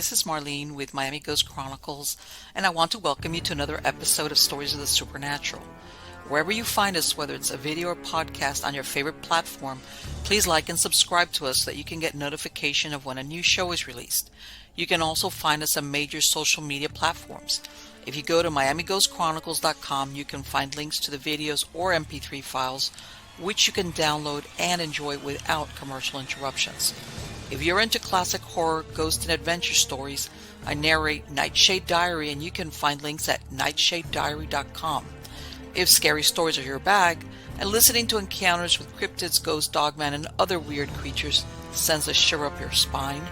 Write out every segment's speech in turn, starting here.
this is Marlene with Miami Ghost Chronicles, and I want to welcome you to another episode of Stories of the Supernatural. Wherever you find us, whether it's a video or podcast on your favorite platform, please like and subscribe to us so that you can get notification of when a new show is released. You can also find us on major social media platforms. If you go to MiamiGhostChronicles.com, you can find links to the videos or MP3 files, which you can download and enjoy without commercial interruptions. If you're into classic horror, ghost, and adventure stories, I narrate Nightshade Diary, and you can find links at nightshadediary.com. If scary stories are your bag, and listening to encounters with cryptids, ghosts, dogman, and other weird creatures sends a shiver up your spine,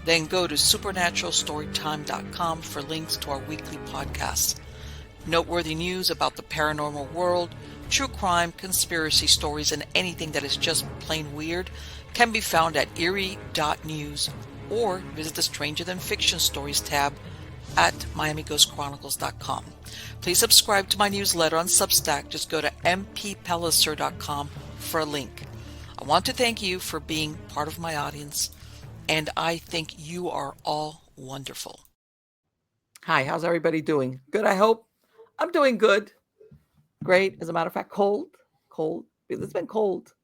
then go to supernaturalstorytime.com for links to our weekly podcasts. Noteworthy news about the paranormal world, true crime, conspiracy stories, and anything that is just plain weird can be found at eerie.news or visit the Stranger Than Fiction Stories tab at miamighostchronicles.com. Please subscribe to my newsletter on Substack. Just go to mppellicer.com for a link. I want to thank you for being part of my audience, and I think you are all wonderful. Hi, how's everybody doing? Good, I hope. I'm doing good. Great. As a matter of fact, cold. It's been cold.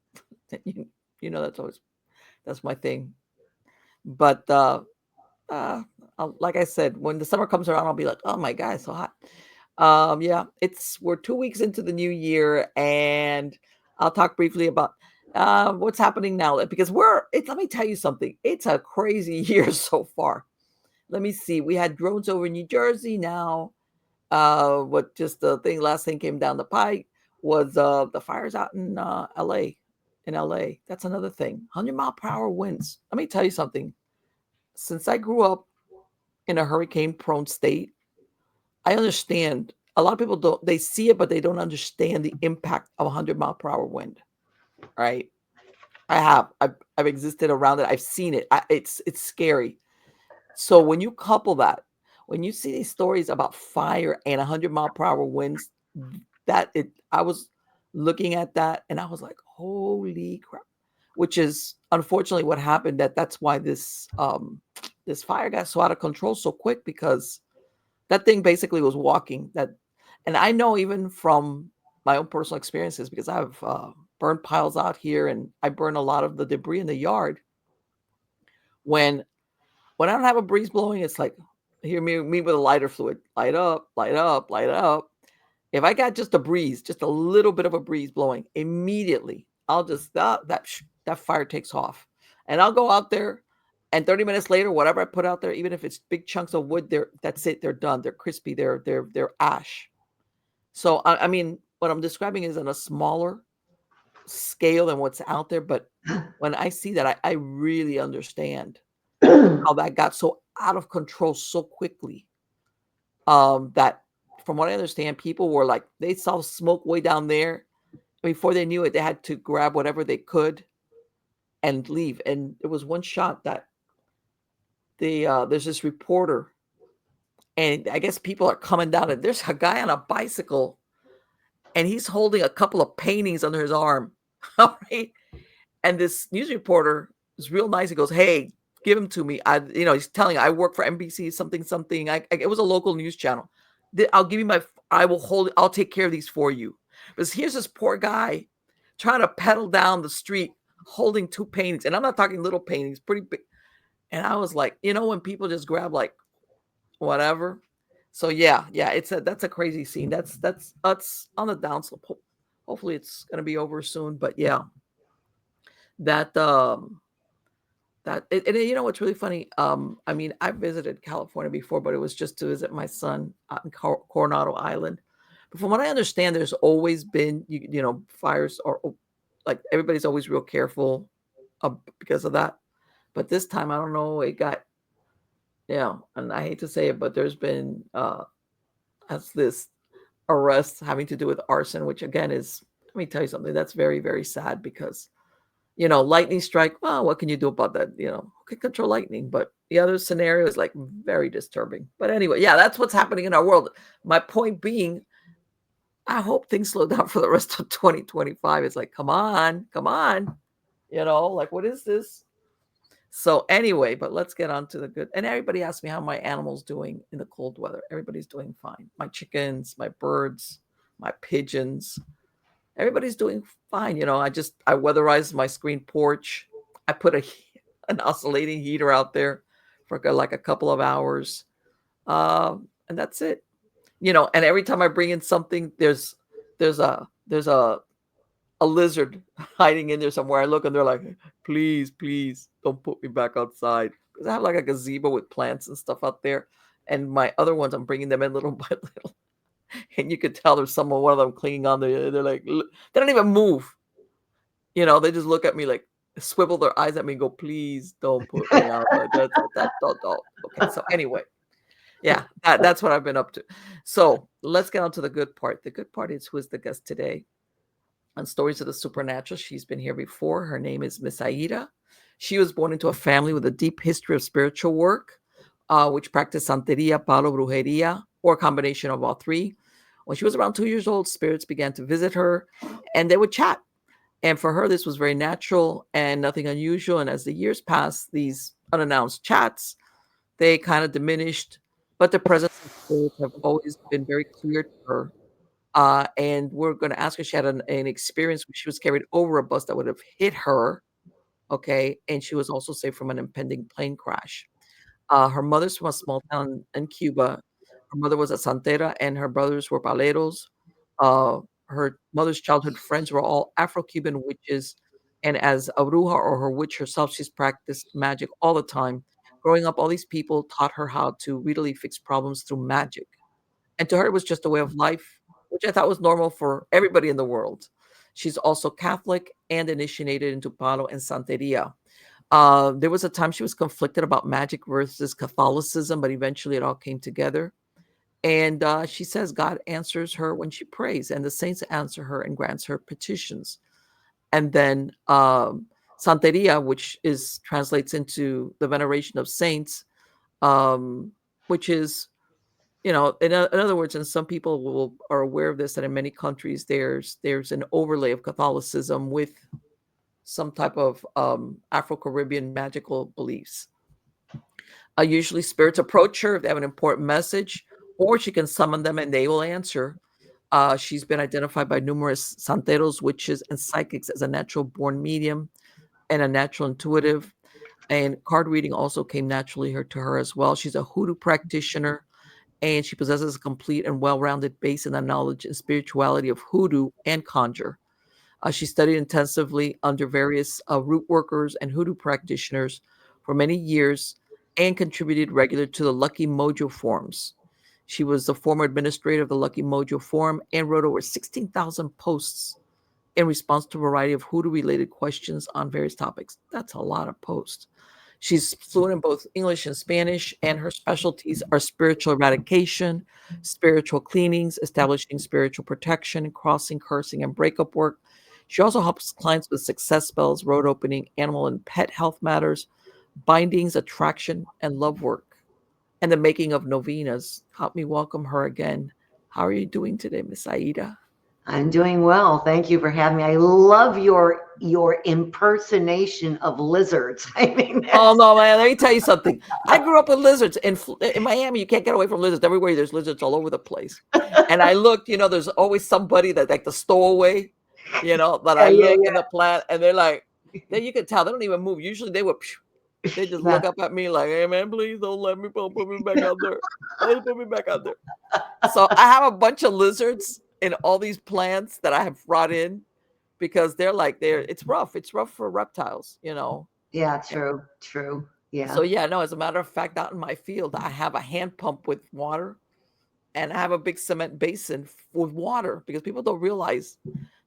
You know, that's my thing. But like I said, when the summer comes around, I'll be like, oh my God, it's so hot. Yeah, we're 2 weeks into the new year, and I'll talk briefly about what's happening now because let me tell you something. It's a crazy year so far. Let me see. We had drones over New Jersey now. What just the last thing came down the pike was the fires out in LA. In LA, that's another thing. 100-mile-per-hour winds. Let me tell you something. Since I grew up in a hurricane-prone state, I understand. A lot of people don't. They see it, but they don't understand the impact of 100-mile-per-hour wind. Right? I've existed around it. I've seen it. It's scary. So when you couple that, when you see these stories about fire and 100-mile-per-hour winds, I was looking at that and I was like, holy crap, which is unfortunately what happened. That's why this fire got so out of control so quick, because that thing basically was walking that. And I know even from my own personal experiences, because I've burned piles out here and I burn a lot of the debris in the yard. When I don't have a breeze blowing, it's like, hear me with a lighter fluid, light up, light up, light up. If I got just a breeze, just a little bit of a breeze blowing, immediately I'll just that fire takes off, and I'll go out there, and 30 minutes later, whatever I put out there, even if it's big chunks of wood, that's it. They're done. They're crispy. They're ash. So I mean, what I'm describing is on a smaller scale than what's out there, but when I see that, I really understand how that got so out of control so quickly. That from what I understand, people were like, they saw smoke way down there. Before they knew it, they had to grab whatever they could and leave. And it was one shot that there's this reporter, and I guess people are coming down, and there's a guy on a bicycle, and he's holding a couple of paintings under his arm. All right. And this news reporter is real nice. He goes, hey, give him to me. He's telling, I work for NBC, something. It was a local news channel. I'll give you I'll take care of these for you. But here's this poor guy trying to pedal down the street holding two paintings. And I'm not talking little paintings, pretty big. And I was like, when people just grab like whatever. So yeah, that's a crazy scene. That's on the downslope. Hopefully it's going to be over soon. But yeah, that what's really funny. I mean, I visited California before, but it was just to visit my son out in Coronado Island. But from what I understand, there's always been fires, or like everybody's always real careful because of that. But this time, I don't know. It got and I hate to say it, but there's been this arrest having to do with arson, which again is, let me tell you something, that's very, very sad, because lightning strike, well, what can you do about that? Who can control lightning? But the other scenario is like very disturbing. But anyway, yeah, that's what's happening in our world. My point being, I hope things slow down for the rest of 2025. It's like, come on. Like, what is this? So anyway, but let's get on to the good. And everybody asks me how my animals doing in the cold weather. Everybody's doing fine. My chickens, my birds, my pigeons. Everybody's doing fine. I weatherized my screen porch. I put an oscillating heater out there for like a couple of hours. And that's it. And every time I bring in something, there's a lizard hiding in there somewhere. I look and they're like, please don't put me back outside. Because I have like a gazebo with plants and stuff out there. And my other ones, I'm bringing them in little by little. And you could tell there's one of them clinging on there. They're like, they don't even move. They just look at me like, swivel their eyes at me and go, please don't put me out. Don't. Okay, so anyway. Yeah, that's what I've been up to. So let's get on to the good part. The good part is who is the guest today on Stories of the Supernatural. She's been here before. Her name is Miss Aida. She was born into a family with a deep history of spiritual work, which practiced Santeria, Palo, Brujeria, or a combination of all three. When she was around 2 years old, spirits began to visit her, and they would chat. And for her, this was very natural and nothing unusual. And as the years passed, these unannounced chats, they kind of diminished, but the presence of spirits have always been very clear to her. And we're going to ask her. She had an experience where she was carried over a bus that would have hit her. Okay. And she was also saved from an impending plane crash. Her mother's from a small town in Cuba. Her mother was a santera and her brothers were paleros. Her mother's childhood friends were all Afro-Cuban witches. And as a bruja or her witch herself, she's practiced magic all the time. Growing up, all these people taught her how to really fix problems through magic. And to her, it was just a way of life, which I thought was normal for everybody in the world. She's also Catholic and initiated into Palo and Santeria. There was a time she was conflicted about magic versus Catholicism, but eventually it all came together. And she says God answers her when she prays, and the saints answer her and grants her petitions. And then Santeria, which translates into the veneration of saints, which is, in other words, and some people are aware of this, that in many countries there's an overlay of Catholicism with some type of Afro-Caribbean magical beliefs. Usually spirits approach her if they have an important message, or she can summon them and they will answer. She's been identified by numerous santeros, witches, and psychics as a natural-born medium and a natural intuitive. And card reading also came naturally to her as well. She's a hoodoo practitioner, and she possesses a complete and well-rounded base in the knowledge and spirituality of hoodoo and conjure. She studied intensively under various root workers and hoodoo practitioners for many years and contributed regularly to the Lucky Mojo forums. She was the former administrator of the Lucky Mojo forum and wrote over 16,000 posts in response to a variety of hoodoo-related questions on various topics. That's a lot of posts. She's fluent in both English and Spanish, and her specialties are spiritual eradication, spiritual cleanings, establishing spiritual protection, crossing, cursing, and breakup work. She also helps clients with success spells, road opening, animal and pet health matters, bindings, attraction, and love work, and the making of novenas. Help me welcome her again. How are you doing today, Miss Aida? I'm doing well. Thank you for having me. I love your impersonation of lizards. I mean, oh no, man! Let me tell you something. I grew up with lizards in Miami. You can't get away from lizards. Everywhere there's lizards all over the place. And I looked. There's always somebody that like the stowaway. That I look in the plant, and they're like, then you can tell they don't even move. Usually they just look up at me like, hey man, please don't let me put me back out there. Please put me back out there. So I have a bunch of lizards in all these plants that I have brought in because it's rough. It's rough for reptiles, Yeah, true. Yeah. So yeah, no, as a matter of fact, out in my field, I have a hand pump with water and I have a big cement basin with water because people don't realize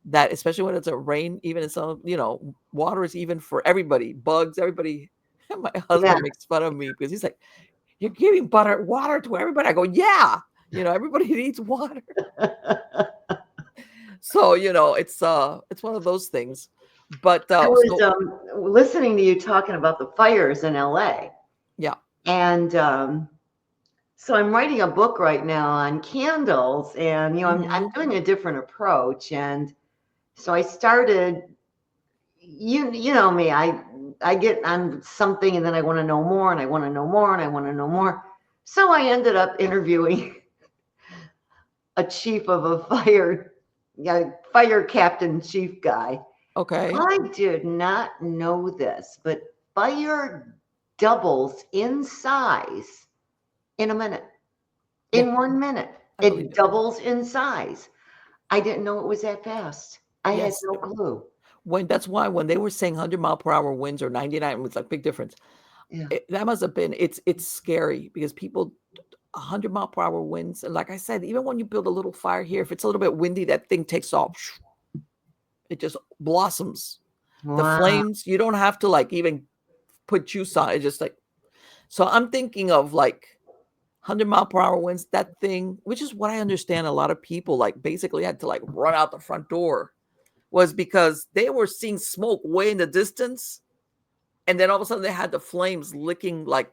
that, especially when it's a rain, even in some, water is even for everybody, bugs, everybody. My husband makes fun of me because he's like, you're giving water to everybody. I go, yeah, everybody needs water. So, it's one of those things. But I was listening to you talking about the fires in LA. Yeah. And so I'm writing a book right now on candles, and I'm doing a different approach. And so I started, you know me, I I get on something and then I want to know more and I want to know more and I want to know more. So I ended up interviewing a chief of a fire captain chief guy. Okay. I did not know this, but fire doubles in size in a minute. Yeah, In 1 minute, I believe it it. doubles in size. I didn't know it was that fast. I had Yes. no clue. That's why when they were saying 100-mile-per-hour winds or 99, it was like big difference. Yeah. That must have been. It's scary because people 100-mile-per-hour winds, and like I said, even when you build a little fire here, if it's a little bit windy, that thing takes off. It just blossoms. The Wow. flames, you don't have to like even put juice on it. Just like, so I'm thinking of like 100-mile-per-hour winds, that thing, which is what I understand a lot of people like basically had to like run out the front door, was because they were seeing smoke way in the distance, and then all of a sudden they had the flames licking like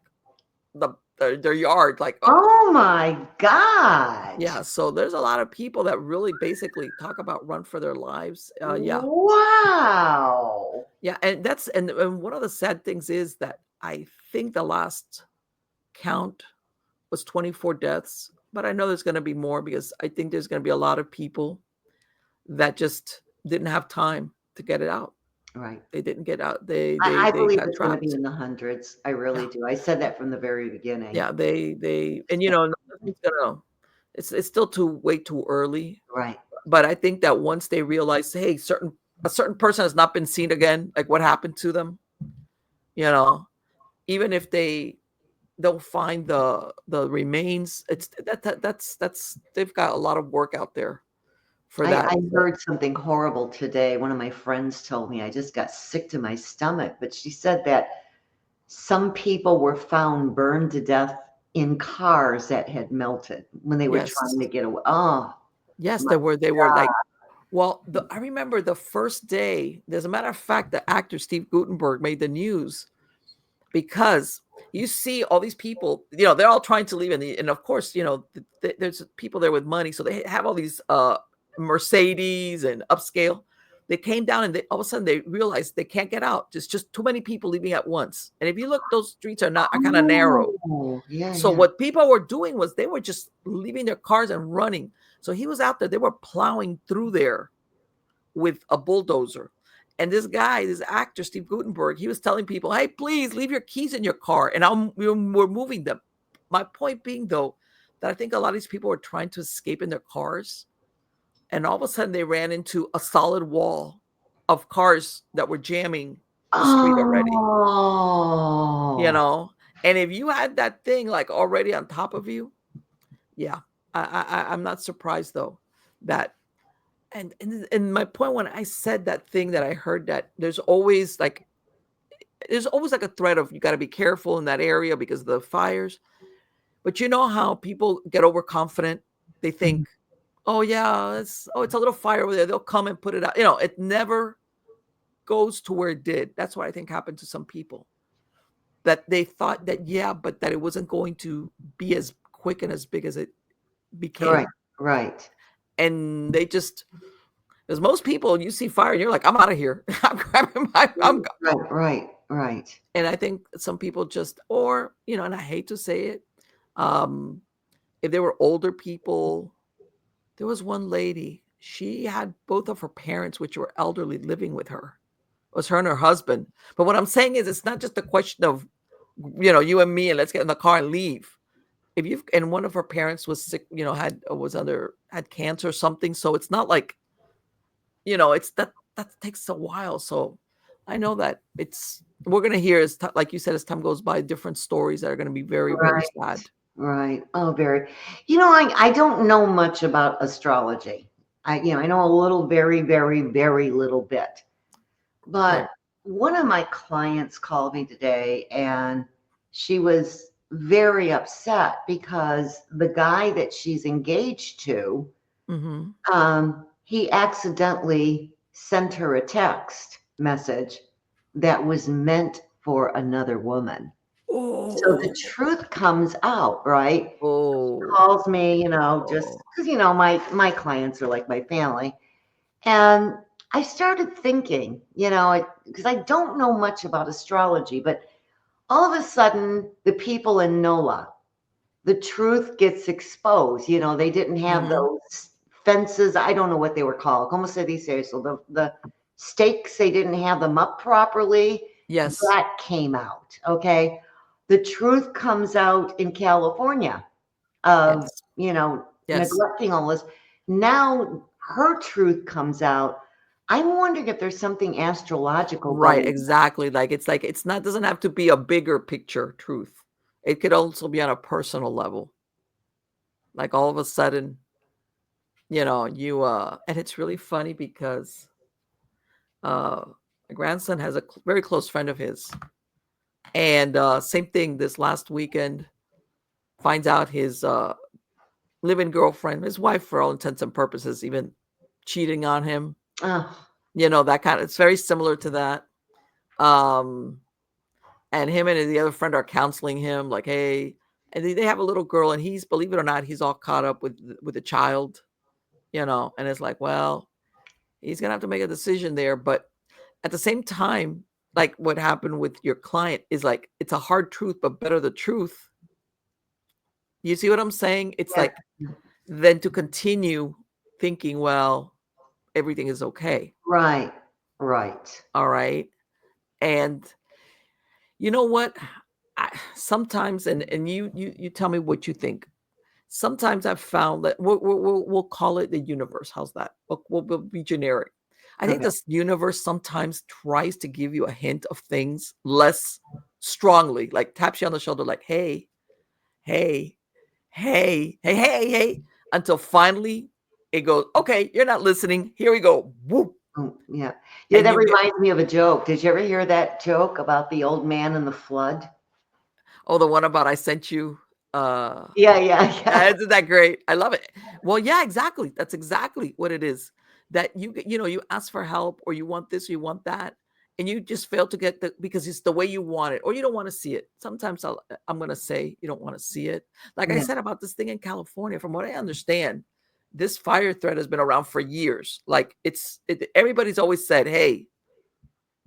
their yard, like Oh my God. yeah. So there's a lot of people that really basically talk about run for their lives. Yeah, Wow. yeah, and that's and one of the sad things is that I think the last count was 24 deaths, but I know there's going to be more because I think there's going to be a lot of people that just didn't have time to get it out. Right. They didn't get out. They they I they believe got it's going to be trapped. in the hundreds. I Yeah, really do. I said that from the very beginning. yeah. They and nothing's gonna. It's still too way too early. Right. But I think that once they realize, hey, a certain person has not been seen again, like what happened to them, you know, even if they don't find the remains, it's that's they've got a lot of work out there for I that. heard something horrible today. One of my friends told me I just got sick to my stomach, but she said that some people were found burned to death in cars that had melted when they were Yes, trying to get away. Oh, yes, my they were God. like, well, I remember the first day. As a matter of fact, the actor Steve Guttenberg made the news because you see all these people, they're all trying to leave, and of course, there's people there with money, so they have all these Mercedes and upscale. They came down and all of a sudden they realized they can't get out. There's just too many people leaving at once. And if you look, those streets are kind of narrow. Oh, yeah, So yeah. what people were doing was they were just leaving their cars and running. So he was out there. They were plowing through there with a bulldozer. And this guy, this actor, Steve Guttenberg, he was telling people, hey, please leave your keys in your car. And we're moving them. My point being, though, that I think a lot of these people were trying to escape in their cars. And all of a sudden they ran into a solid wall of cars that were jamming the street already, Oh, And if you had that thing like already on top of you, yeah, I'm not surprised, though, that and my point when I said that thing that I heard, that there's always like a threat of you got to be careful in that area because of the fires. But you know how people get overconfident? They think, oh yeah, it's a little fire over there. They'll come and put it out. It never goes to where it did. That's what I think happened to some people. That they thought that, yeah, but that it wasn't going to be as quick and as big as it became. right, right. And they just, because most people, you see fire and you're like, I'm out of here. I'm grabbing I'm Right. And I think some people just, or, and I hate to say it, if they were older people, there was one lady, she had both of her parents, which were elderly, living with her. It was her and her husband. But what I'm saying is, it's not just a question of, you and me, and let's get in the car and leave. And one of her parents was sick, had cancer or something. So it's not like, it's that takes a while. So I know that we're going to hear, like you said, as time goes by, different stories that are going to be very, very sad. Right. Oh, very. I don't know much about astrology. I know a little, very, very, very little bit. But Right. one of my clients called me today and she was very upset because the guy that she's engaged to, he accidentally sent her a text message that was meant for another woman. So the truth comes out, right? Oh. Calls me, just because, my clients are like my family. And I started thinking, because I don't know much about astrology, but all of a sudden, the people in NOLA, the truth gets exposed. They didn't have Mm-hmm. those fences. I don't know what they were called. Como se dice eso? The stakes, they didn't have them up properly. Yes. That came out. Okay. The truth comes out in California of, Yes. you know, Yes. neglecting all this. Now her truth comes out. I'm wondering if there's something astrological Right. going. Exactly. Like it's not doesn't have to be a bigger picture truth. It could also be on a personal level. Like all of a sudden, you and it's really funny because my grandson has a very close friend of his. And same thing this last weekend, finds out his live-in girlfriend, his wife for all intents and purposes, even cheating on him. Oh, That kind of, it's very similar to that. Um, and him and the other friend are counseling him, like, hey, and they have a little girl, and he's, believe it or not, he's all caught up with a child, and it's like, well, he's gonna have to make a decision there. But at the same time, like what happened with your client is like, it's a hard truth, but better the truth. You see what I'm saying? It's yeah. like, then to continue thinking, well, everything is okay. Right. Right. All right. And you know what? Sometimes, and you tell me what you think. Sometimes I've found that we'll call it the universe. How's that? We'll be generic. I think Okay. this universe sometimes tries to give you a hint of things less strongly, like taps you on the shoulder, like, hey, hey, hey, hey, hey, hey, until finally it goes, okay, you're not listening. Here we go. Whoop. Oh, yeah. And That you get, reminds me of a joke. Did you ever hear that joke about the old man and the flood? oh, the one about I sent you. Uh, Yeah, yeah, yeah. isn't that great? I love it. Well, yeah, exactly. That's exactly what it is. That you ask for help, or you want this, or you want that, and you just fail to get because it's the way you want it, or you don't want to see it. Sometimes I'm gonna say you don't want to see it. Like I Yeah. said about this thing in California, from what I understand, this fire threat has been around for years. Like everybody's always said, hey,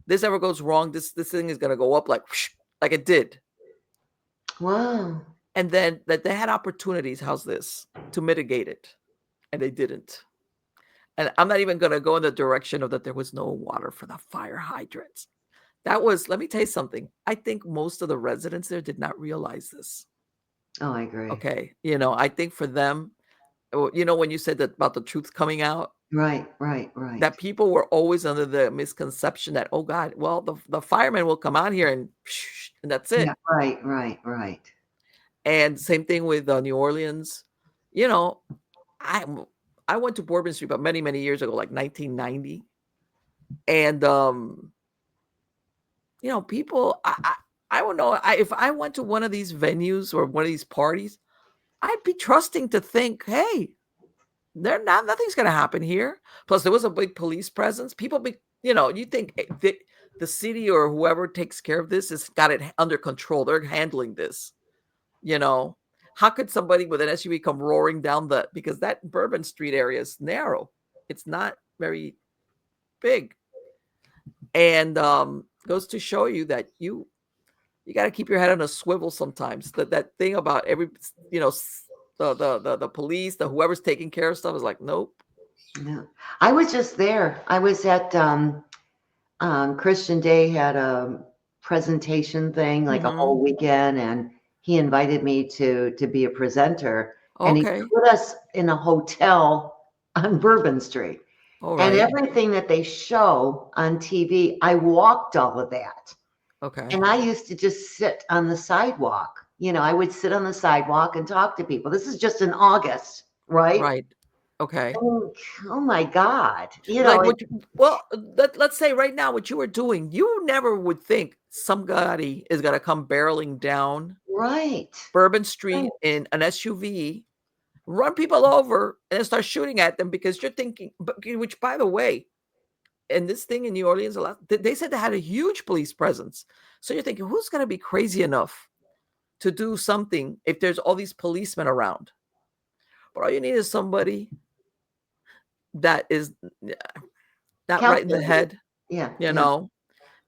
this ever goes wrong, this thing is gonna go up like whoosh, like it did. Wow. And then that they had opportunities, how's this, to mitigate it, and they didn't. And I'm not even going to go in the direction of that there was no water for the fire hydrants. That was, let me tell you something. I think most of the residents there did not realize this. Oh, I agree. Okay. I think for them, when you said that about the truth coming out, Right, right, right. that people were always under the misconception that, oh God, well, the firemen will come out here and that's it. Yeah, right, right, right. And same thing with New Orleans. You know, I I went to Bourbon Street, but many, many years ago, like 1990. And people, I don't know. If I went to one of these venues or one of these parties, I'd be trusting to think, hey, nothing's gonna happen here. Plus, there was a big police presence. People be, you think the city or whoever takes care of this has got it under control. They're handling this. How could somebody with an SUV come roaring down because that Bourbon Street area is narrow. It's not very big. And goes to show you that you got to keep your head on a swivel sometimes. That thing about the police, the whoever's taking care of stuff is like, nope. Yeah. I was just there. I was at Christian Day had a presentation thing like a whole weekend, and he invited me to be a presenter, and he Okay. put us in a hotel on Bourbon Street. All And right. everything that they show on TV, I walked all of that. Okay. And I used to just sit on the sidewalk. I would sit on the sidewalk and talk to people. This is just in August, right? Right. Okay. Oh my God. Like let's say right now what you were doing, you never would think somebody is going to come barreling down right. Bourbon Street Right. in an SUV, run people over, and then start shooting at them because you're thinking, which by the way, and this thing in New Orleans, they said they had a huge police presence. So you're thinking, who's going to be crazy enough to do something if there's all these policemen around? But all you need is somebody that is, not right in the calculated. head, Yeah, you yeah, know,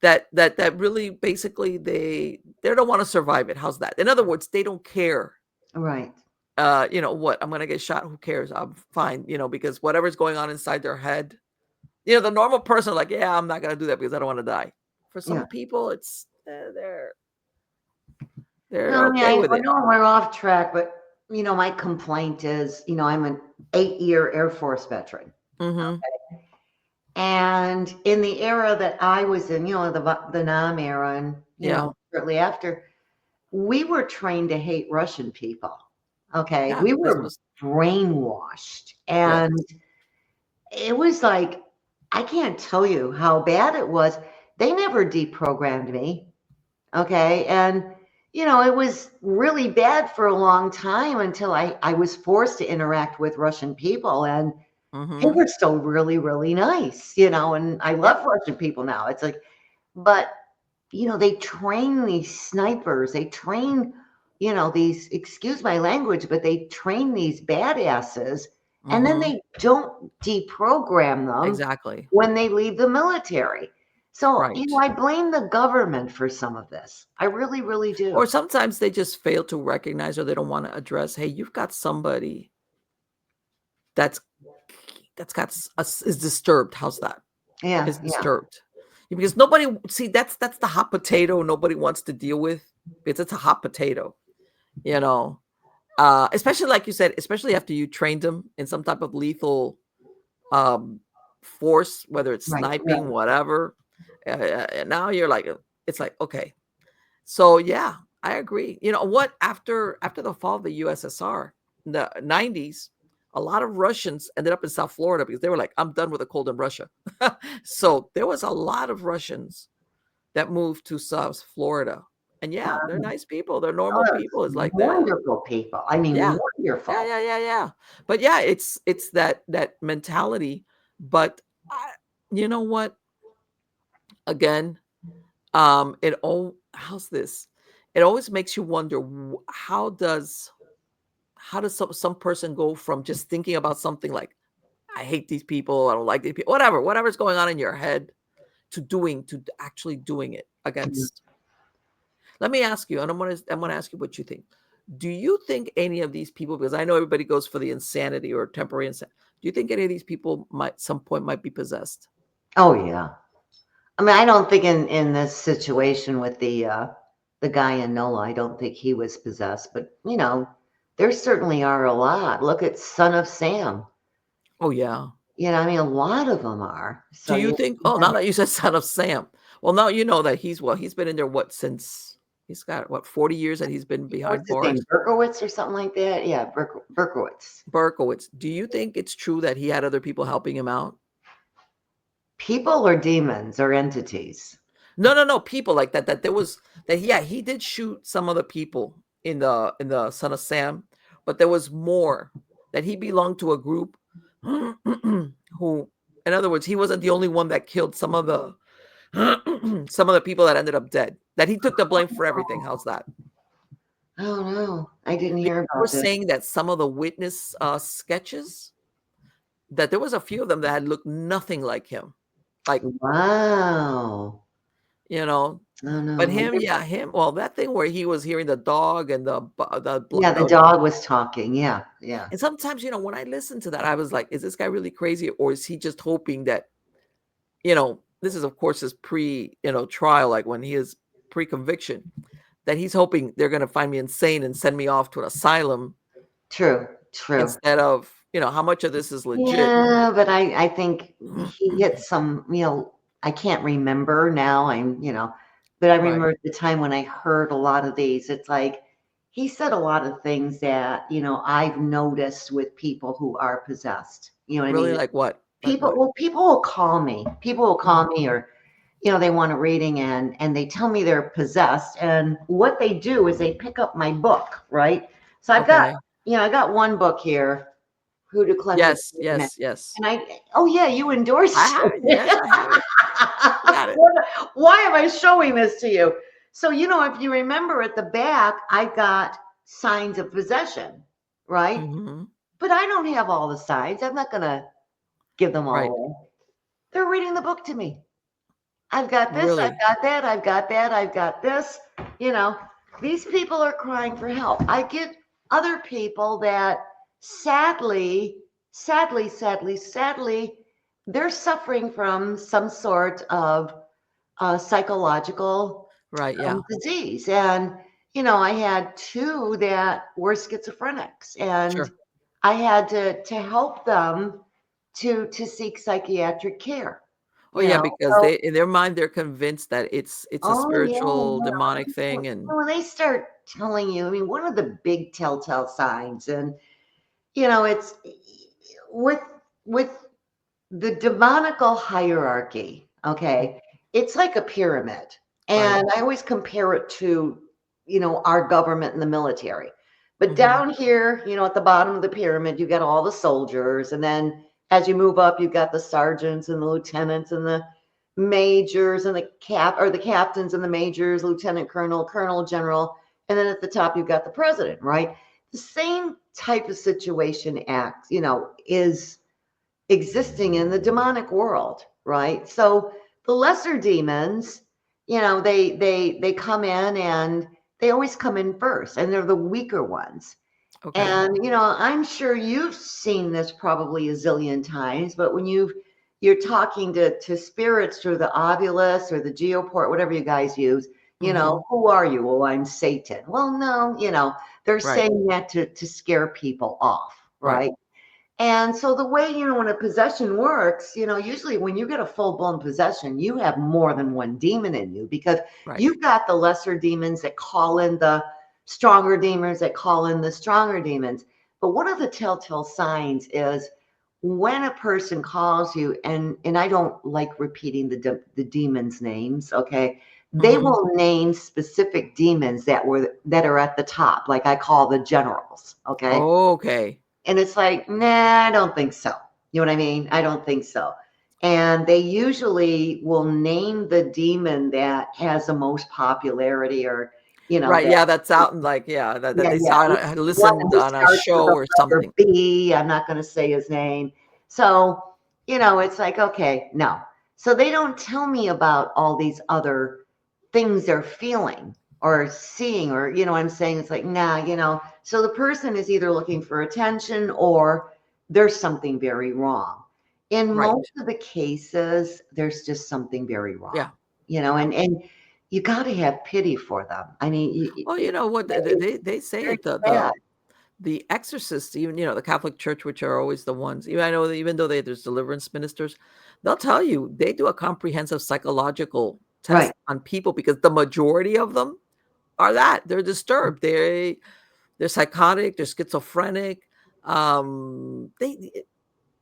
that really basically they don't want to survive it. How's that? In other words, they don't care. right. What, I'm gonna get shot. Who cares? I'm fine, because whatever's going on inside their head, the normal person, like, yeah, I'm not gonna do that because I don't want to die. For Yeah. some people, it's they're No, I mean, okay with I it. know we're off track, but my complaint is, I'm an 8-year Air Force veteran. Mm-hmm. And in the era that I was in, the Nam era and, Yeah. shortly after, we were trained to hate Russian people. Okay. Yeah. We This were was brainwashed. yes. And it was like, I can't tell you how bad it was. They never deprogrammed me. Okay. And, it was really bad for a long time until I was forced to interact with Russian people. And they Mm-hmm. were still really, really nice, and I Yeah. love Russian people now. It's like, but, they train these snipers. They train, these, excuse my language, but they train these badasses and then Mm-hmm. they don't deprogram them Exactly. when they leave the military. So, Right. I blame the government for some of this. I really, really do. Or sometimes they just fail to recognize, or they don't want to address, hey, you've got somebody that's is disturbed. How's that? Yeah, Is yeah. disturbed. Because nobody, see, that's the hot potato nobody wants to deal with, because it's a hot potato, especially like you said, especially after you trained them in some type of lethal force, whether it's Right, right. sniping, whatever. And now you're like, it's like, okay. So yeah, I agree. You know what? After the fall of the USSR in the 90s, a lot of Russians ended up in South Florida because they were like, I'm done with the cold in Russia. So there was a lot of Russians that moved to South Florida. And yeah, they're nice people. They're Oh, normal people. It's like that. wonderful people. I mean, Yeah. wonderful. Yeah. But yeah, it's that mentality. But you know what? Again, how's this? It always makes you wonder, how does some person go from just thinking about something like, I hate these people, I don't like these people, whatever's going on in your head, to actually doing it against. Let me ask you, and I'm gonna ask you what you think. Do you think any of these people, because I know everybody goes for the insanity or temporary insanity, do you think any of these people some point might be possessed? Oh yeah. I mean, I don't think in this situation with the guy in NOLA, I don't think he was possessed, but there certainly are a lot. Look at Son of Sam. Oh yeah. I mean, a lot of them are. Do So you think? Oh, now that you said Son of Sam, well, now you know that he's been in there since he's got 40 years that he's been behind what's his name? bars. Berkowitz or something like that? Yeah, Berkowitz. Berkowitz. Do you think it's true that he had other people helping him out? People or demons or entities? No. People like that. That there was that. Yeah, he did shoot some other people in the Son of Sam, but there was more, that he belonged to a group who, in other words, he wasn't the only one that killed some of the some of the people that ended up dead. That he took the blame for everything. How's that? Oh no, I didn't Because hear they were about this. saying that some of the witness sketches, that there was a few of them that had looked nothing like him. Like, Wow. Oh Oh but no. him, well, that thing where he was hearing the dog and Yeah, the dog was talking. Yeah, yeah. and sometimes, when I listened to that, I was like, is this guy really crazy, or is he just hoping that, this is of course his trial, like when he is pre-conviction, that he's hoping they're going to find me insane and send me off to an asylum True, true. instead of, how much of this is legit. Yeah, but I think he hit some, I can't remember now. But I Right. remember at the time when I heard a lot of these, it's like he said a lot of things that, I've noticed with people who are possessed. You know what I Really? mean? Like what? Like People, what? well, people will call me. People will call me, or they want a reading, and they tell me they're possessed. And what they do is they pick up my book, right? So I've got, Okay. I got one book here, Hoodoo Cleanses. Yes. And oh yeah, you I endorsed have it. it. Yes, I have it. I got it. Why am I showing this to you? So, if you remember at the back, I got signs of possession, right? Hmm. But I don't have all the signs. I'm not going to give them all Right. away. They're reading the book to me. I've got this, I've Really? got that, I've got that, I've got this. You know, these people are crying for help. I get other people that sadly, sadly, they're suffering from some sort of psychological Right. Yeah. disease. And, I had two that were schizophrenics, and Sure. I had to help them to seek psychiatric care, Oh yeah, because So, they in their mind they're convinced that it's a oh yeah, spiritual yeah. demonic thing and When they start telling you, I mean, one of the big telltale signs, and it's with with the demonical hierarchy. Okay, it's like a pyramid, right. and I always compare it to our government and the military. But Hmm. down here, at the bottom of the pyramid, you got all the soldiers, and then as you move up, you've got the sergeants and the lieutenants and the majors and the captains and the majors, lieutenant colonel, colonel, general, and then at the top you've got the president, right? The same type of situation is existing in the demonic world, right? So the lesser demons, they come in, and they always come in first, and they're the weaker ones. Okay. And I'm sure you've seen this probably a zillion times, but when you're talking to spirits through the Ovilus or the Geoport, whatever you guys use, Hmm. who are you? Well, I'm Satan. Well, no, they're Right. saying that to scare people off, Right. right? And so the way, when a possession works, usually when you get a full blown possession, you have more than one demon in you, because Right. you've got the lesser demons that call in the stronger demons that call in the stronger demons. But one of the telltale signs is when a person calls you, and I don't like repeating the demons' names, okay? They Hmm. will name specific demons that are at the top, like I call the generals, okay? Okay. And it's like, nah, I don't think so. You know what I mean? I don't think so. And they usually will name the demon that has the most popularity, or, Right. that, Yeah, that's out and like that yeah, they yeah. saw One listened who on a starts with show a or letter something. B. I'm not going to say his name. So, it's like, okay, no. So they don't tell me about all these other things they're feeling or seeing, or, I'm saying, it's like, nah, so the person is either looking for attention, or there's something very wrong. In Right. most of the cases, there's just something very Yeah. wrong, Yeah. and you got to have pity for them. I mean, Well, you know what it's they say very it sad. the exorcists, even the Catholic Church, which are always the ones. Even I know that even though there's deliverance ministers, they'll tell you they do a comprehensive psychological test Right, on people because the majority of them are that they're disturbed. They're psychotic. They're schizophrenic.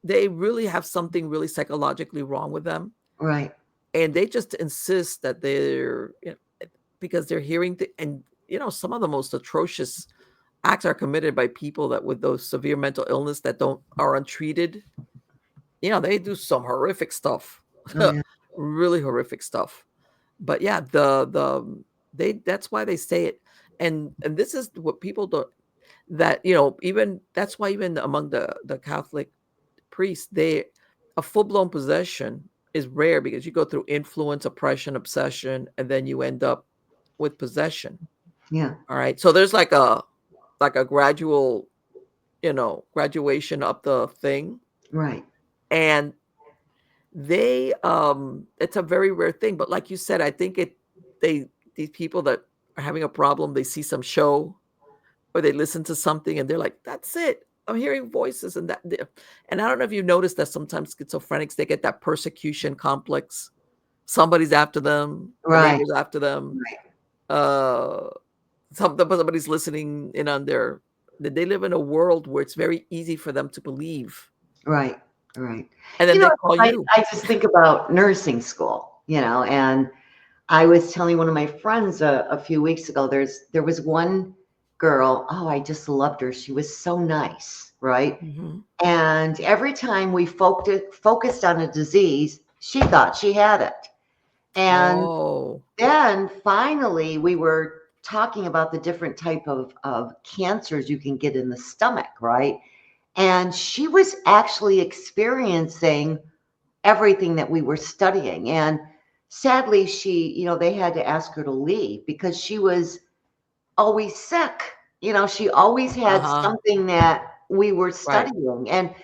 They really have something really psychologically wrong with them, right, and they just insist that because they're hearing and some of the most atrocious acts are committed by people that with those severe mental illness that don't are untreated. They do some horrific stuff, oh yeah, really horrific stuff. But yeah, they that's why they say it, and this is what people don't that even that's why even among the Catholic priests, they a full blown possession is rare because you go through influence, oppression, obsession, and then you end up with possession. yeah, All right, so there's like a gradual graduation up the thing. right, And it's a very rare thing. But like you said, I think these people that are having a problem, they see some show or they listen to something and they're like, that's it. I'm hearing voices and I don't know if you noticed that sometimes schizophrenics, they get that persecution complex. Somebody's after them, a right, neighbor's after them. right, Uh somebody's listening in on they live in a world where it's very easy for them to believe. right, right. And then they It's call like, you. I just think about nursing school, and I was telling one of my friends a few weeks ago, there was one girl, oh, I just loved her. She was so nice, right? Mhm. And every time we focused on a disease, she thought she had it. And Oh, then finally we were talking about the different type of cancers you can get in the stomach, right? And she was actually experiencing everything that we were studying. And sadly, she, they had to ask her to leave because she was always sick. She always had Uh-huh. something that we were Right. studying.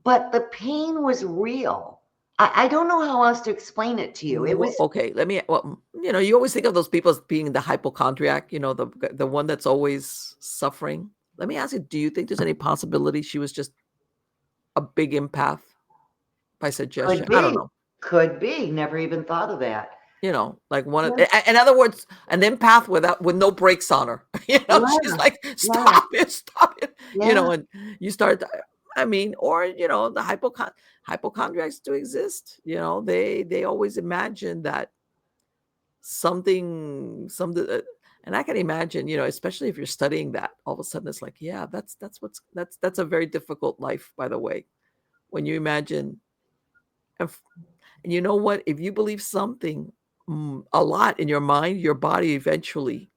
But the pain was real. I don't know how else to explain it to you. It was, Okay, you always think of those people as being the hypochondriac, the one that's always suffering. Let me ask you, do you think there's any possibility she was just a big empath by could suggestion? I don't be, know. could be. Never even thought of that. Like one of, Yeah, in other words, an empath with no brakes on her. She's yeah, like, yeah, stop it, yeah. and you start. I mean, or the hypochondriacs do exist. They always imagine that something, and I can imagine, especially if you're studying that, all of a sudden it's like, yeah, that's a very difficult life, by the way, when you imagine. If, and you know what? If you believe something a lot in your mind, your body eventually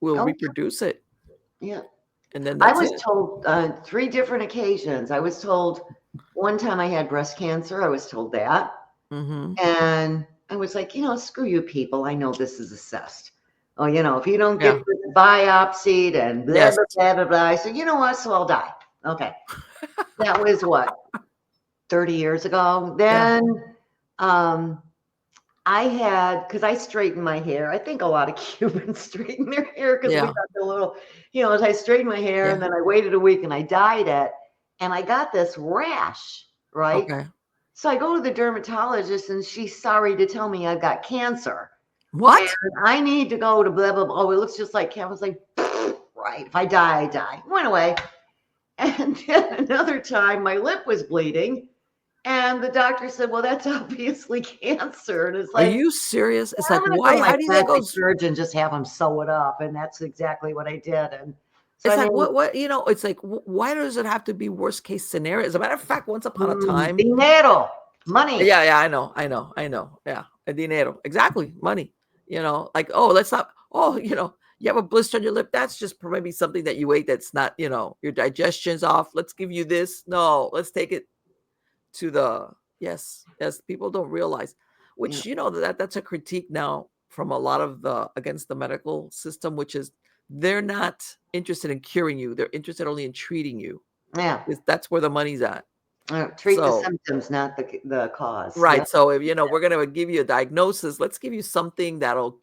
will Oh, reproduce it, yeah. and then I that's was it. told 3 different occasions. I was told one time I had breast cancer. I was told that. Hmm. And I was like, screw you people. I know this is a cyst. Oh, if you don't get Yeah. this biopsied and blah, Yes. blah, blah, blah, blah. I said, you know what? So I'll die. Okay. That was what, 30 years ago? Yeah. Then um, I had, because I straightened my hair. I think a lot of Cubans straighten their hair because we Yeah. got the little, as I straightened my hair and Yeah. then I waited a week and I dyed it and I got this rash, right? Okay. So I go to the dermatologist and she's sorry to tell me I've got cancer. And What? I need to go to blah, blah, blah. Oh, it looks just like cancer. I was like, right. If I die, I die. Went away. And then another time, my lip was bleeding. And the doctor said, well, that's obviously cancer. And it's Are like, you serious? It's I'm like, going to go to why? my How do you think it plastic goes? surgeon, just have him sew it up. And that's exactly what I did. And so, It's I like, mean, what, it's like, why does it have to be worst case scenario? As a matter of fact, once upon a time, dinero, money. yeah, I know. Yeah, dinero, exactly, money. Like, oh, let's not. Oh, you have a blister on your lip. That's just maybe something that you ate that's not, your digestion's off. Let's give you this. No, let's take it to the yes. People don't realize, Yeah. which that's a critique now from a lot of the against the medical system, which is they're not interested in curing you. They're interested only in treating you. Yeah. That's where the money's at. Treat the So symptoms, not the cause. right. Yep. So if we're gonna give you a diagnosis, let's give you something that'll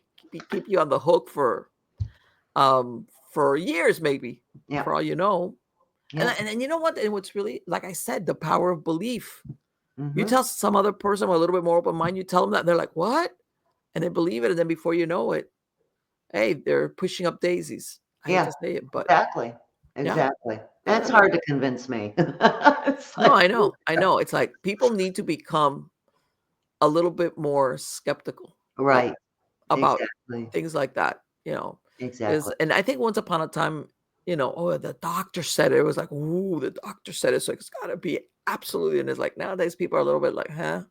keep you on the hook for years, maybe, Yeah. for all you know. And Yeah. and you know what? And what's really, like I said, the power of belief. You Mm-hmm. tell some other person with a little bit more open mind, you tell them that, and they're like, "What?" And they believe it, and then before you know it, hey, they're pushing up daisies. I hate Yeah. to say it, but Exactly. yeah, Exactly. yeah, That's hard to convince me. It's no, like, I know. It's like people need to become a little bit more skeptical right. about Exactly. things like that, is, Exactly. and I think once upon a time, oh, the doctor said it. It was like, ooh, the doctor said it, so it's got to be absolutely. And it's like nowadays people are a little bit like, huh,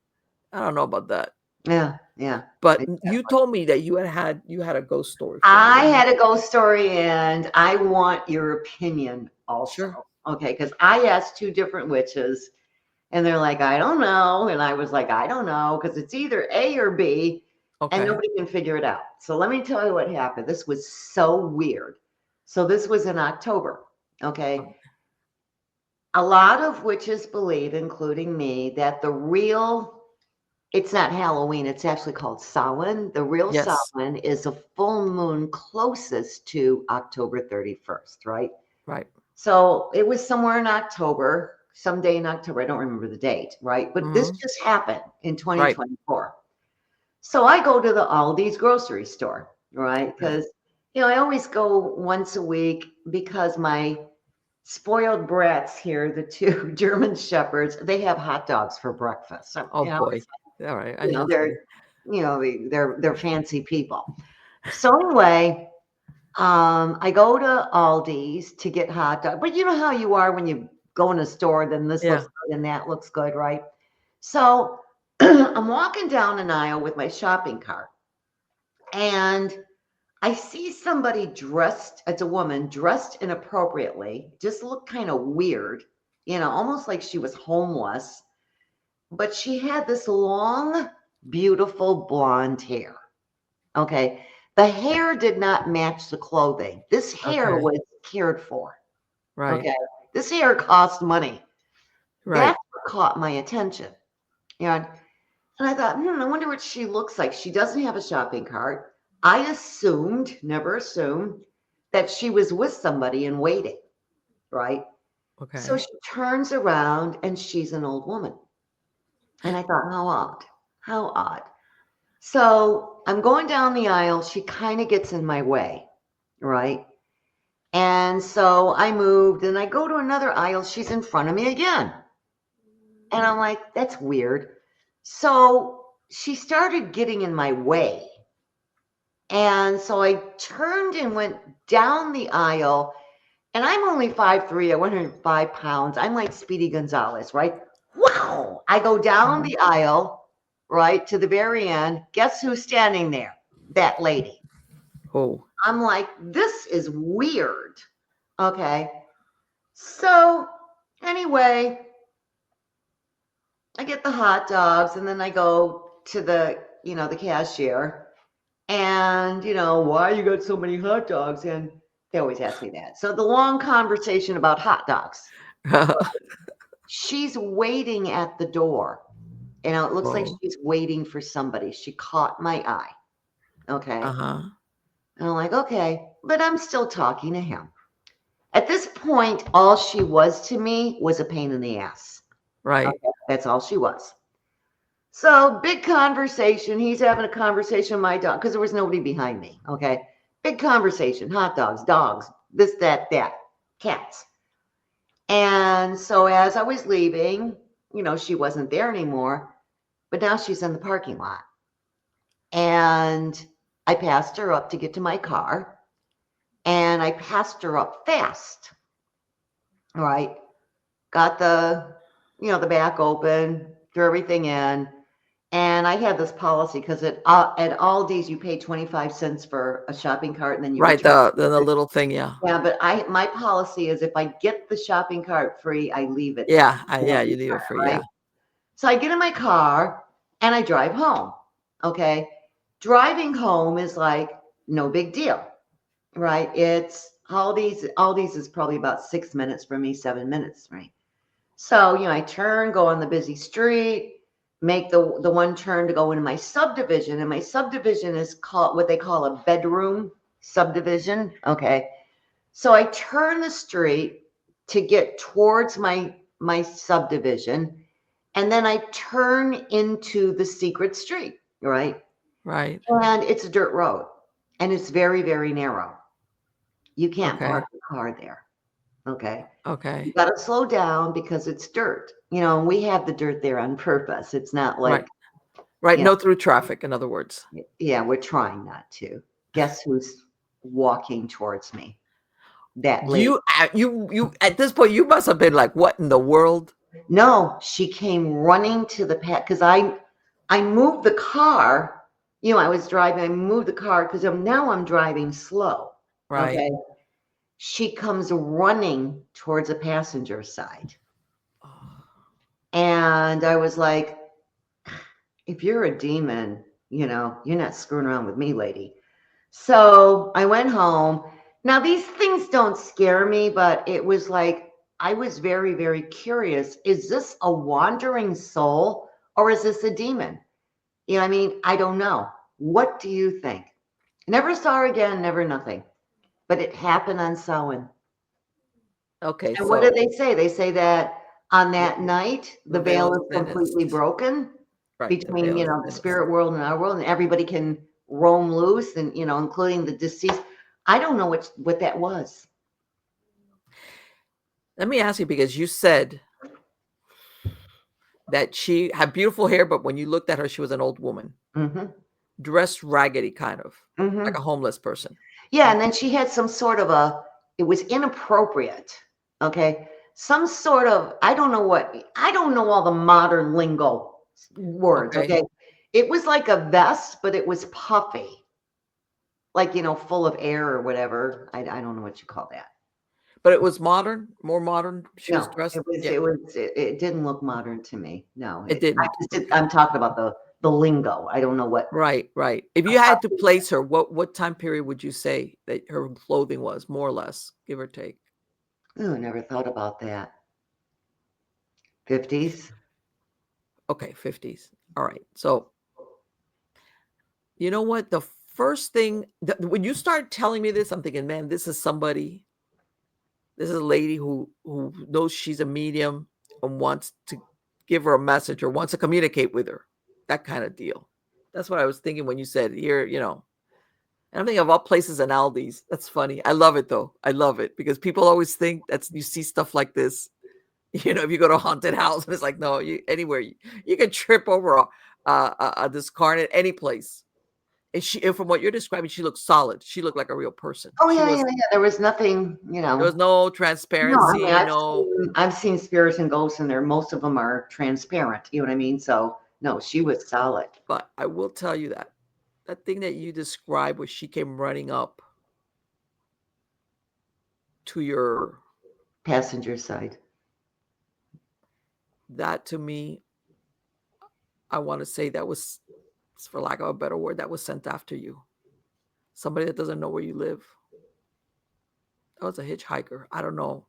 I don't know about that. Yeah. Yeah. But you Exactly. told me that you had a ghost story for me. I had a ghost story and I want your opinion Sure. also. Okay. Because I asked 2 different witches and they're like, I don't know. And I was like, I don't know. Because it's either A or B and Okay. nobody can figure it out. So let me tell you what happened. This was so weird. So this was in October. Okay. A lot of witches believe, including me, that it's not Halloween, it's actually called Samhain. The real Yes. Samhain is a full moon closest to October 31st, right? Right. So it was somewhere in October, someday in October. I don't remember the date, right? But this Hmm. just happened in Right. 2024. So I go to the Aldi's grocery store, right? Okay. Because, I always go once a week because my spoiled brats here, the 2 German shepherds, they have hot dogs for breakfast. So, Oh boy. All right. they're, they're fancy people. So anyway, I go to Aldi's to get hot dog, but you know how you are when you go in a store, then this looks Yeah. good and that looks good, right? So I'm walking down an aisle with my shopping cart and I see somebody dressed, it's a woman dressed inappropriately, just looked kind of weird, almost like she was homeless. but she had this long, beautiful blonde hair. Okay. The hair did not match the clothing. This hair Okay. was cared for. Right. Okay. This hair cost money. Right. That's what caught my attention. And I thought, I wonder what she looks like. She doesn't have a shopping cart. I assumed, never assumed, that she was with somebody and waiting, right? So Okay. she turns around and she's an old woman. And I thought, how odd, how odd. So I'm going down the aisle. She kind of gets in my way, right? And so I moved and I go to another aisle. She's in front of me again. And I'm like, that's weird. So she started getting in my way. And so I turned and went down the aisle. And I'm only 5'3", 105 pounds. I'm like Speedy Gonzalez, right? Wow. I go down the aisle, right, to the very end. Guess who's standing there? That lady. Oh. I'm like, this is weird. Okay. So anyway, I get the hot dogs and then I go to the cashier and, why you got so many hot dogs? And they always ask me that. So the long conversation about hot dogs. She's waiting at the door. It looks like Oh. she's waiting for somebody. She caught my eye. Okay. Uh-huh. And I'm like, okay, but I'm still talking to him. At this point, all she was to me was a pain in the ass. Right. Okay, that's all she was. So big conversation. He's having a conversation with my dog because there was nobody behind me. Okay. Big conversation. Hot dogs, this, that, cats. And so as I was leaving, she wasn't there anymore, but now she's in the parking lot. And I passed her up to get to my car and I passed her up fast. All right. Got the back open, threw everything in. And I had this policy because at Aldi's you pay 25 cents for a shopping cart and then you Right. return The it. little thing. Yeah. Yeah, but my policy is if I get the shopping cart free, I leave it. Yeah. You leave it free. Right? Yeah. So I get in my car and I drive home. Okay. Driving home is like no big deal. Right. It's Aldi's is probably about 6 minutes for me, 7 minutes, right? So, I turn, go on the busy street, make the one turn to go into my subdivision. And my subdivision is called what they call a bedroom subdivision. Okay. So I turn the street to get towards my subdivision. And then I turn into the secret street, right? Right. And it's a dirt road. And it's very, very narrow. You can't Okay. park a car there. Okay. Okay. You got to slow down because it's dirt. We have the dirt there on purpose. It's not like, Right. No through traffic, in other words. yeah, we're trying not to. Guess who's walking towards me? That lady. You at this point, you must have been like, what in the world? No, she came running to the path because I moved the car. I was driving. I moved the car because now I'm driving slow. Right. Okay. She comes running towards the passenger side. And I was like, if you're a demon, you're not screwing around with me, lady. So I went home. Now, these things don't scare me, but it was like, I was very, very curious. Is this a wandering soul or is this a demon? I don't know. What do you think? Never saw her again, never nothing. But it happened on Samhain. Okay. And So what did they say? They say that on that night, the veil is completely broken between, the spirit world and our world, and everybody can roam loose and, including the deceased. I don't know what that was. Let me ask you, because you said that she had beautiful hair, but when you looked at her, she was an old woman, dressed raggedy, kind of like a homeless person. Yeah. And then she had some sort of it was inappropriate. Okay. Some sort of, I don't know all the modern lingo words. Okay. It was like a vest, but it was puffy, like, full of air or whatever. I don't know what you call that. But it was modern, more modern. She was No, dressed. Yeah, it didn't look modern to me. No, it didn't. Okay. I'm talking about the lingo. I don't know what. Right, right. If you had to place her, what time period would you say that her clothing was, more or less, give or take? Oh, I never thought about that. 50s. Okay, 50s. All right. So, you know what? The first thing that when you start telling me this, I'm thinking, man, this is somebody. This is a lady who knows she's a medium and wants to give her a message or wants to communicate with her. That kind of deal. That's what I was thinking when you said here, you know. And I'm thinking of all places in Aldi's. That's funny. I love it though. I love it because people always think that's you see stuff like this. You know, if you go to a haunted house and it's like, no, you anywhere you can trip over a discarnate any place. And from what you're describing, she looked solid. She looked like a real person. Oh She yeah, was. yeah, yeah. There was nothing, There was no No, I mean transparency. No, I've seen spirits and ghosts in there. Most of them are transparent. You know what I mean? So no, she was solid. but I will tell you that thing that you described where she came running up to your Passenger side. that to me, I want to say that was, for lack of a better word, that was sent after you. Somebody that doesn't know where you live. That was a hitchhiker. I don't know.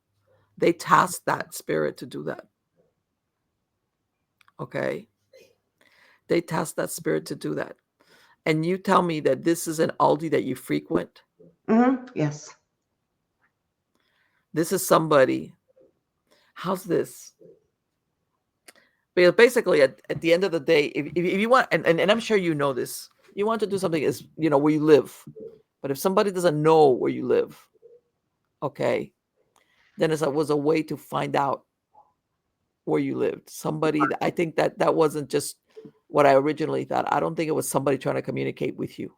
They tasked that spirit to do that. Okay. They tasked that spirit to do that. And you tell me that this is an Aldi that you frequent. Yes. This is somebody. How's this? Because basically, at the end of the day, if you want, and I'm sure you know this, you want to do something is, you know, where you live. But if somebody doesn't know where you live, okay, then it was a way to find out where you lived. Somebody, I think that wasn't just what I originally thought. I don't think it was somebody trying to communicate with you.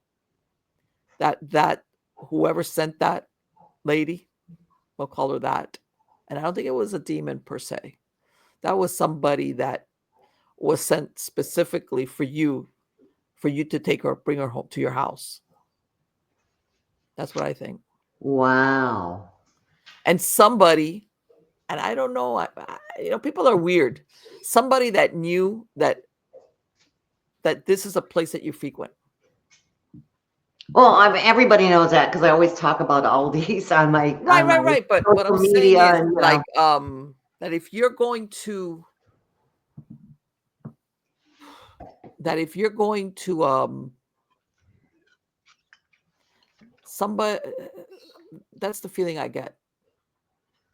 That whoever sent that lady, we'll call her that. And I don't think it was a demon per se. That was somebody that was sent specifically for you to take her, bring her home to your house. That's what I think. Wow. And somebody, and I don't know, you know, people are weird. Somebody that knew that this is a place that you frequent. Well, everybody knows that because I always talk about Aldi's on my Right. But what I'm saying media is, and, like, that if you're going to somebody, that's the feeling I get.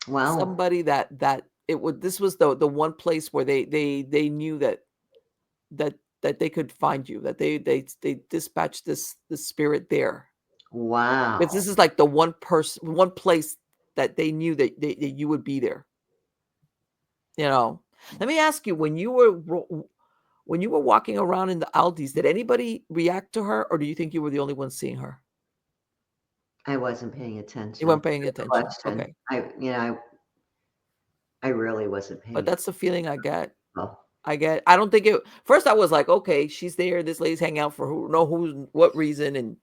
wow. Somebody that it would. This was the one place where they knew that they could find you. That they dispatched this spirit there. Wow. Because this is like the one place that they knew that you would be there. You know. Let me ask you: when you were walking around in the Aldi's, did anybody react to her, or do you think you were the only one seeing her? I wasn't paying attention. You weren't paying attention. Question. Okay. I really wasn't paying. But that's the feeling I get. Oh. I don't think it. First, I was like, okay, she's there. This lady's hanging out for what reason, and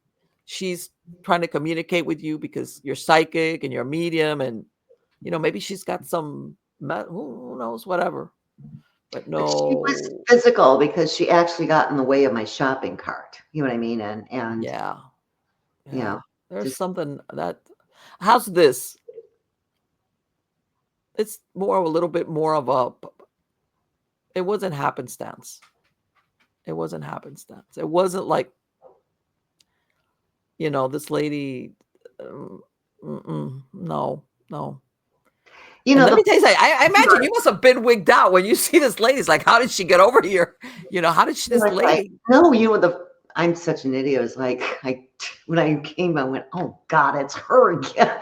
she's trying to communicate with you because you're psychic and you're a medium, and you know maybe she's got some who knows, whatever. But no, But she was physical because she actually got in the way of my shopping cart. You know what I mean? And yeah. Yeah. There's something that. How's this? It's more a little bit more of a. It wasn't happenstance. It wasn't happenstance. It wasn't like, you know, this lady. No. you know, Let me tell you something. I imagine you must have been wigged out when you see this lady. It's like, how did she get over here? You know, how did she? This lady. No, I'm such an idiot. It was like when I came, I went, "Oh God, it's her again."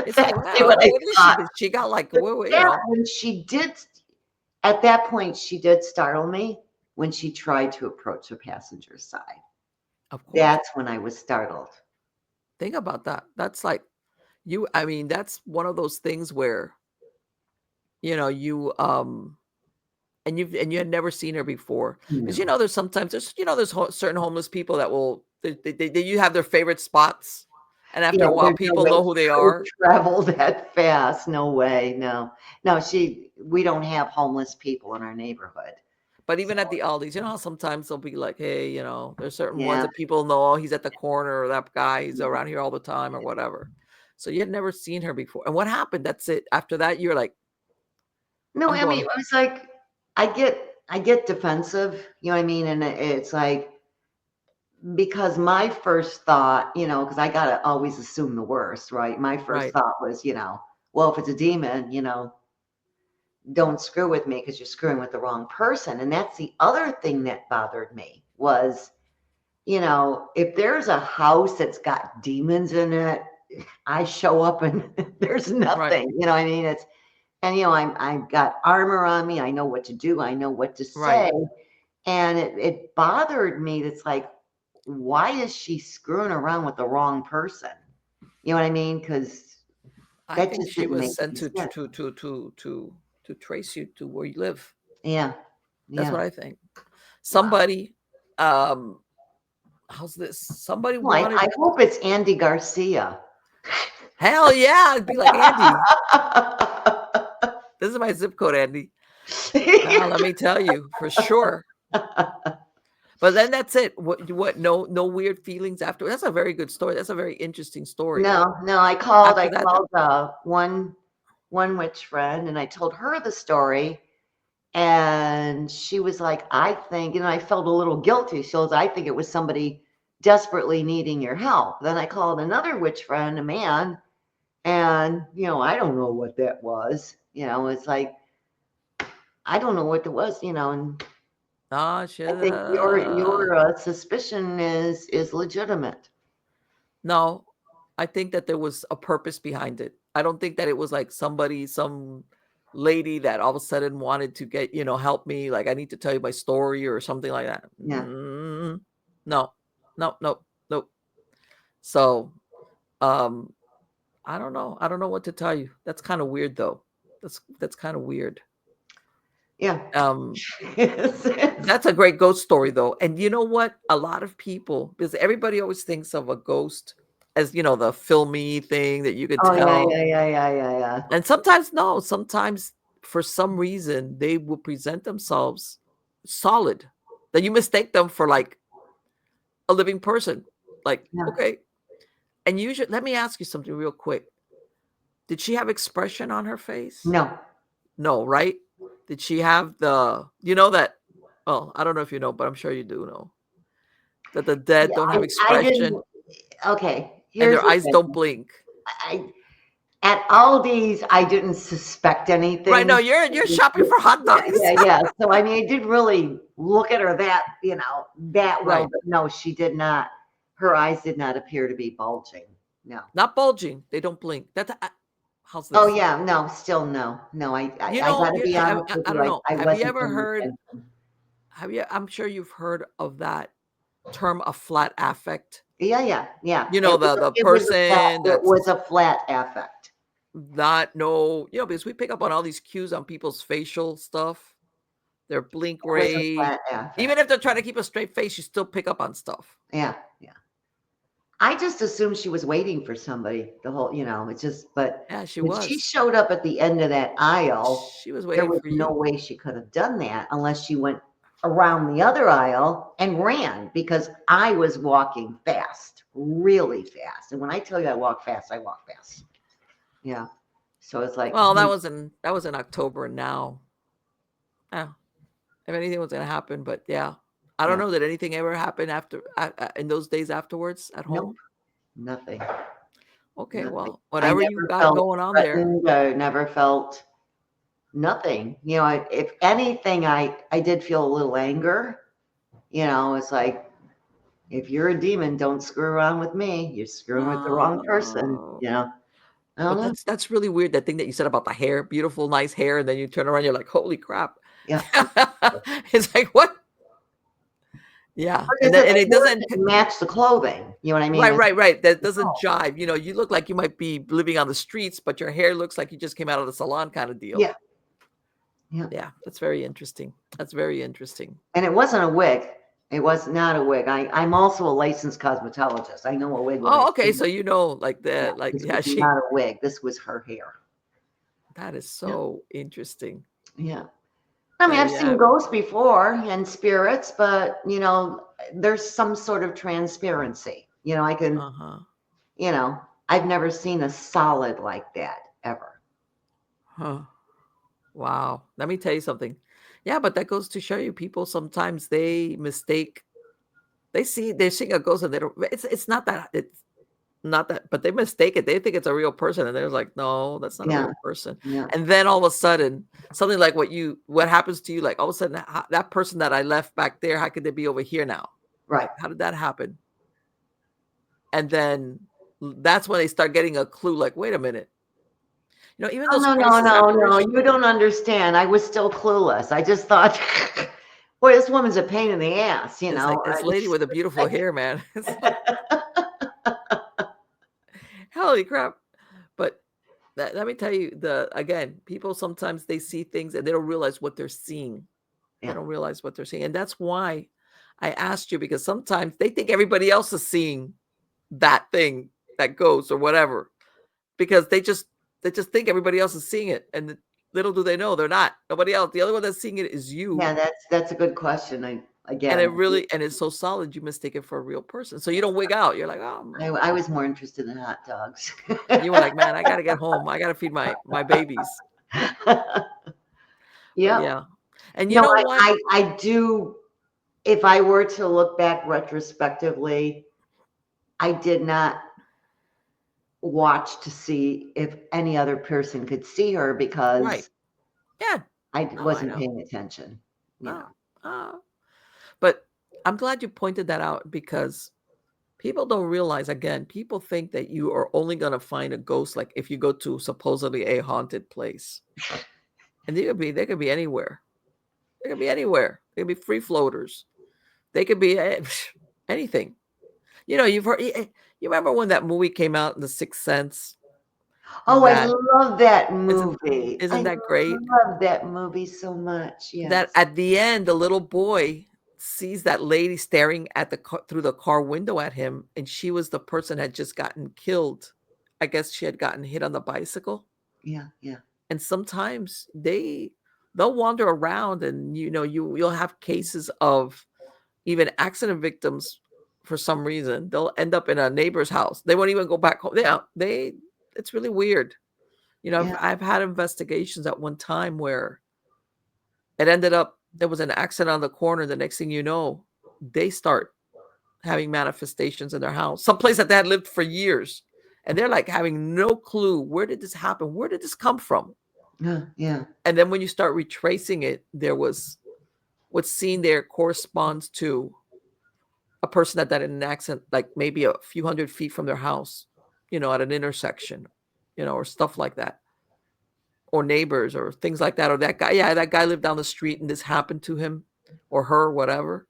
It's like, wow, what is she? She got like, you know. And she did. At that point, she did startle me when she tried to approach the passenger side. Of course. That's when I was startled. Think about that. That's like you. I mean, that's one of those things where, you know, you and you had never seen her before, because you know there's certain homeless people that will you have their favorite spots. And after Yeah, a while, there's no people way know who she they could have are. traveled that fast. No way. No. No, we don't have homeless people in our neighborhood. But So, even at the Aldis, you know how sometimes they'll be like, hey, you know, there's certain ones yeah. that people know, oh, he's at the corner, or that guy, he's around here all the time, or whatever. So you had never seen her before. And what happened? That's it. After that, you're like, No, I'm I mean, going, it was like I get defensive, you know what I mean? And it's like because my first thought, because I gotta always assume the worst, right? My first right, thought was, well, if it's a demon, don't screw with me because you're screwing with the wrong person. And that's the other thing that bothered me was, if there's a house that's got demons in it, I show up and there's right, nothing. You know what I mean? I've got armor on me. I know what to do. I know what to right. say. And it bothered me. That's like, why is she screwing around with the wrong person? You know what I mean? Because I that think just she didn't was make sent any to sense. trace you to where you live. Yeah. That's Yeah. what I think. Wow. Somebody, how's this? Somebody Well, wanted, I hope it's Andy Garcia. hell yeah, it'd be like Andy. This is my zip code, Andy. Let me tell you for sure. But then that's it. What? No weird feelings after. That's a very good story. That's a very interesting story. No, I called After that, one witch friend and I told her the story and she was like, I think, I felt a little guilty. She goes, I think it was somebody desperately needing your help. Then I called another witch friend, a man, and I don't know what that was. It's like I don't know what it was, and I think your suspicion is legitimate. no, I think that there was a purpose behind it. I don't think that it was like some lady that all of a sudden wanted to get, help me. Like, I need to tell you my story or something like that. Yeah. No, no, no, no. So, I don't know. I don't know what to tell you. That's kind of weird, though. That's kind of weird. Yeah. That's a great ghost story, though. And you know what? A lot of people, because everybody always thinks of a ghost as, the filmy thing that you could Oh, tell. yeah. And sometimes, no, sometimes for some reason, they will present themselves solid, that you mistake them for like a living person. Like, Yeah. okay. And usually, let me ask you something real quick. Did she have expression on her face? No. No, right? Did she have that? Well, I don't know if you know, but I'm sure you do know that the dead Yeah, don't have I didn't. expression Okay, and here's their the eyes don't thing. blink. At Aldi's, I didn't suspect anything. Right? No, you're shopping for hot dogs. Yeah. So I mean, I didn't really look at her that that well. Right. But no, she did not. Her eyes did not appear to be bulging. No. Not bulging. They don't blink. How's this? Oh yeah, no, still no. I got to be honest with I you. don't know. I Have you wasn't ever paying heard? attention. I'm sure you've heard of that term, a flat affect. Yeah. The It person was a that's flat affect. not because we pick up on all these cues on people's facial stuff, their blink It was a rate. flat affect. Even if they're trying to keep a straight face, you still pick up on stuff. Yeah. I just assumed she was waiting for somebody. The whole, it's just, but Yeah, she when was. she showed up at the end of that aisle, She was there waiting was for no you. way she could have done that unless she went around the other aisle and ran because I was walking fast, really fast. And when I tell you I walk fast, I walk fast. Yeah. So it's like, Well, that was in October, and now, yeah, if anything was going to happen, but yeah, I don't know that anything ever happened after in those days afterwards at home. Nope, nothing. Okay, Nothing. well, whatever you got going on there. I never felt nothing. If anything, I did feel a little anger. It's like, if you're a demon, don't screw around with me. You're screwing with the wrong person. I don't know. That's really weird. That thing that you said about the hair, beautiful, nice hair, and then you turn around, you're like, holy crap. Yeah. It's like, what? Yeah. And it doesn't match the clothing. You know what I mean? Right. That doesn't jive. You look like you might be living on the streets, but your hair looks like you just came out of the salon kind of deal. Yeah. That's very interesting. That's very interesting. And it wasn't a wig. It was not a wig. I'm also a licensed cosmetologist. I know a wig when I Oh, okay. see So it. you know, like Yeah, like this yeah, was she. not a wig. This was her hair. That is Yeah, so interesting. yeah. I mean, That I've yeah. seen ghosts before and spirits, but there's some sort of transparency. I can, Uh huh. I've never seen a solid like that ever. Huh. Wow. Let me tell you something. Yeah, but that goes to show you people sometimes they mistake. They're seeing a ghost and they don't. It's not that. It's not that, but they mistake it. They think it's a real person, and they're like, no, that's not a Yeah, real person. yeah, And then all of a sudden, something like what happens to you, like all of a sudden, that person that I left back there, how could they be over here now? right. Like, how did that happen? And then that's when they start getting a clue. Like, wait a minute, even Oh, those no, no, crisis no, no. apparitions. You don't understand. I was still clueless. I just thought, boy, this woman's a pain in the ass, It's like this lady with a beautiful Like, hair, man. It's like, holy crap! But let me tell you, again, people sometimes they see things and they don't realize what they're seeing. They yeah, don't realize what they're seeing, and that's why I asked you, because sometimes they think everybody else is seeing that thing, that ghost or whatever, because they just think everybody else is seeing it, and little do they know they're not. Nobody else. The only one that's seeing it is you, yeah. That's a good question. and Again, it's so solid you mistake it for a real person, so you don't wig out. You're like, oh, I was more interested in hot dogs. you were like, man, I gotta get home. I gotta feed my babies. But Yep. yeah, and you No, know I, what? I, I do. If I were to look back retrospectively, I did not watch to see if any other person could see her Right? because Yeah. I No, I wasn't know. paying attention. You No. know. But I'm glad you pointed that out, because people don't realize, again, people think that you are only going to find a ghost like if you go to supposedly a haunted place. And they could be anywhere. They could be anywhere. They could be free floaters. They could be anything. You've heard you remember when that movie came out, The Sixth Sense? Oh, I That love that isn't movie. isn't I that great? love that movie so much. That Yes. at the end, the little boy sees that lady staring at the car, through the car window at him, and she was the person had just gotten killed. I guess she had gotten hit on the bicycle. Yeah. Yeah. And sometimes they'll wander around, and you'll have cases of even accident victims. For some reason, they'll end up in a neighbor's house. They won't even go back home. Yeah, it's really weird. Yeah. I've had investigations at one time where it ended up there was an accident on the corner. The next thing you know, they start having manifestations in their house, someplace that they had lived for years. And they're like having no clue, where did this happen? Where did this come from? Yeah. Yeah. And then when you start retracing it, there was what's seen there corresponds to a person that died in an accident, like maybe a few hundred feet from their house, at an intersection, or stuff like that, or neighbors or things like that. Or that guy lived down the street and this happened to him or her, whatever.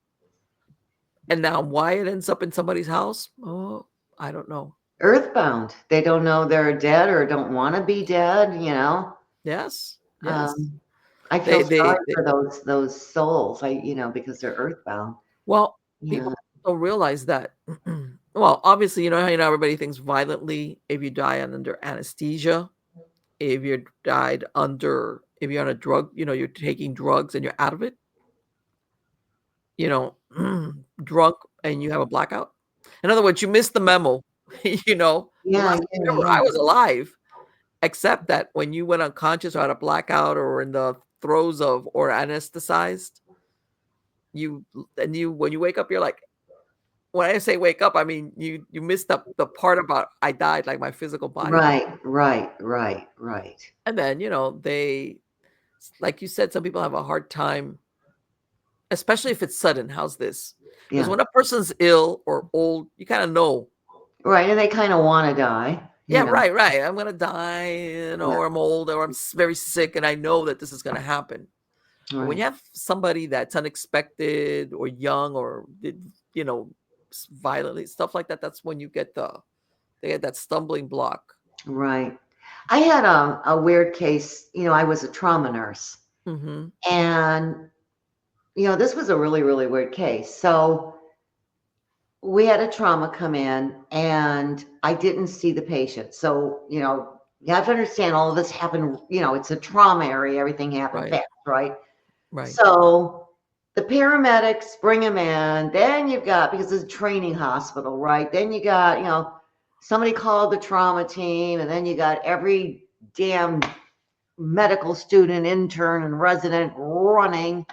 And now why it ends up in somebody's house? Oh, I don't know. Earthbound. They don't know they're dead or don't want to be dead. Yes, yes. Um, I feel They, they, sorry they for those souls. Because they're earthbound. well, Yeah. people don't realize that. Well, obviously, how everybody thinks violently if you die under anesthesia, if if you're on a drug, you're taking drugs and you're out of it, you know, drunk and you have a blackout. In other words, you missed the memo. The Yeah. last thing Yeah. you remember, Yeah. I was alive. Except that when you went unconscious or had a blackout or in the throes of or anesthetized, when you wake up, you're like, when I say wake up, I mean you missed up the part about I died, like my physical body died. Right. Right. Right. Right. And then, they, like you said, some people have a hard time, especially if it's sudden. How's this? Because Yeah. when a person's ill or old, you kind of know. Right. And they kind of want to die. Yeah, right, right. I'm gonna die, Yeah. or I'm old, or I'm very sick, and I know that this is gonna happen. But when Right. you have somebody that's unexpected or young or did, violently, stuff like that, that's when they get that stumbling block. Right. I had a weird case. I was a trauma nurse, Mm-hmm. and this was a really, really weird case. So we had a trauma come in and I didn't see the patient. So, you have to understand all of this happened, it's a trauma area. Everything happened Right. fast, right? Right. So the paramedics bring him in. Then you've got, because it's a training hospital, right? Then you got, somebody called the trauma team, and then you got every damn medical student, intern, and resident running,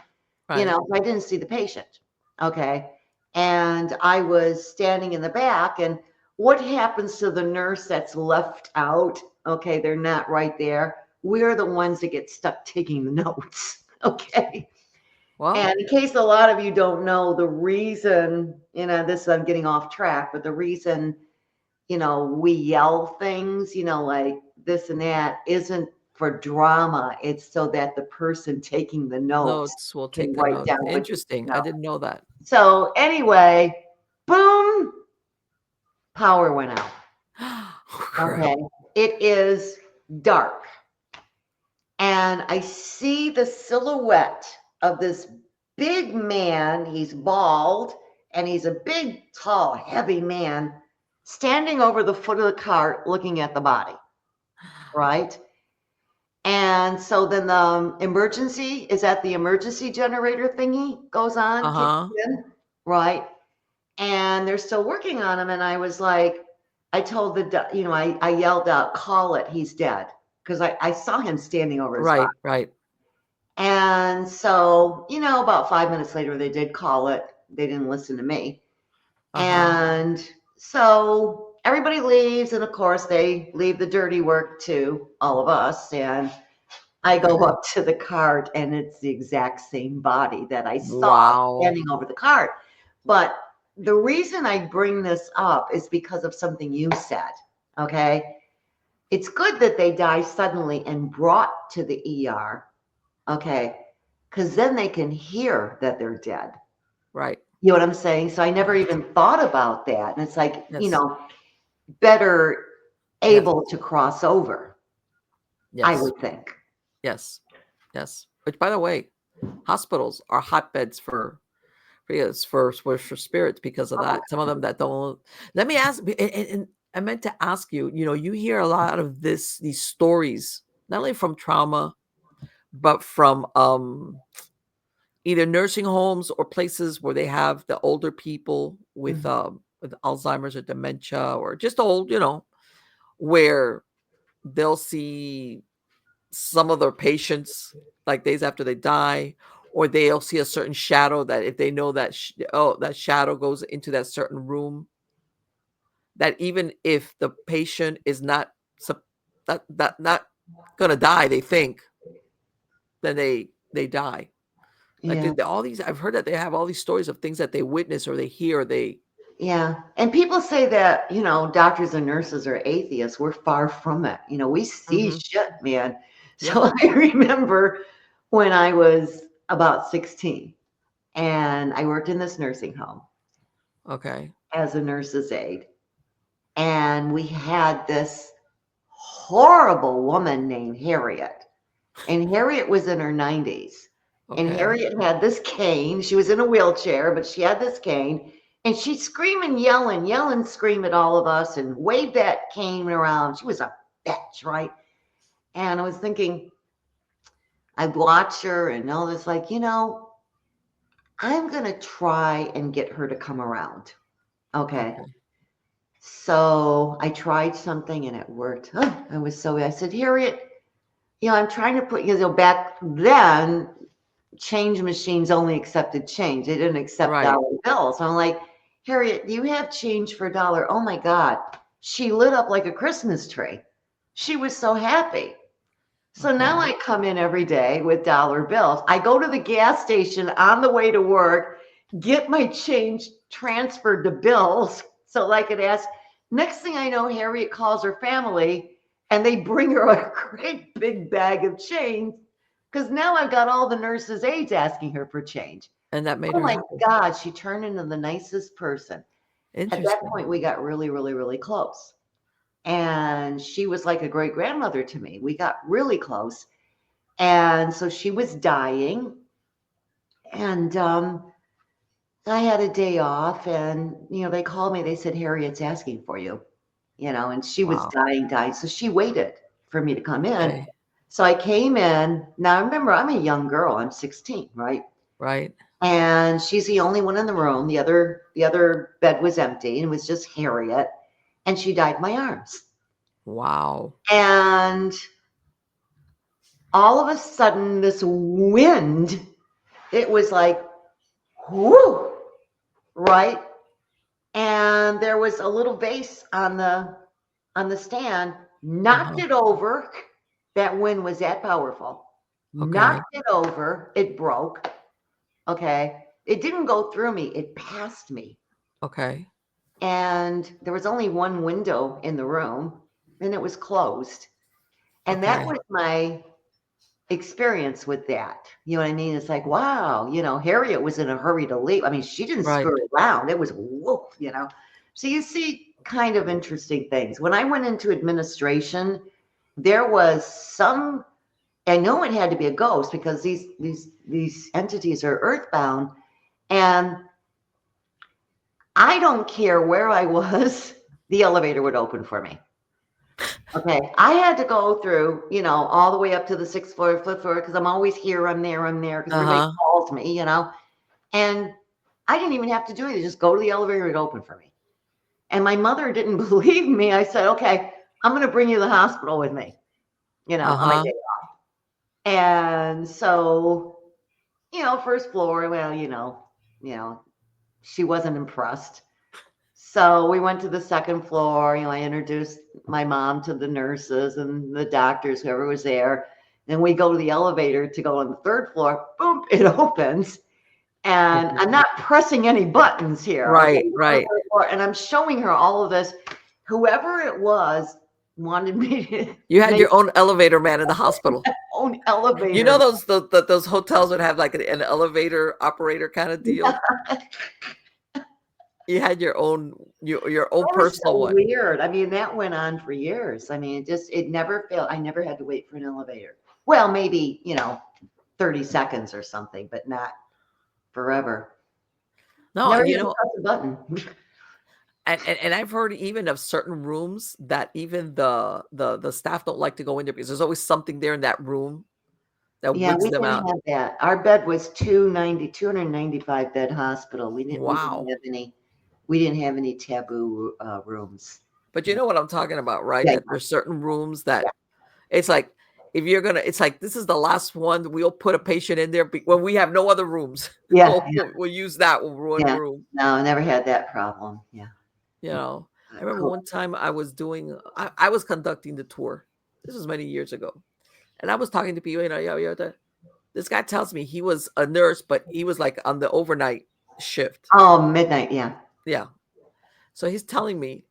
Right. so I didn't see the patient. Okay. And I was standing in the back, and what happens to the nurse that's left out? Okay, they're not right there. We're the ones that get stuck taking the notes. Okay. Well, And in case a lot of you don't know, the reason, this I'm getting off track, but the reason, we yell things, like this and that, isn't for drama. It's so that the person taking the notes notes. We'll can take the write notes. down what Interesting. I didn't know that. So anyway, boom, power went out. Crap. Okay. It is dark. And I see the silhouette of this big man. He's bald and he's a big, tall, heavy man standing over the foot of the cart looking at the body. Right. And so then the emergency is that the emergency generator thingy goes on, kicks Uh-huh. in, right? And they're still working on him. And I was like, I told I yelled out, call it, he's dead. Because I saw him standing over his body. Right. Right. And so, about 5 minutes later, they did call it. They didn't listen to me. And so everybody leaves. And of course, they leave the dirty work to all of us. And I go up to the cart, and it's the exact same body that I saw standing over the cart. But the reason I bring this up is because of something you said. Okay. It's good that they die suddenly and brought to the ER. Okay. Because then they can hear that they're dead. Right. You know what I'm saying? So I never even thought about that. And it's like, Yes. better able to cross over. Yes. I would think. Yes. Yes. Which, by the way, hospitals are hotbeds for spirits because of that. Some of them that don't. Let me ask, and I meant to ask you. You hear a lot of these stories, not only from trauma, but from either nursing homes or places where they have the older people with Alzheimer's or dementia or just old, where they'll see some of their patients like days after they die, or they'll see a certain shadow that if they know that that shadow goes into that certain room, that even if the patient is not not gonna die, they think, then they die. Like all these, I've heard that they have all these stories of things that they witness or they hear. Yeah. And people say that, doctors and nurses are atheists. We're far from it. We see shit, man. So I remember when I was about 16 and I worked in this nursing home. Okay. As a nurse's aide. And we had this horrible woman named Harriet. And Harriet was in her 90s. And Harriet had this cane. She was in a wheelchair, but she had this cane. And she'd scream and yell, scream at all of us and wave that cane around. She was a bitch, right? And I was thinking, I'd watch her and all this, like, I'm going to try and get her to come around. Okay. So I tried something and it worked. I said, Harriet, I'm trying to put, back then, change machines only accepted change. They didn't accept dollar bills. So I'm like, Harriet, do you have change for $1? Oh my God. She lit up like a Christmas tree. She was so happy. So now I come in every day with dollar bills. I go to the gas station on the way to work, get my change transferred to bills so I could ask. Next thing I know, Harriet calls her family and they bring her a great big bag of change because now I've got all the nurses' aides asking her for change. And that made her. Oh my happy. God, she turned into the nicest person. At that point, we got really, really, really close. And she was like a great grandmother to me. We got really close. And so she was dying. And I had a day off, and they called me. They said, Harriet's asking for you, and she was Wow. dying. So she waited for me to come in. Okay. So I came in. Now remember, I'm a young girl. I'm 16, right? Right. And she's the only one in the room. The other bed was empty, and it was just Harriet, and she died in my arms. Wow. And all of a sudden, this wind, it was like, whoo, right? And there was a little vase on the stand, knocked it over. That wind was that powerful. Okay. Knocked it over. It broke. Okay. It didn't go through me. It passed me. Okay. And there was only one window in the room, and it was closed. And that Okay. was my experience with that. You know what I mean? It's like, wow, Harriet was in a hurry to leave. I mean, she didn't Right. screw around. It was whoop, So you see kind of interesting things. When I went into administration, there was some, I know it had to be a ghost because these entities are earthbound. And I don't care where I was, the elevator would open for me. Okay. I had to go through, all the way up to the 6th floor, 5th floor, because I'm always here, I'm there, because everybody calls me, and I didn't even have to do anything. Just go to the elevator, it'd open for me. And my mother didn't believe me. I said, okay, I'm going to bring you to the hospital with me, on my day off. And so, first floor, well, she wasn't impressed. So we went to the 2nd floor. I introduced my mom to the nurses and the doctors, whoever was there. Then we go to the elevator to go on the 3rd floor. Boom, it opens. And I'm not pressing any buttons here. Right, okay? right. And I'm showing her all of this. Whoever it was wanted me to. You had your own elevator man in the hospital. Own elevator. You know those hotels would have like an elevator operator kind of deal. You had your own personal one. Weird. I mean, that went on for years. I mean, it never failed. I never had to wait for an elevator. Well, maybe 30 seconds or something, but not forever. No, never press a button. And I've heard even of certain rooms that even the staff don't like to go in there because there's always something there in that room that wigs them out. We didn't have that. Our bed was 295 bed hospital. We didn't have any taboo rooms. But you know what I'm talking about, right? That there's certain rooms that it's like, if you're gonna, it's like, this is the last one. We'll put a patient in there when we have no other rooms. We'll use that. We'll ruin a room. No, I never had that problem. Yeah. I remember one time I was I was conducting the tour. This was many years ago. And I was talking to people, this guy tells me he was a nurse, but he was like on the overnight shift. Oh, midnight. Yeah. Yeah. So he's telling me,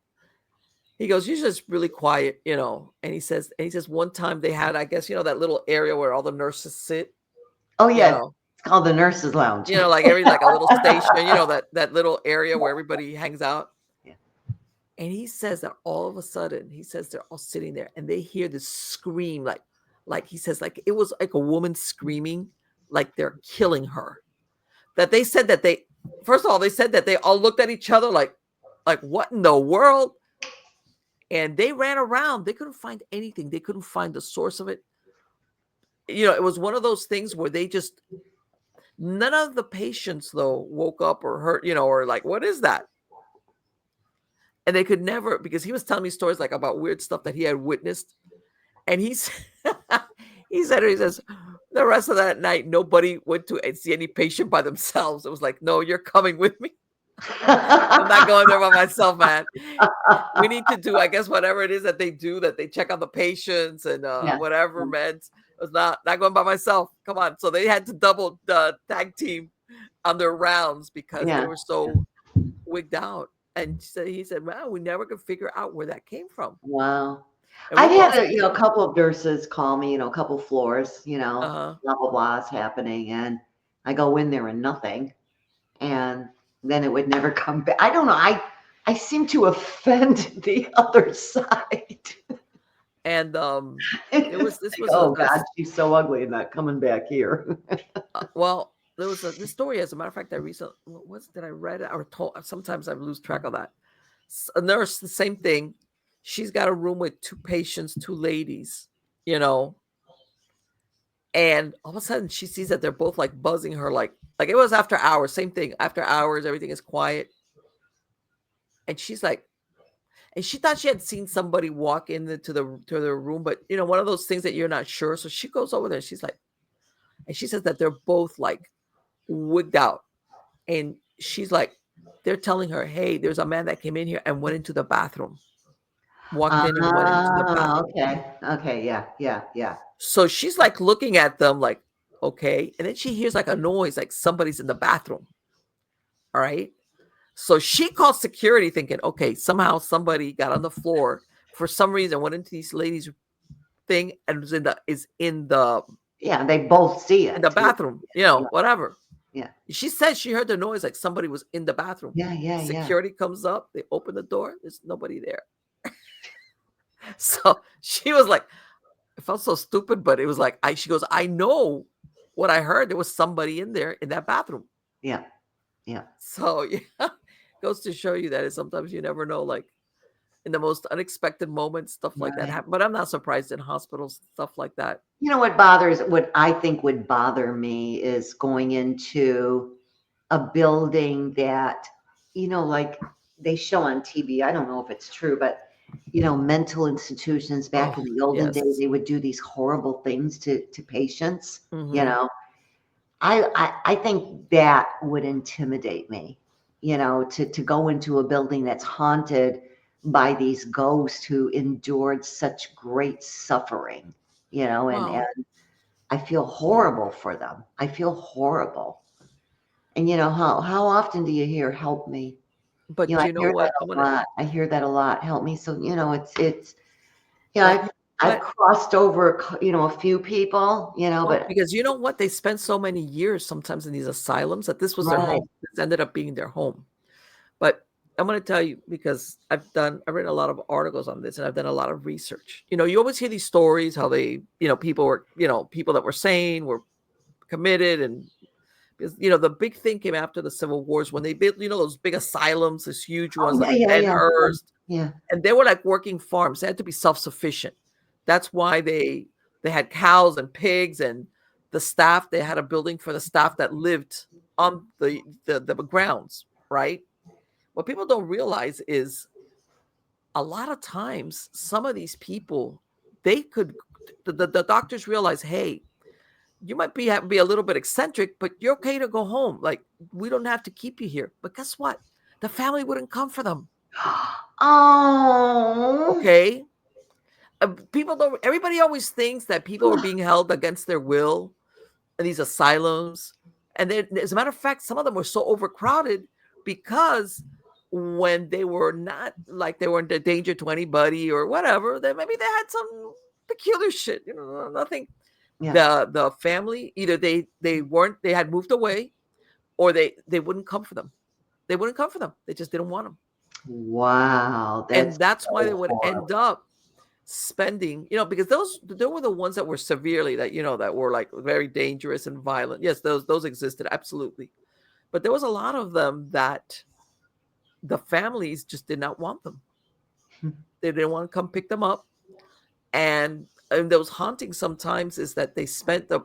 he goes, you're just really quiet, and he says one time they had, I guess, that little area where all the nurses sit. Oh yeah. It's called the nurses lounge. Like a little station, that little area where everybody hangs out. Yeah. And he says that all of a sudden, they're all sitting there and they hear this scream, like he says, like it was like a woman screaming, like they're killing her. That they said that first of all, they said that they all looked at each other like what in the world? And they ran around. They couldn't find anything. They couldn't find the source of it. It was one of those things where none of the patients though woke up or hurt, or like, what is that? And they could never, because he was telling me stories like about weird stuff that he had witnessed. And he says, the rest of that night, nobody went to see any patient by themselves. It was like, no, you're coming with me. I'm not going there by myself, man. We need to do, I guess, whatever it is that they do, that they check on the patients and whatever meds. I was not going by myself. Come on. So they had to double tag team on their rounds because they were so wigged out. And he said, wow, we never could figure out where that came from. Wow. I've had a couple of nurses call me, a couple floors, blah, blah, blah is happening. And I go in there and nothing. And then it would never come back. I don't know. I seem to offend the other side. And God, she's so ugly and not coming back here. Well, there was this story, as a matter of fact, did I read it or told? Sometimes I lose track of that. A nurse, the same thing. She's got a room with 2 patients, 2 ladies, you know, and all of a sudden she sees that they're both like buzzing her, like it was after hours, same thing. After hours, everything is quiet. And she's like, and she thought she had seen somebody walk into the room, but one of those things that you're not sure. So she goes over there, and she's like, and she says that they're both like wigged out. And she's like, they're telling her, hey, there's a man that came in here and went into the bathroom, walked in and went into the bathroom. Okay. Yeah. So she's like looking at them like, okay. And then she hears like a noise, like somebody's in the bathroom. All right. So she called security thinking, okay, somehow somebody got on the floor for some reason, went into these ladies' thing and is in the Yeah, they both see it. in the bathroom, whatever. Yeah. She said she heard the noise like somebody was in the bathroom. Yeah. Security comes up, they open the door, there's nobody there. So she was like, it felt so stupid, but it was like, she goes, I know what I heard. There was somebody in there in that bathroom. Yeah. So yeah, goes to show you that sometimes you never know, like in the most unexpected moments, stuff like that happen. But I'm not surprised in hospitals, stuff like that. You know what I think would bother me is going into a building that, like they show on TV. I don't know if it's true, but mental institutions back in the olden days, they would do these horrible things to patients. Mm-hmm. I think that would intimidate me, to go into a building that's haunted by these ghosts who endured such great suffering, and I feel horrible for them. I feel horrible. And how often do you hear "help me"? But I you know hear what? that a lot. I hear that a lot. Help me. So it's But I've crossed over, a few people, but because you know what? They spend so many years sometimes in these asylums that this was their home. This ended up being their home. But I'm going to tell you, because I've written a lot of articles on this and I've done a lot of research. You always hear these stories, how they, people that were sane were committed. And because, the big thing came after the Civil Wars when they built, those big asylums, these huge ones like Penhurst. Yeah. And they were like working farms. They had to be self-sufficient. That's why they had cows and pigs, and the staff, they had a building for the staff that lived on the grounds, right? What people don't realize is a lot of times some of these people, the doctors realize, hey, you might be a little bit eccentric, but you're okay to go home. Like, we don't have to keep you here. But guess what? The family wouldn't come for them. Oh. Okay. Everybody always thinks that people are being held against their will in these asylums. And as a matter of fact, some of them were so overcrowded because when they were not, like, they weren't a danger to anybody or whatever, then maybe they had some peculiar shit, nothing. Yeah. The family, either they had moved away, or they wouldn't come for them. They wouldn't come for them. They just didn't want them. Wow. That's why they would end up spending, because they were the ones that were severely, that were like very dangerous and violent. Yes, those existed, absolutely. But there was a lot of them that the families just did not want them. They didn't want to come pick them up. And those hauntings sometimes is that they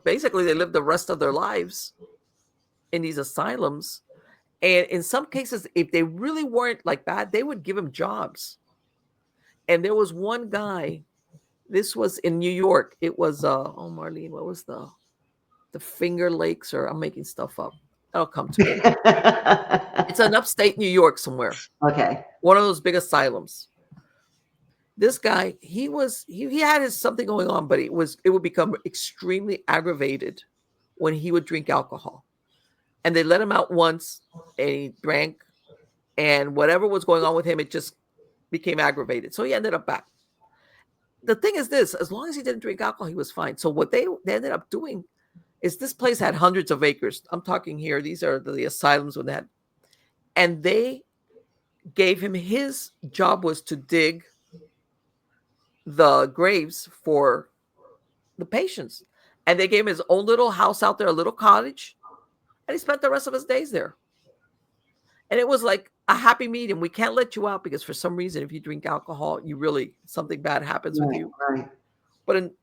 basically they lived the rest of their lives in these asylums. And in some cases, if they really weren't like bad, they would give them jobs. And there was one guy, this was in New York. It was, Marlene, what was the Finger Lakes, or I'm making stuff up. That'll come to me. It's in upstate New York somewhere. Okay. One of those big asylums. This guy, he had something going on, but it would become extremely aggravated when he would drink alcohol. And they let him out once, and he drank, and whatever was going on with him, it just became aggravated. So he ended up back. The thing is this, as long as he didn't drink alcohol, he was fine. So what they ended up doing is, this place had hundreds of acres. I'm talking here, these are the asylums when they had, and they gave him, his job was to dig the graves for the patients. And they gave him his own little house out there, a little cottage. And he spent the rest of his days there. And it was like a happy medium. We can't let you out because for some reason, if you drink alcohol, something bad happens with you. Right. But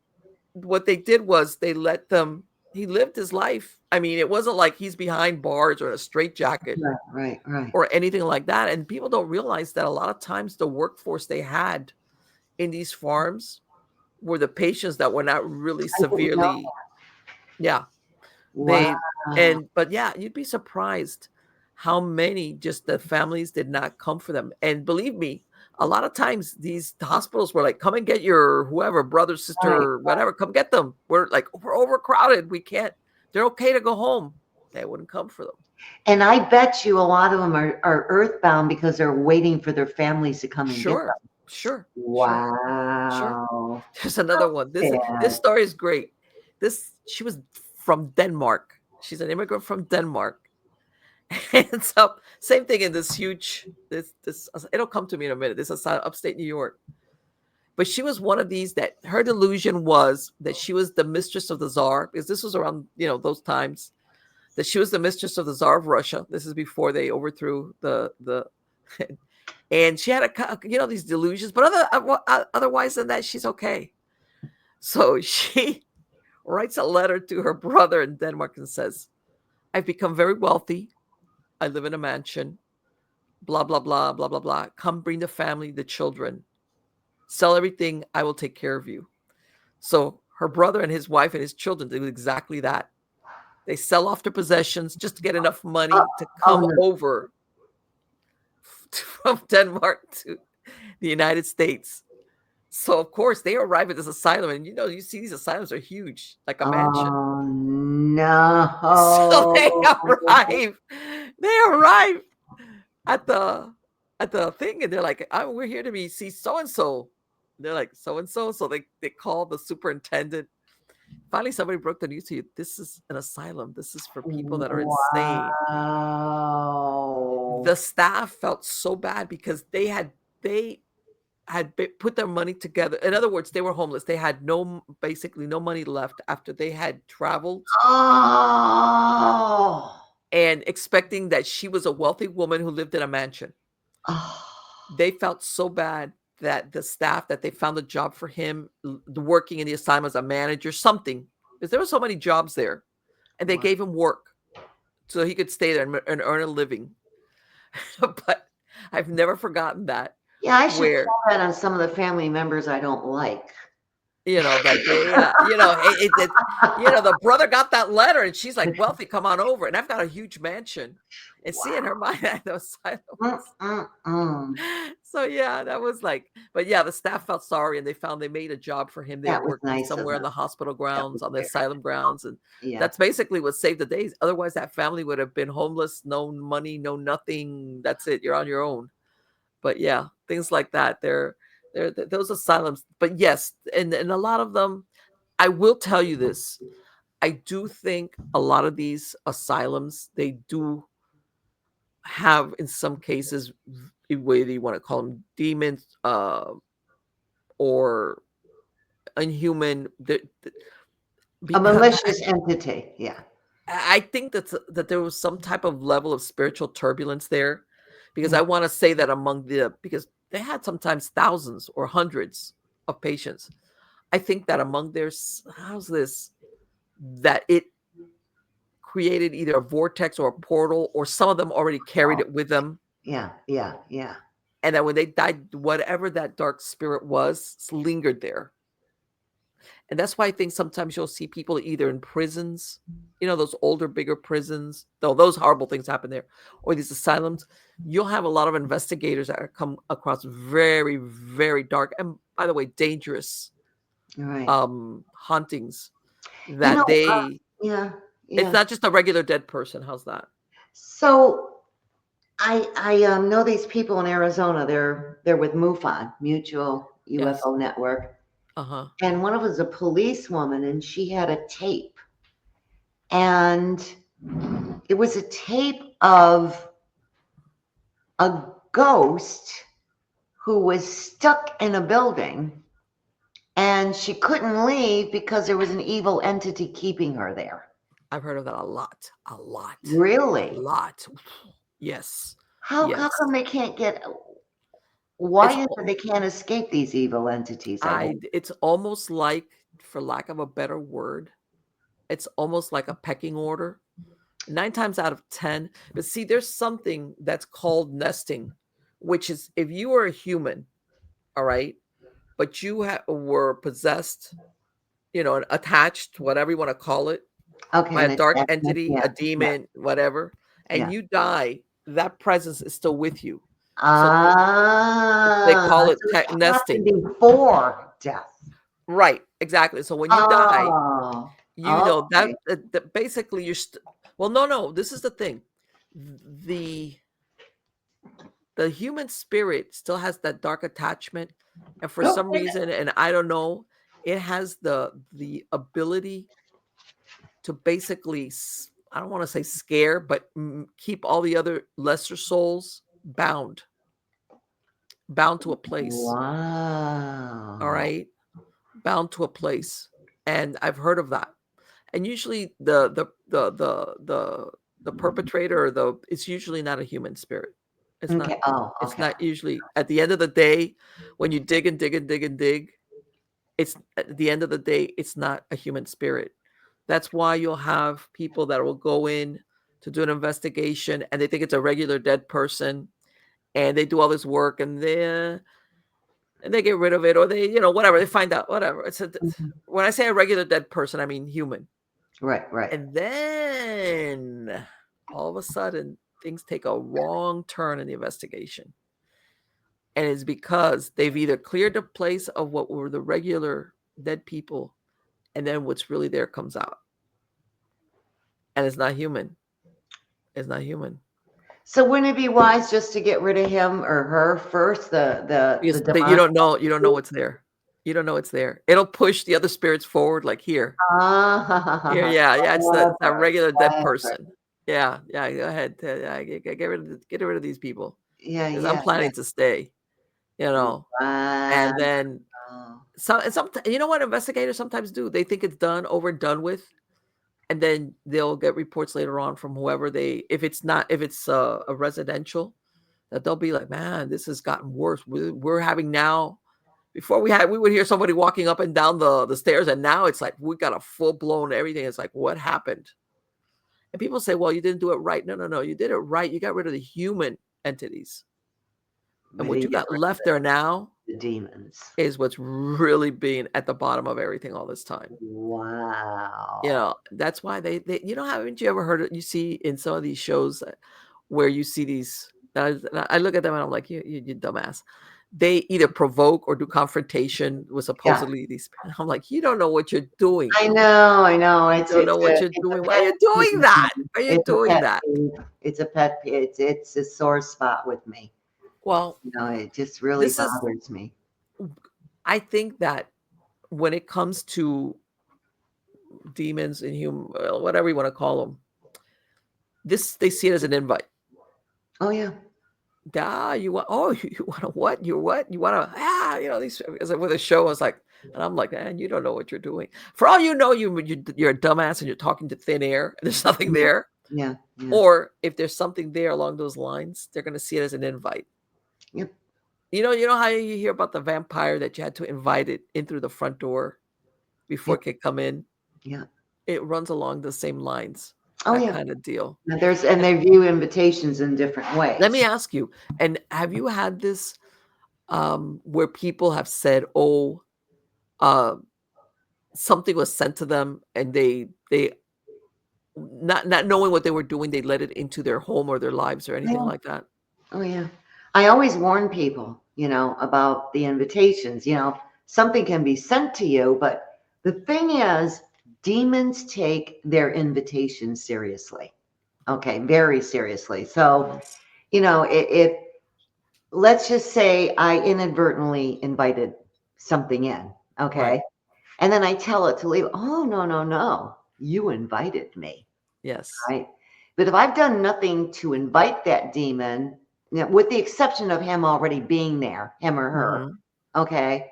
what they did was they let them, he lived his life. I mean, it wasn't like he's behind bars or a straitjacket Right. or anything like that. And people don't realize that a lot of times the workforce they had in these farms were the patients that were not really severely. Yeah. Wow. But yeah, you'd be surprised how many just the families did not come for them. And believe me, a lot of times these hospitals were like, come and get your whoever, brother, sister, whatever, come get them. We're overcrowded. We can't, they're okay to go home. They wouldn't come for them. And I bet you a lot of them are earthbound because they're waiting for their families to come and get them. Sure. Wow. There's another one. This story is great. She was from Denmark. She's an immigrant from Denmark. And so same thing in this huge, this it'll come to me in a minute. This is upstate New York. But she was one of these that her delusion was that she was the mistress of the Tsar, because this was around, those times, that she was the mistress of the Tsar of Russia. This is before they overthrew the and she had these delusions, but otherwise than that, she's okay. So she writes a letter to her brother in Denmark and says, I've become very wealthy. I live in a mansion, blah, blah, blah, blah, blah, blah. Come bring the family, the children. Sell everything. I will take care of you. So her brother and his wife and his children do exactly that. They sell off their possessions just to get enough money to come over from Denmark to the United States. So, of course, they arrive at this asylum. And, you see these asylums are huge, like a mansion. Oh, no. So they arrive at the thing. And they're like, we're here to see so-and-so. They're like, so-and-so. So they call the superintendent. Finally, somebody broke the news to you. This is an asylum. This is for people that are insane. Wow. The staff felt so bad because they had put their money together. In other words, they were homeless. They had basically no money left after they had traveled. Oh. And expecting that she was a wealthy woman who lived in a mansion. Oh. They felt so bad that the staff, that they found a job for him working in the asylum as a manager, something, because there were so many jobs there, and they gave him work so he could stay there and earn a living. But I've never forgotten that. Yeah, I should tell that on some of the family members I don't like. The brother got that letter, and she's like, wealthy, come on over. And I've got a huge mansion. And see, in her mind, I know silence. So yeah, that was like, but yeah, the staff felt sorry, and they made a job for him. They were working somewhere in the hospital grounds, on the asylum grounds. And that's basically what saved the day. Otherwise, that family would have been homeless, no money, no nothing. That's it. You're on your own. But yeah, things like that. They're those asylums. But yes, and a lot of them, I will tell you this. I do think a lot of these asylums, they do have, in some cases, whether you want to call them demons or inhuman, a malicious entity. Yeah, I think that there was some type of level of spiritual turbulence there, because I want to say that because they had sometimes thousands or hundreds of patients. I think that among that it created either a vortex or a portal, or some of them already carried it with them. Yeah. And that when they died, whatever that dark spirit was lingered there. And that's why I think sometimes you'll see people either in prisons, those older, bigger prisons, though those horrible things happen there, or these asylums. You'll have a lot of investigators that come across very, very dark, and by the way, dangerous hauntings that it's not just a regular dead person. How's that? So I know these people in Arizona. They're with MUFON, Mutual UFO Network. And one of them was a policewoman, and she had a tape, and it was a tape of a ghost who was stuck in a building, and she couldn't leave because there was an evil entity keeping her there. I've heard of that a lot, a lot, a Really? lot. Yes, How yes. come they can't get? It's Why is it they can't escape these evil entities? I wonder. it's almost like, for lack of a better word, it's almost like a pecking order. 9 times out of 10. But see, there's something that's called nesting, which is if you are a human, all right, but you were possessed, attached, whatever you want to call it, Okay, by a an dark attachment. entity, Yeah, a yeah, demon, whatever, and yeah. you die, that presence is still with you. So they Ah, call it so it happened nesting. before death. Right, exactly. So when you die, Oh, that, okay. that basically well, no, this is the thing. The the human spirit still has that dark attachment, and for some reason, and I don't know, it has the ability to basically, I don't want to say scare, but keep all the other lesser souls bound to a place. All Wow. right, bound to a place, and I've heard of that. And usually the perpetrator, or it's usually not a human spirit. It's not. Okay. Oh, It's okay. not usually, at the end of the day, when you dig and dig and dig and dig, it's at the end of the day, it's not a human spirit. That's why you'll have people that will go in to do an investigation, and they think it's a regular dead person, and they do all this work, and they get rid of it, or they, whatever, they find out, whatever. Mhm. When I say a regular dead person, I mean human. Right, right. And then all of a sudden, things take a wrong turn in the investigation. And it's because they've either cleared the place of what were the regular dead people, and then what's really there comes out. And it's not human. It's not human. So wouldn't it be wise just to get rid of him or her first, the Because demonic you don't know entity? what's there. You don't know it's there. It'll push the other spirits forward, like here. Here, Ah, yeah, it's that clever, regular dead clever. person. Yeah, yeah, go ahead. Yeah, get rid of these people. Yeah, Because I'm yeah, yeah. planning to stay, you know. Wow. And then you know what investigators sometimes do? They think it's done, over and done with, and then they'll get reports later on from whoever if it's a residential, that they'll be like, man, this has gotten worse. We're having now. Before we would hear somebody walking up and down the stairs, and now it's like we got a full blown everything. It's like, what happened? And people say, well, you didn't do it right. No, no, no, you did it right. You got rid of the human entities, and But what you you get got rid left there now of the demons. is what's really being at the bottom of everything all this time. Wow. That's why they haven't you ever heard it? You see in some of these shows where you see these, I look at them and I'm like, you dumbass. They either provoke or do confrontation with Yeah. supposedly these. I'm like, you don't know what you're doing. I know, I know. You don't know what you're It's a doing. Why are pet you doing peeve. that? Why are you It's a doing pet that? peeve. It's a pet peeve. It's a sore spot with me. Well, It just really this is, bothers me. I think that when it comes to demons and human, whatever you want to call them, they see it as an invite. Oh yeah. You want, you want to what? You what? You want to, these, as with a show, I was like, and I'm like, man, you don't know what you're doing. For all you know, you're a dumbass and you're talking to thin air and there's nothing there. Yeah. Yeah. Or if there's something there along those lines, they're going to see it as an invite. Yep. You know how you hear about the vampire that you had to invite it in through the front door before Yep. it could come in? Yeah. It runs along the same lines, Oh that yeah. kind of deal. And And they view invitations in different let me ways. ask you, and have you had this where people have said, oh, uh, something was sent to them, and they not knowing what they were doing, they let it into their home or their lives or anything Yeah. like that? Oh yeah. I always warn people, about the invitations. Something can be sent to you, but the thing is, demons take their invitations seriously. Okay, very seriously. So, if let's just say I inadvertently invited something in, Right. okay, and then I tell it to leave. Oh, no, no, no. You invited me, Yes. right? But if I've done nothing to invite that demon, with the exception of him already being there, him or her, Mhm. okay,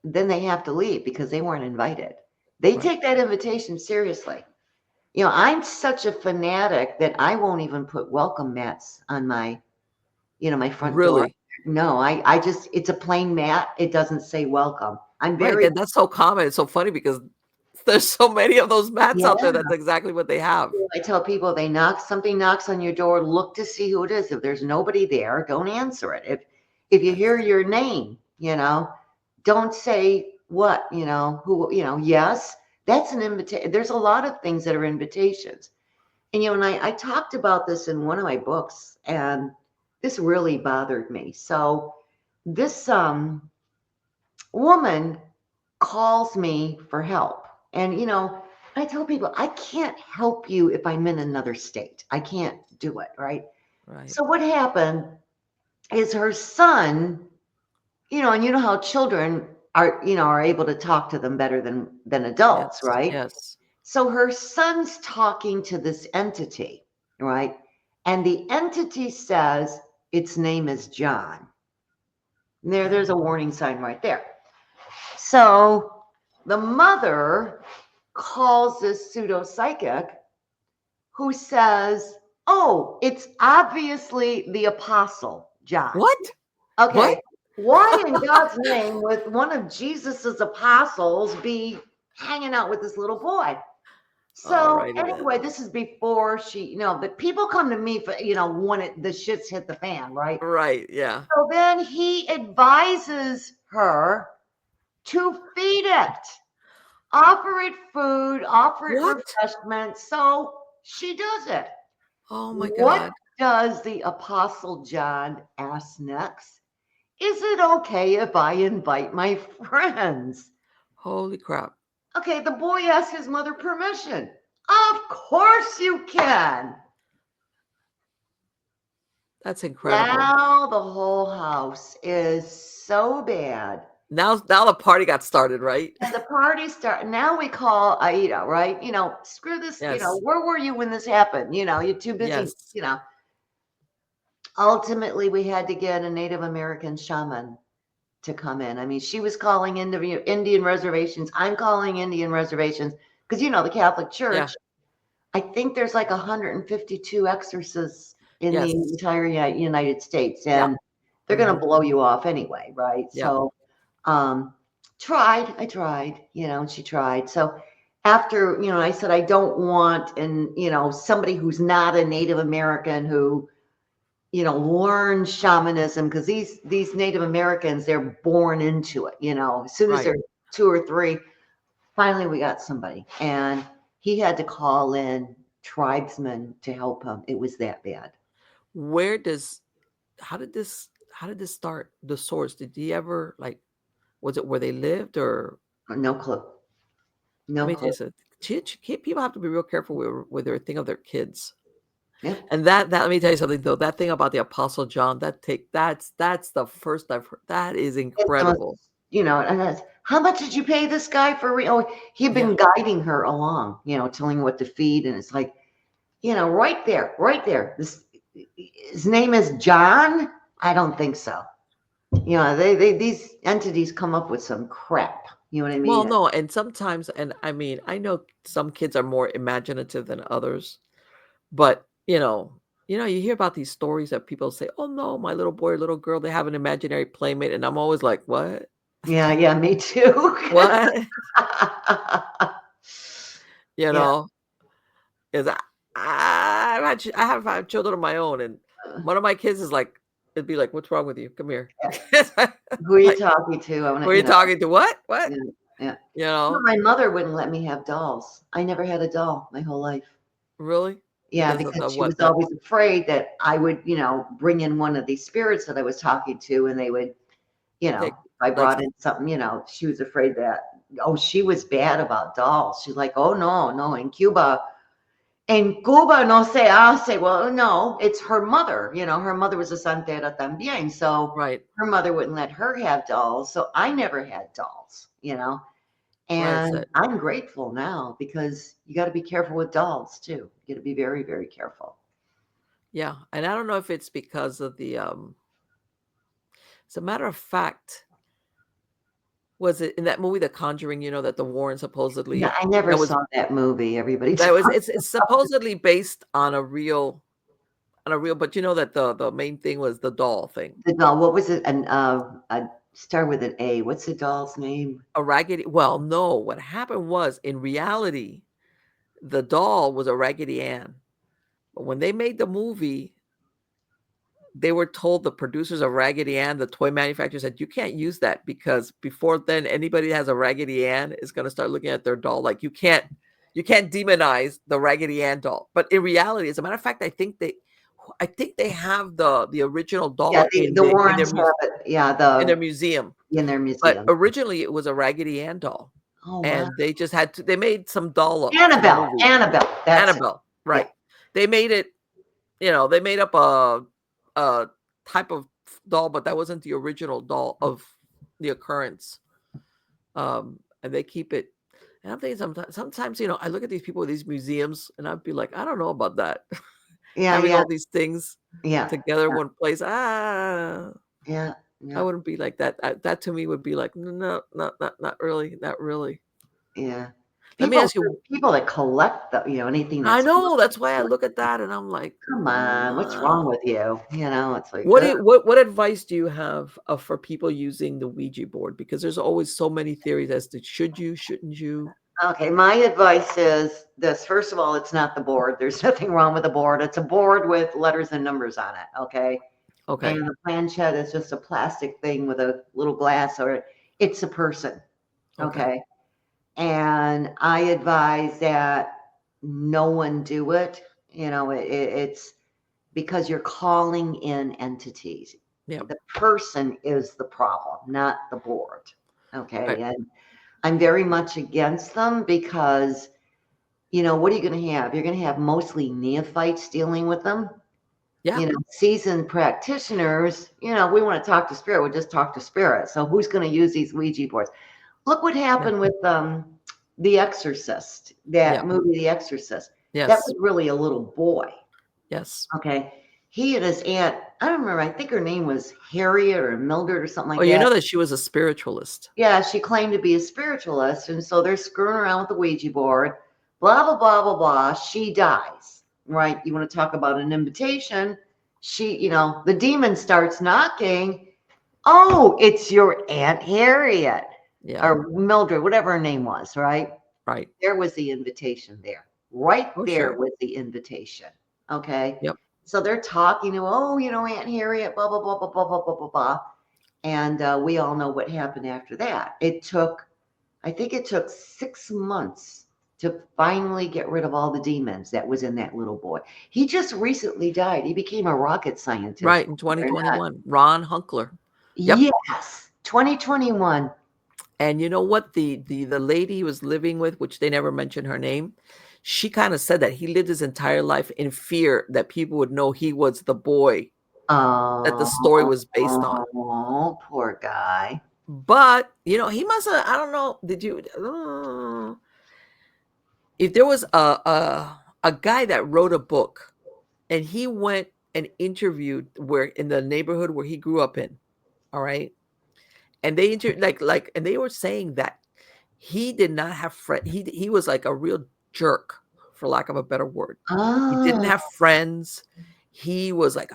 then they have to leave because they weren't invited. They Right. take that invitation seriously. I'm such a fanatic that I won't even put welcome mats on my front door. Really? No, I just, it's a plain mat. It doesn't say welcome. I'm Right. very, And that's so common. It's so funny because there's so many of those mats yeah. out there. That's exactly what they have. I tell people something knocks on your door, look to see who it is. If there's nobody there, don't answer it. If you hear That's your name, don't say what, who, yes, that's an invitation. There's a lot of things that are invitations. And I talked about this in one of my books, and this really bothered me. So this woman calls me for help. And I tell people I can't help you if I'm in another state. I can't do it, right? right. So what happened is her son, and you know how children are able to talk to them better than adults, Yes. right? Yes. So her son's talking to this entity, right? And the entity says its name is John. There's a warning sign right there. So the mother calls this pseudo psychic who says, "Oh, it's obviously the apostle John." What? What? Okay, why in God's name would one of Jesus's apostles be hanging out with this little boy? All So righty then. anyway, this is before but people come to me for, when the shit's hit the fan, right? Right. Yeah. So then he advises her to feed it, offer it food, offer it What? refreshment. So she does it. Oh my What God. does the Apostle John ask next? Is it okay if I invite my friends? Holy crap. Okay, the boy asks his mother permission. Of course you can. That's incredible. Now the whole house is so bad. Now the party got started, right? And the party start. Now we call Aida, right? Screw this. Yes. Where were you when this happened? You're too busy. Yes. Ultimately, we had to get a Native American shaman to come in. I mean, she was calling into Indian reservations. I'm calling Indian reservations because the Catholic Yeah. Church. I think there's like 152 exorcists in the Yes. entire United States, Yeah. and they're going Mhm. to blow you off anyway, right? Yeah. So, I tried, and she tried. So after, I said, I don't want, and, somebody who's not a Native American who, learns shamanism, because these Native Americans, they're born into it, as soon as Right. they're 2 or 3. Finally, we got somebody, and he had to call in tribesmen to help him. It was that bad. Where does how did this start? The source? Did he ever was it where they lived or No clue. let No me tell you clue. something. People have to be real careful with their thing of their kids. Yeah. And that let me tell you something though. That thing about the Apostle John, that's the first I've heard. That is It's the most, incredible. and that's, how much did you pay this guy for? He'd Yeah. been guiding her along, telling her what to feed. And it's like, right there, right there. His name is John. I don't think so. These entities come up with some crap. You know what I Well, mean? no, and sometimes, and I mean, I know some kids are more imaginative than others, but you hear about these stories that people say, "Oh no, my little boy or little girl, they have an imaginary playmate," and I'm always like, "What? Yeah, me too. What?" You Yeah. know, because I have 5 children of my own, and one of my kids is like, it'd be like, "What's wrong with you? Come here." Who are you Like, talking to? I want who are to, you talking to? What? What? yeah, yeah. You know, My mother wouldn't let me have dolls. I never had a doll my whole life. really? Yeah, Because of because the she was what? The always afraid that I would, bring in one of these spirits that I was talking to, and they would, take if I like brought in something, she was afraid that, oh, she was bad about dolls. She's like, oh, no, no, in Cuba, no sé, I say, well, no, it's her mother. Her mother was a santera también. So right, her mother wouldn't let her have dolls. So I never had dolls. right. So And I'm grateful now because you got to be careful with dolls too. You got to be very, very careful. yeah, and I don't know if it's because of the. As a matter of fact, Was it in that movie, The Conjuring? That the Warren Yeah, supposedly I never that was saw that movie. Everybody that was talks it's supposedly based on a real but that the main thing was the doll thing. the doll. What was it? Start with an A. What's the doll's name? A Raggedy Well, no, what happened was, in reality, the doll was a Raggedy Ann. But when they made the movie, they were told, the producers of Raggedy Ann, the toy manufacturer, said, you can't use that, because before then, anybody that has a Raggedy Ann is going to start looking at their doll like, you can't demonize the Raggedy Ann doll. But in reality, as a matter of fact, I think they have the original Yeah, doll the Warrens have it. Yeah, in their museum. in their But museum. originally, it was a Raggedy Ann doll. Oh, wow. And they just had to, they made some doll up for the Annabelle. movie. Annabelle. That's it. Annabelle, right. Yeah. They made it, they made up a type of doll, but that wasn't the original doll of the occurrence. And they keep it. And I'm thinking sometimes, I look at these people with these museums, and I'd be like, I don't know about that. Yeah, Having yeah, all these things together in yeah, one place. yeah, I yeah, wouldn't be like that. That to me would be like, no, not really, not really. yeah. Let me ask you. People that collect anything I that's know, that's why I look at that and I'm like, come on, what's wrong with you? It's like, what advice do you have for people using the Ouija board? Because there's always so many theories as to should you, shouldn't you? okay, my advice is this. First of all, it's not the board. There's nothing wrong with the board. It's a board with letters and numbers on it. Okay. Okay. And the planchette is just a plastic thing with a little glass, or it's a person. Okay. And I advise that no one do it. It's because you're calling in entities. Yeah. The person is the problem, not the board. Okay. Right. And I'm very much against them because, what are you going to have? You're going to have mostly neophytes dealing with them. Yeah. Seasoned practitioners, we want to talk to spirit. We'll just talk to spirit. So who's going to use these Ouija boards? Look what happened with The Exorcist, that movie, The Exorcist. Yes. That was really a little boy. Yes. Okay. He and his aunt, I don't remember, I think her name was Harriet or Mildred or something like that. Oh, you know that she was a spiritualist. Yeah, she claimed to be a spiritualist. And so they're screwing around with the Ouija board, blah, blah, blah, blah, blah. She dies, right? You want to talk about an invitation. The demon starts knocking. Oh, it's your Aunt Harriet. Yeah. Or Mildred, whatever her name was, right? Right. There was the invitation there. Right there sure. was the invitation. Okay. Yep. So they're talking to, Aunt Harriet, blah, blah, blah, blah, blah, blah, blah, blah, blah. And we all know what happened after that. I think it took 6 months to finally get rid of all the demons that was in that little boy. He just recently died. He became a rocket scientist. Right, in 2021. Ron Hunkler. Yep. Yes, 2021. And you know what? The lady he was living with, which they never mentioned her name, she kind of said that he lived his entire life in fear that people would know he was the boy that the story was based on. Oh, poor guy. But, he must have, I don't know, if there was a guy that wrote a book and he went and interviewed in the neighborhood where he grew up in, all right? And they and they were saying that he did not have friends. He was like a real jerk, for lack of a better word. He didn't have friends. He was like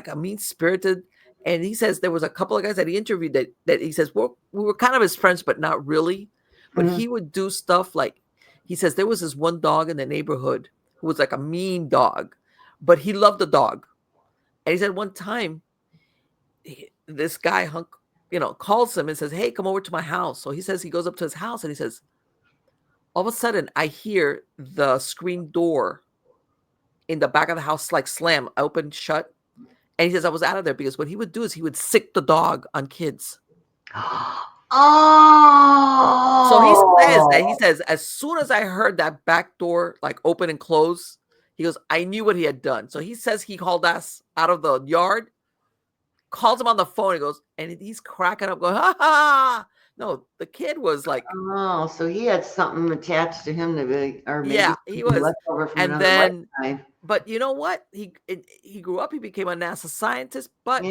a mean-spirited. And he says there was a couple of guys that he interviewed that he says, well, we were kind of his friends, but not really. But he would do stuff like, he says there was this one dog in the neighborhood who was like a mean dog, but he loved the dog. And he said one time, this guy calls him and says, hey, come over to my house. So he says he goes up to his house and he says, all of a sudden I hear the screen door in the back of the house like slam, open, shut. And he says, I was out of there because what he would do is he would sick the dog on kids. Oh. So he says, as soon as I heard that back door like open and close, he goes, I knew what he had done. So he says he called us out of the yard, calls him on the phone, and he's cracking up, going, ha ha. No, the kid was like, oh, so he had something attached to him to be, or maybe he was left over from and another then lifetime. But you know what? He grew up, he became a NASA scientist, but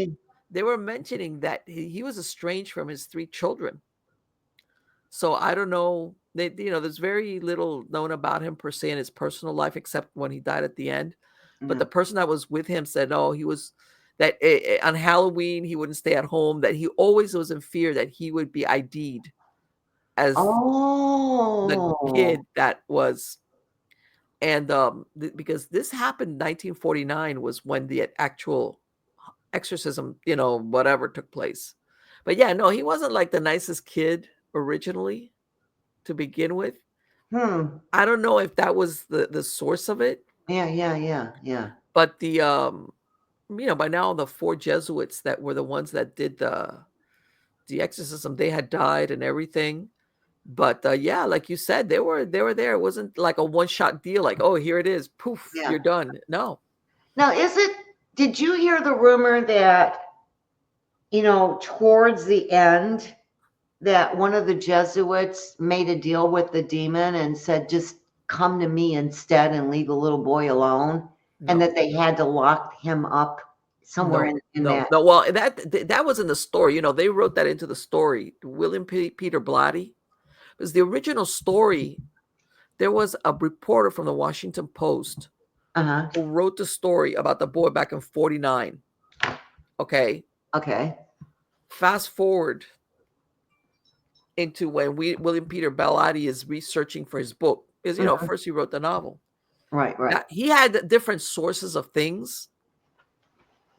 they were mentioning that he was estranged from his 3 children. So I don't know. There's very little known about him per se in his personal life, except when he died at the end. But Yeah. the person that was with him said, "Oh, he was that on Halloween he wouldn't stay at home. That he always was in fear that he would be ID'd as the Oh. kid that was." And because this happened in 1949 was when the actual exorcism, whatever took place. But yeah, no, he wasn't like the nicest kid originally to begin with. Hmm. I don't know if that was the source of it, Yeah. but by now the 4 Jesuits that were the ones that did the exorcism, they had died and everything. But yeah, like you said, they were there. It wasn't like a one-shot deal, like, oh, here it is, poof, Yeah. you're done. No. Now, did you hear the rumor that, towards the end, that one of the Jesuits made a deal with the demon and said, just come to me instead and leave the little boy alone? And No. that they had to lock him up somewhere in No. that. No, well, that was in the story. They wrote that into the story. William Peter Blatty. Because the original story, there was a reporter from the Washington Post Uh-huh. who wrote the story about the boy back in 49. Okay. Okay. Fast forward into when William Peter Blatty is researching for his book. Because, first he wrote the novel. Right. Now, he had different sources of things.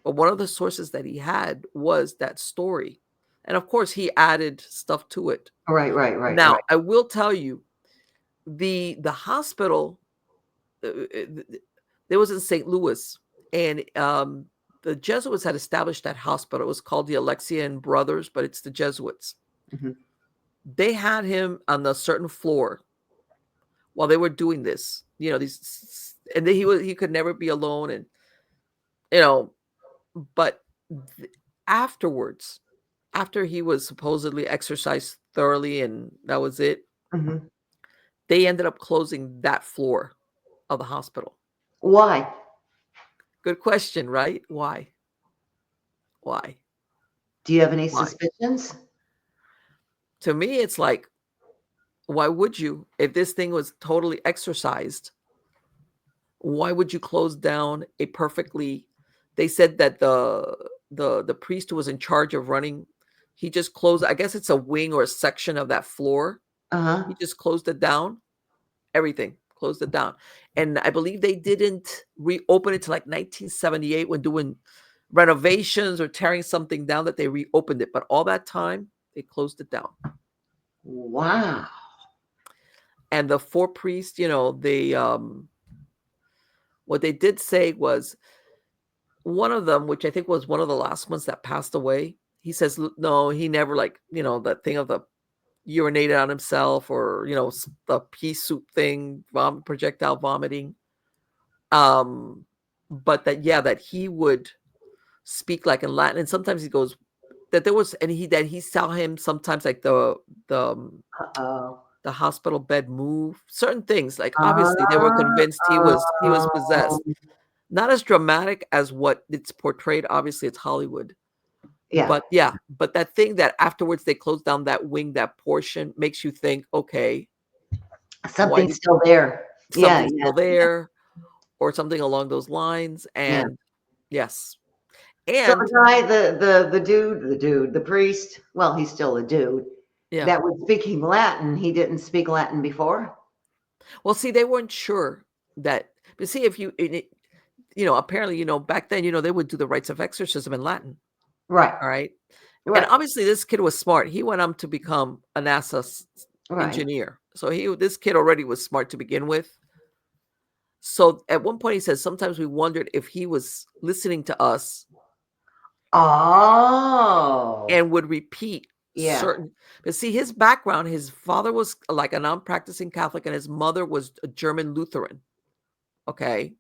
But one of the sources that he had was that story. And of course, he added stuff to it. Right. Now, I will tell you, the hospital, there was in St. Louis, and the Jesuits had established that hospital. It was called the Alexian Brothers, but it's the Jesuits. Mm-hmm. They had him on a certain floor while they were doing this. And he could never be alone, and but afterwards, after he was supposedly exercised thoroughly and that was it, Mm-hmm. they ended up closing that floor of the hospital. Why? Good question, right? Why? Do you have any Why? suspicions? To me, it's like, why would you? If this thing was totally exorcised, why would you close down a perfectly? They said that the priest who was in charge of running, he just closed. I guess it's a wing or a section of that floor. Uh-huh. He just closed it down. Everything closed it down, and I believe they didn't reopen it to like 1978 when doing renovations or tearing something down. That they reopened it, but all that time they closed it down. Wow. And the 4 priests, they what they did say was, one of them, which I think was one of the last ones that passed away, he says, no, he never, like, that thing of the urinated on himself, or, the pea soup thing, projectile vomiting. But that he would speak like in Latin. And sometimes he goes that there was, and he saw him sometimes, like the Uh-oh. the hospital bed move, certain things. Like, obviously they were convinced he was possessed. Not as dramatic as what it's portrayed. Obviously it's Hollywood. Yeah. But that thing that afterwards they closed down that wing, that portion, makes you think, okay, Something's still there. Something's still there, or something along those lines. Yeah. And yes. So And the guy, the priest, well, he's still a dude, yeah. that was speaking Latin, he didn't speak Latin before? Well, see, they weren't sure that, but see, if apparently, back then, they would do the rites of exorcism in Latin. Right. All right. Right. And obviously this kid was smart. He went on to become a NASA engineer. So this kid already was smart to begin with. So at one point he says, sometimes we wondered if he was listening to us. Oh. And would repeat certain, but see, his background, his father was like a non-practicing Catholic and his mother was a German Lutheran. Okay.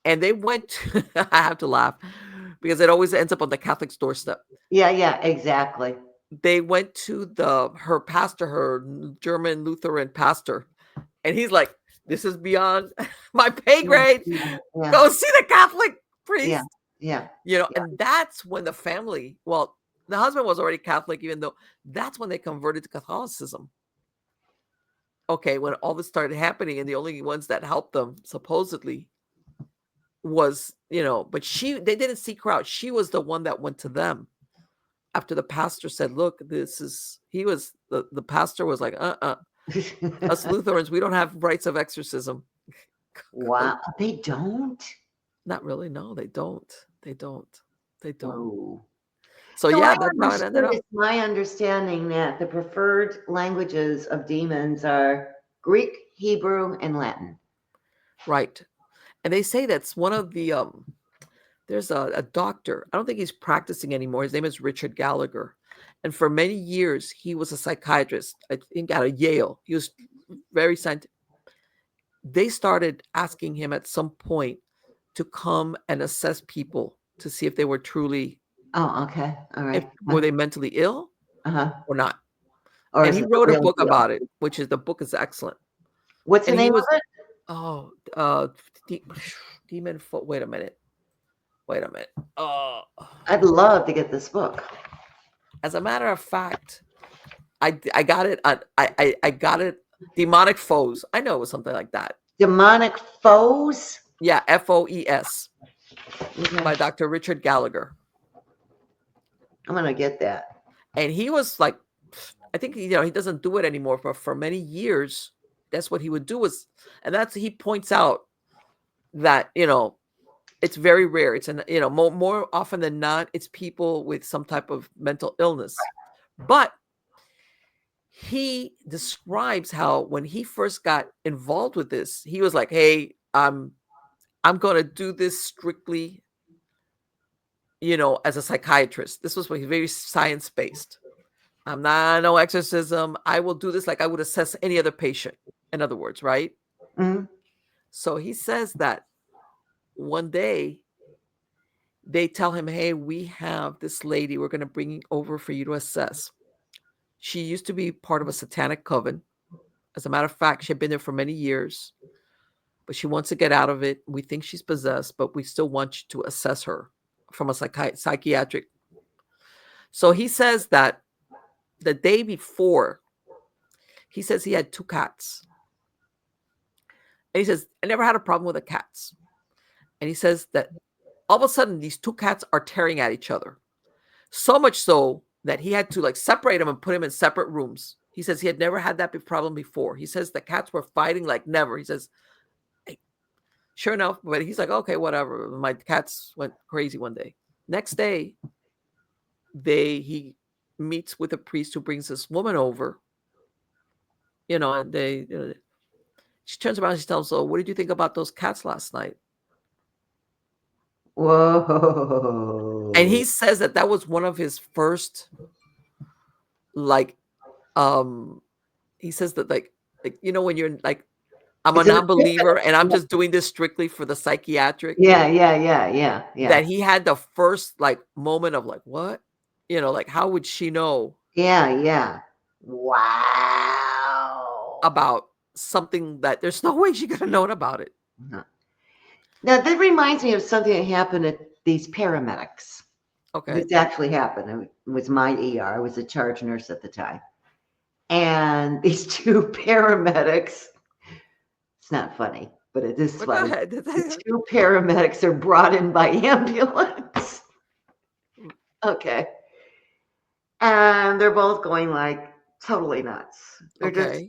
And they went to, I have to laugh because it always ends up on the Catholic's doorstep. Yeah, exactly. They went to her pastor, her German Lutheran pastor, and he's like, this is beyond my pay grade. Yeah. Go see the Catholic priest. Yeah. And that's when the family, well, The husband was already Catholic, even though that's when they converted to Catholicism. Okay, when all this started happening, and the only ones that helped them supposedly was, but they didn't seek her out. She was the one that went to them after the pastor said, "Look, the pastor was like, us Lutherans, we don't have rights of exorcism." Wow, they don't. Not really. No, they don't. They don't. Whoa. So yeah, that's how it ended up. It's my understanding that the preferred languages of demons are Greek, Hebrew, and Latin. Right. And they say that's one of the there's a doctor. I don't think he's practicing anymore. His name is Richard Gallagher. And for many years, he was a psychiatrist, I think at a Yale. He was very scientific. They started asking him at some point to come and assess people to see if they were truly, okay, all right, were they mentally ill or not. Or and he wrote a book about it, which is, the book is excellent. What's the name of it? Oh, Demon Foot. Wait a minute. I'd love to get this book. As a matter of fact, I got it. I got it. Demonic Foes. I know it was something like that. Demonic Foes? Yeah, FOES. By Dr. Richard Gallagher. I'm going to get that. And he was like, I think, he doesn't do it anymore, but for many years, that's what he would do he points out that, it's very rare. It's more often than not, it's people with some type of mental illness. But he describes how when he first got involved with this, he was like, "Hey, I'm going to do this strictly, as a psychiatrist." This was very science-based. I'm not no exorcism. I will do this like I would assess any other patient. In other words, right? Mm-hmm. So he says that one day they tell him, "Hey, we have this lady we're going to bring over for you to assess. She used to be part of a satanic coven. As a matter of fact, she had been there for many years, but she wants to get out of it. We think she's possessed, but we still want you to assess her from a psychiatric." So he says that the day before, he says he had 2 cats. And he says, "I never had a problem with the cats." And he says that all of a sudden, these 2 cats are tearing at each other. So much so that he had to separate them and put them in separate rooms. He says he had never had that problem before. He says the cats were fighting like never. He says, hey, sure enough, but he's like, okay, whatever. My cats went crazy one day. Next day, he meets with a priest who brings this woman over. And she turns around and she tells him, "So what did you think about those cats last night?" Whoa. And he says that was one of his first, he says that when you're like, I'm a non-believer and I'm just doing this strictly for the psychiatric. Yeah. That he had the first moment of what? How would she know? Yeah. Wow. About something that there's no way she could have known about it. Now that reminds me of something that happened at these paramedics. Okay. This actually happened. It was my ER. I was a charge nurse at the time. And these 2 paramedics, it's not funny, but it is funny. The 2 paramedics are brought in by ambulance. Okay. And they're both going totally nuts. They're just,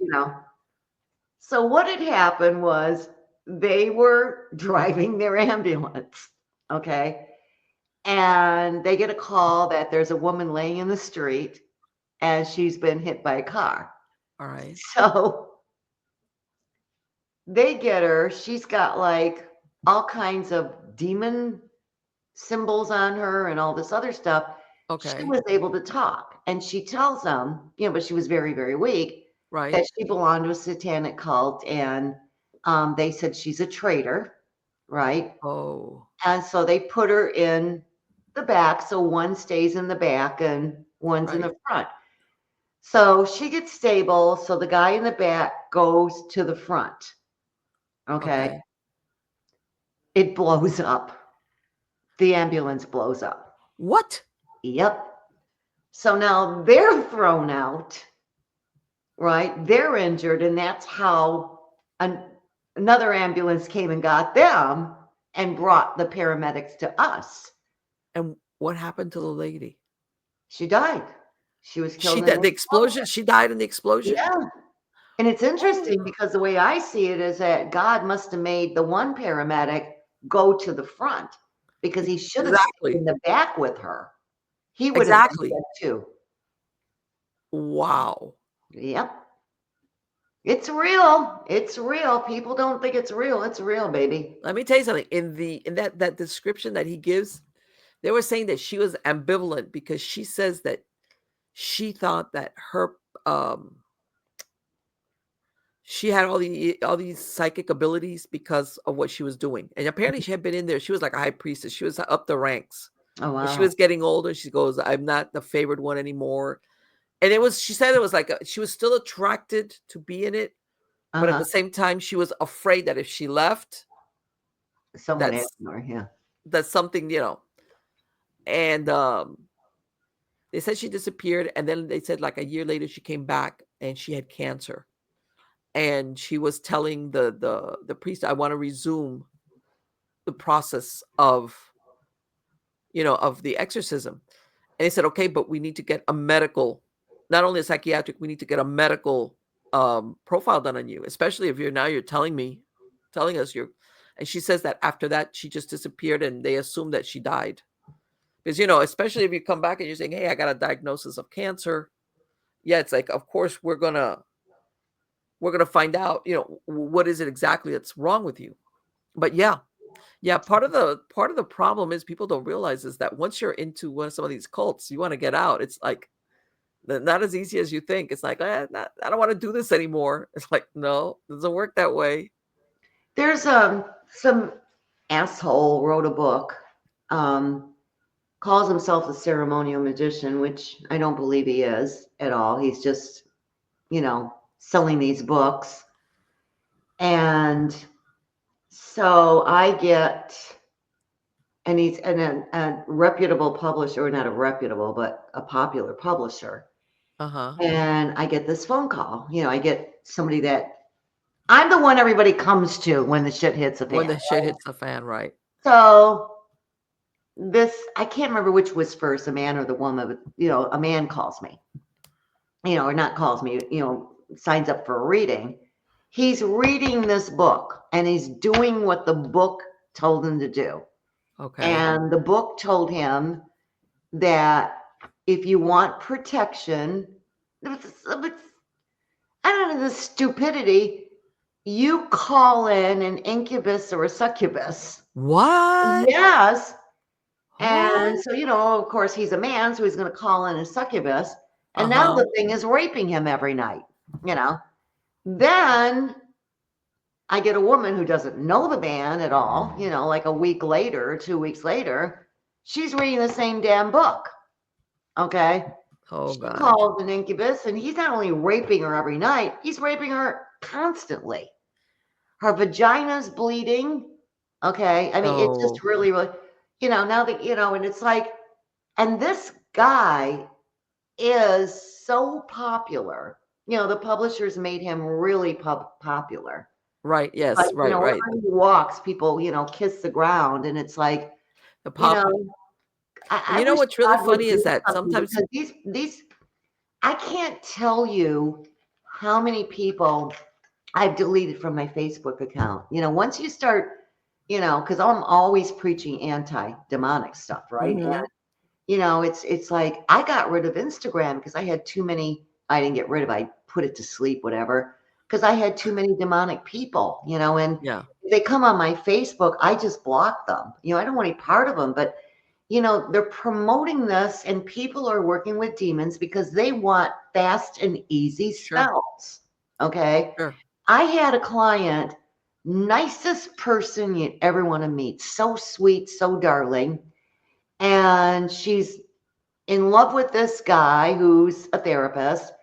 So what had happened was they were driving their ambulance. Okay. And they get a call that there's a woman laying in the street and she's been hit by a car. All right. So they get her. She's got all kinds of demon symbols on her and all this other stuff. Okay. She was able to talk. And she tells them, but she was very, very weak. Right. That she belonged to a satanic cult. And they said she's a traitor. Right. Oh. And so they put her in the back. So one stays in the back and one's in the front. So she gets stable. So the guy in the back goes to the front. Okay. It blows up. The ambulance blows up. What? Yep. So now they're thrown out, right? They're injured, and that's how another ambulance came and got them and brought the paramedics to us. And what happened to the lady? She died. She was killed She in died an the explosion. She died in the explosion. Yeah. And it's interesting Oh, because the way I see it is that God must have made the one paramedic go to the front because he should have stayed exactly. in the back with her. He would have been Exactly. dead too. Wow. Yep. It's real. It's real. People don't think it's real. It's real, baby. Let me tell you something. In that description that he gives, they were saying that she was ambivalent because she says that she thought that her she had all these psychic abilities because of what she was doing. And apparently she had been in there. She was like a high priestess. She was up the ranks. Oh, As she wow. was getting older, she goes, I'm not the favored one anymore. And she said it was like she was still attracted to be in it, but at Uh-huh. the same time, she was afraid that if she left, Someone that's asked her, yeah. that's something, And they said she disappeared, and then they said like a year later she came back and she had cancer. And she was telling the priest, I want to resume the process of the exorcism. And they said, okay, but we need to get a medical, not only a psychiatric, we need to get a medical profile done on you, especially if you're telling us you're. And she says that after that, she just disappeared and they assumed that she died. Because, especially if you come back and you're saying, hey, I got a diagnosis of cancer. Yeah, it's like, of course, we're going to find out, what is it exactly that's wrong with you. But yeah, part of the problem is people don't realize is that once you're into some of these cults, you want to get out. It's like not as easy as you think. It's like, I don't want to do this anymore. It's like, no, it doesn't work that way. There's some asshole wrote a book, calls himself a ceremonial magician, which I don't believe he is at all. He's just, selling these books. And so I get, and he's a reputable publisher, or not a reputable, but a popular publisher. Uh-huh. And I get this phone call. I get somebody that I'm the one everybody comes to when the shit hits the fan. When the shit hits the fan, right? So I can't remember which was first, a man or the woman, but a man calls me, or not calls me, signs up for a reading. He's reading this book and he's doing what the book told him to do. Okay. And the book told him that if you want protection, I don't know, the stupidity, you call in an incubus or a succubus. What? Yes. What? And so, of course, he's a man, so he's going to call in a succubus. And now the thing is raping him every night, Then I get a woman who doesn't know the man at all, like a week later, 2 weeks later, she's reading the same damn book. Okay. Oh, She God. calls an incubus, and he's not only raping her every night, he's raping her constantly. Her vagina's bleeding. Okay. I mean, it's just really, really, now that, and it's like, and this guy is so popular. The publishers made him really popular. Right. Yes. Like, right. Right. wherever he walks, people, kiss the ground, and it's like, The pop. I You know wish what's really God would funny do is that something, sometimes because these, I can't tell you how many people I've deleted from my Facebook account. Once you start, because I'm always preaching anti-demonic stuff, right? Mhm. And it's like I got rid of Instagram because I had too many. I didn't get rid of. I put it to sleep, whatever, because I had too many demonic people. And Yeah. if they come on my Facebook, I just block them. I don't want any part of them, but they're promoting this, and people are working with demons because they want fast and easy Sure. spells. Okay. Sure. I had a client, nicest person you'd ever want to meet, so sweet, so darling. And she's in love with this guy who's a therapist,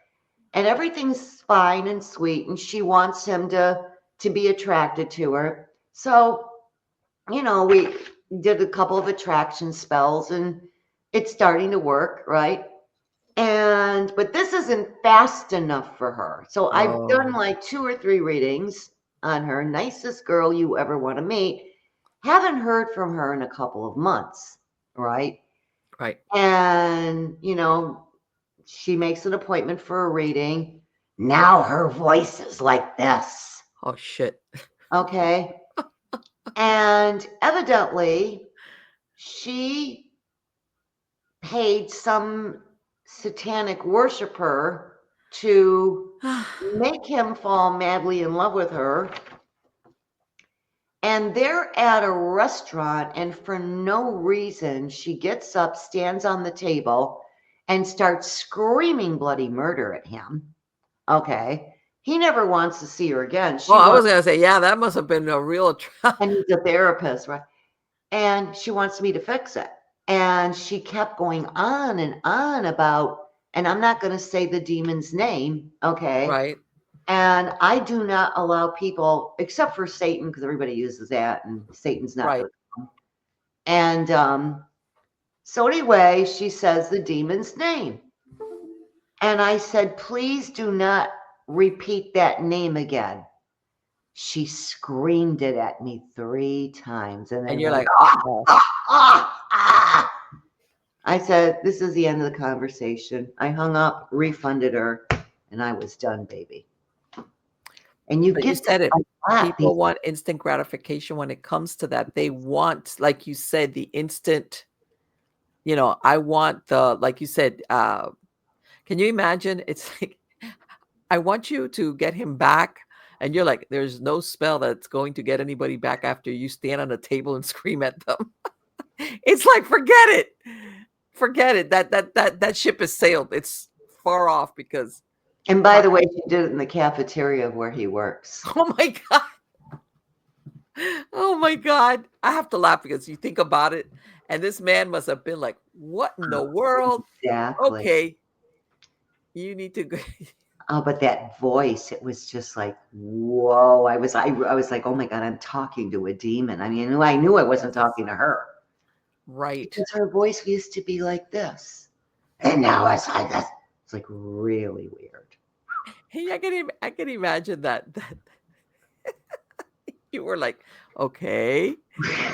and everything's fine and sweet, and she wants him to be attracted to her. So, we did a couple of attraction spells, and it's starting to work, right? But this isn't fast enough for her. So I've done Oh, like 2 or 3 readings on her. Nicest girl you ever want to meet. Haven't heard from her in a couple of months, right? right. And, she makes an appointment for a reading. Now her voice is like this. Oh shit. Okay. And evidently, she paid some satanic worshiper to make him fall madly in love with her. And they're at a restaurant, and for no reason, she gets up, stands on the table, and starts screaming bloody murder at him. Okay. He never wants to see her again. Well, I was gonna say, yeah, that must have been a real And he's a therapist, right? And she wants me to fix it. And she kept going on and on about, and I'm not going to say the demon's name, okay? right. And I do not allow people, except for Satan, because everybody uses that, and Satan's not Right. for them. And so anyway, she says the demon's name. And I said, please do not repeat that name again. She screamed it at me 3 times. And then And you're like, I said, this is the end of the conversation. I hung up, refunded her, and I was done, baby. And you but get you said it. that. People want instant gratification when it comes to that. They want, like you said, the instant, I want like you said, can you imagine? It's like, I want you to get him back. And you're like, there's no spell that's going to get anybody back after you stand on a table and scream at them. It's like, forget it. Forget it. That ship has sailed. It's far off because. And by the way, she did it in the cafeteria where he works. Oh my God. Oh my God. I have to laugh because you think about it. And this man must have been like, what in the world? Exactly. Okay. You need to go. Oh, but that voice, it was just like, whoa. I was like, oh my God, I'm talking to a demon. I mean, I knew I wasn't talking to her. Right. Because her voice used to be like this. And now it's like this. It's like really weird. Hey, I can imagine that you were like, okay,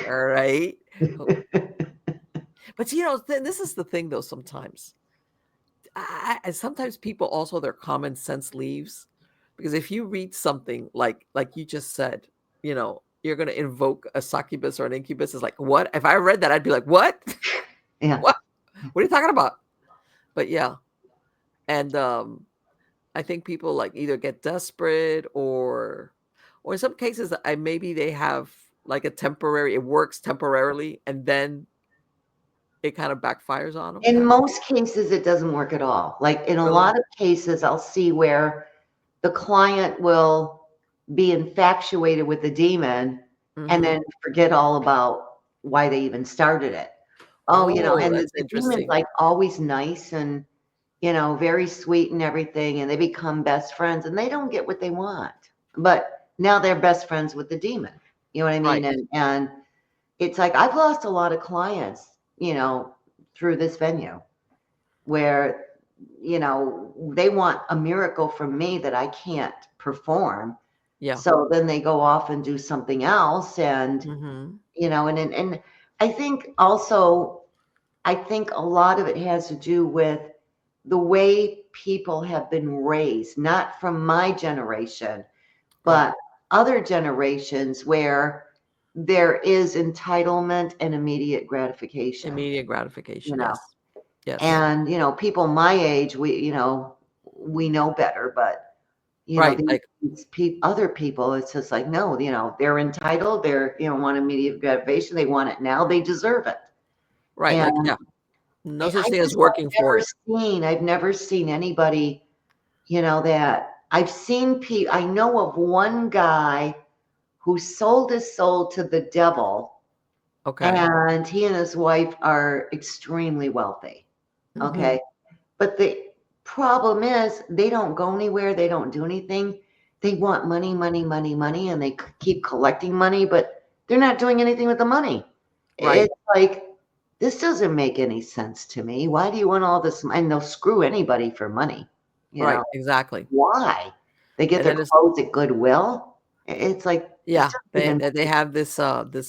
all right. But this is the thing though, sometimes. Sometimes people also, their common sense leaves, because if you read something like you just said, you're going to invoke a succubus or an incubus, is like, what? If I read that, I'd be like, what? Yeah. What are you talking about? But yeah. And I think people like either get desperate or in some cases, maybe they have like it works temporarily, and then it kind of backfires on them. In most cases, it doesn't work at all. Like in a Really? lot of cases, I'll see where the client will be infatuated with the demon and then forget all about why they even started it. Oh, and that's the demon's interesting. like always nice and, very sweet and everything. And they become best friends and they don't get what they want. But now they're best friends with the demon. You know what I mean? Right. And it's like I've lost a lot of clients, through this venue where, they want a miracle from me that I can't perform. Yeah. So then they go off and do something else. And, and I think also, I think a lot of it has to do with the way people have been raised, not from my generation, but other generations where there is entitlement and immediate gratification. Immediate gratification. Yes. Yes. And, people my age, we know better, but, other people, it's just like, no, they're entitled. They're, want immediate gratification. They want it now. They deserve it. Right. And no such thing as working for it. I've never seen anybody, that I've seen I know of one guy who sold his soul to the devil. Okay. And he and his wife are extremely wealthy. Okay. But the problem is they don't go anywhere. They don't do anything. They want money, money, money, money, and they keep collecting money, but they're not doing anything with the money. Right. It's like, this doesn't make any sense to me. Why do you want all this? And they'll screw anybody for money. You Right, know, exactly. why? They get And their then it's clothes at Goodwill. It's like, this yeah, doesn't they even, they have this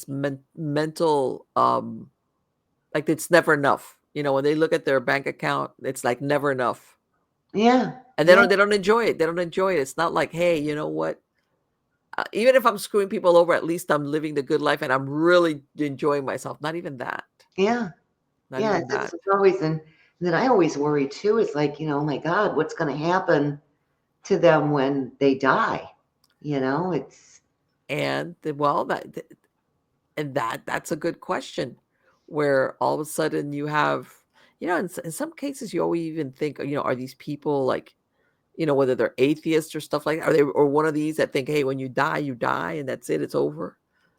mental like it's never enough. When they look at their bank account, it's like never enough. yeah, And yeah, they don't enjoy it. They don't enjoy it. It's not like, hey, you know what? Even if I'm screwing people over, at least I'm living the good life and I'm really enjoying myself. Not even that. yeah, Not yeah. even that. It's always, and then I always worry too. It's like, oh my God, what's going to happen to them when they die? It's, And well, that's a good question. Where all of a sudden you have, in some cases you always even think, are these people like, whether they're atheists or stuff like that, or one of these that think, hey, when you die, and that's it, it's over.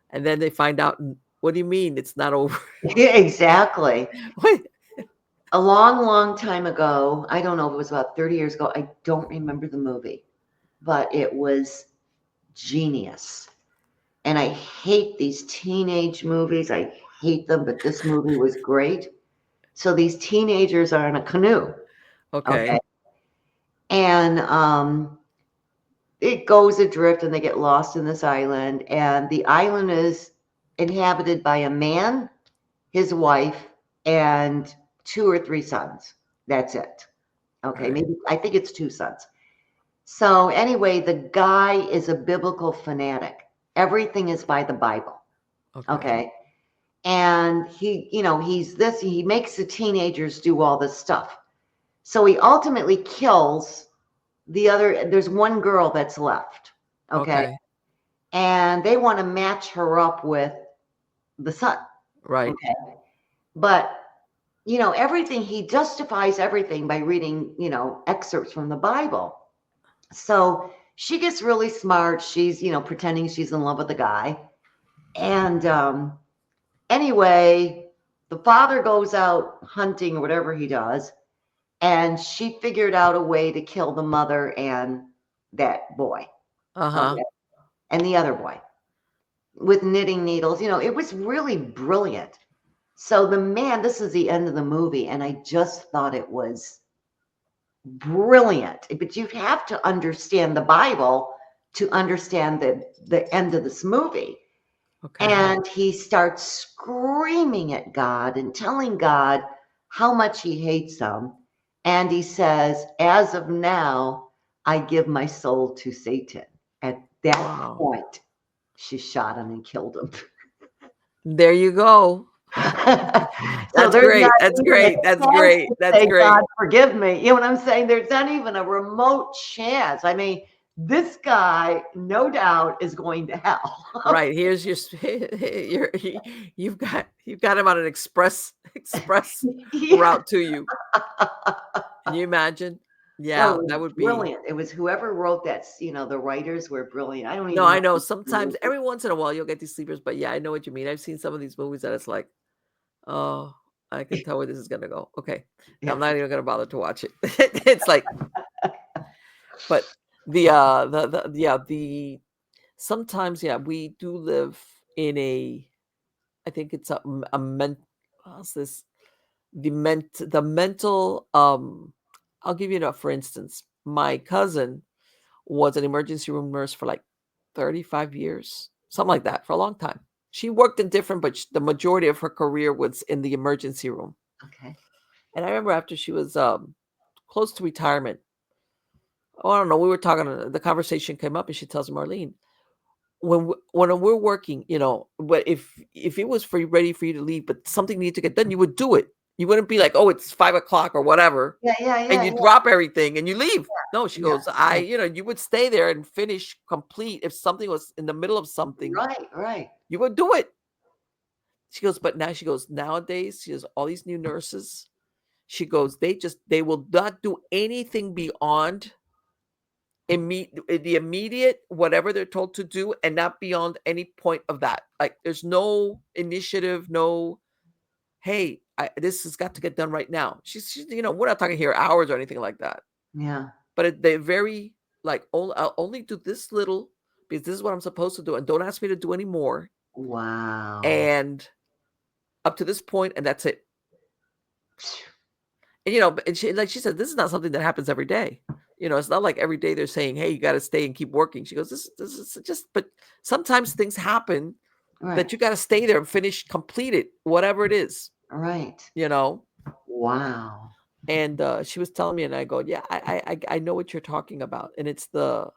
And then they find out, what do you mean it's not over? yeah, exactly. What? A long, long time ago, I don't know if it was about 30 years ago, I don't remember the movie, but it was genius. And I hate these teenage movies. I hate them, but this movie was great. So these teenagers are in a canoe, Okay. okay? And it goes adrift and they get lost in this island. And the island is inhabited by a man, his wife, and 2 or 3 sons. That's it. Okay, Right. maybe I think it's 2 sons. So anyway, the guy is a biblical fanatic. Everything is by the Bible. Okay. And he makes the teenagers do all this stuff. So he ultimately kills there's one girl that's left. Okay. Okay. And they want to match her up with the son. Right. Okay. But everything, he justifies everything by reading, excerpts from the Bible. So she gets really smart. She's, pretending she's in love with the guy. And anyway, the father goes out hunting or whatever he does. And she figured out a way to kill the mother and that boy. Uh-huh. Okay. And the other boy with knitting needles. It was really brilliant. So the man, this is the end of the movie. And I just thought it was brilliant. But you have to understand the Bible to understand the end of this movie. Okay. And he starts screaming at God and telling God how much he hates him. And he says, as of now, I give my soul to Satan. At that Wow. point, she shot him and killed him. There you go. So That's there's great. not That's even great. a That's chance great. to That's say, great. God, forgive me. You know what I'm saying? There's not even a remote chance. I mean, this guy, no doubt, is going to hell. Right. Here's you've got him on an express Yeah. route to you. Can you imagine? Yeah, Oh, it that was would be. brilliant. It was whoever wrote that, the writers were brilliant. I don't No, even I know. know sometimes every once in a while you'll get these sleepers, but yeah, I know what you mean. I've seen some of these movies that it's like, oh, I can tell where this is gonna go. Okay. Yeah. I'm not even gonna bother to watch it. It's like, but the sometimes, yeah, we do live in I think it's a what's this? The mental, I'll give you enough. For instance, my cousin was an emergency room nurse for like 35 years, something like that, for a long time. She worked in different, but the majority of her career was in the emergency room. Okay. And I remember after she was close to retirement, I don't know, we were talking, the conversation came up, and she tells me, Marlene, when we're working, but if it was ready for you to leave, but something needed to get done, you would do it. You wouldn't be like, oh, it's 5 o'clock or whatever, Yeah, yeah, and yeah, you yeah, drop everything and you leave. No, she yeah, goes, you would stay there and finish complete. If something was in the middle of something, right, right. you would do it. She goes, but now, she goes, nowadays, she has all these new nurses. She goes, they will not do anything beyond the immediate, whatever they're told to do, and not beyond any point of that. Like, there's no initiative, no, hey, this has got to get done right now. She's we're not talking here hours or anything like that. Yeah. But they're very like, I'll only do this little because this is what I'm supposed to do, and don't ask me to do any more. Wow. And up to this point, and that's it. And and she, like she said, this is not something that happens every day. It's not like every day they're saying, "Hey, you got to stay and keep working." She goes, "This is just." But sometimes things happen Right. that you got to stay there and finish, complete it, whatever it is. Right. Wow. And she was telling me, and I go, "Yeah, I know what you're talking about," and it's the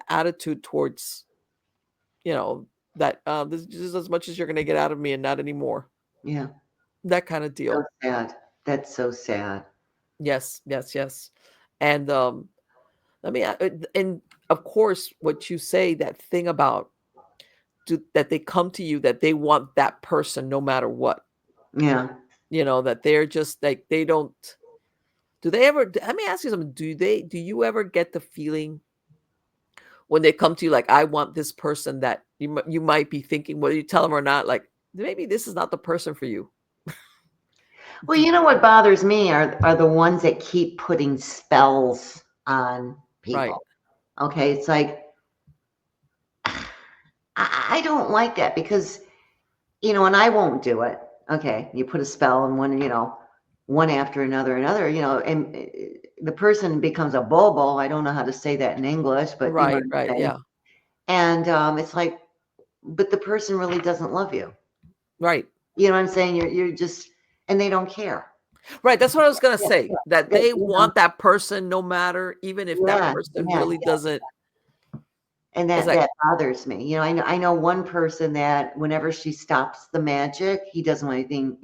attitude towards, that this is as much as you're going to get out of me, and not anymore. Yeah. That kind of So deal. sad. That's so sad. Yes. And let me, and of course, what you say, that thing about that they come to you, that they want that person no matter what. Yeah. That they're just like, they don't. Do they ever? Let me ask you something. Do you ever get the feeling when they come to you, like, I want this person, that you might be thinking, whether you tell them or not, like, maybe this is not the person for you? Well, you know what bothers me are the ones that keep putting spells on people. Right. Okay, it's like I don't like that, because and I won't do it. Okay, you put a spell on one after another, and the person becomes a bobo. I don't know how to say that in English, but you know what I'm Right, saying. yeah. And it's like, but the person really doesn't love you. Right. You know what I'm saying? You're just, and they don't care. Right, that's what I was gonna say. Yeah. That they want that person no matter, even if that person really doesn't. And It's that like, bothers me. I know one person that whenever she stops the magic, he doesn't want anything,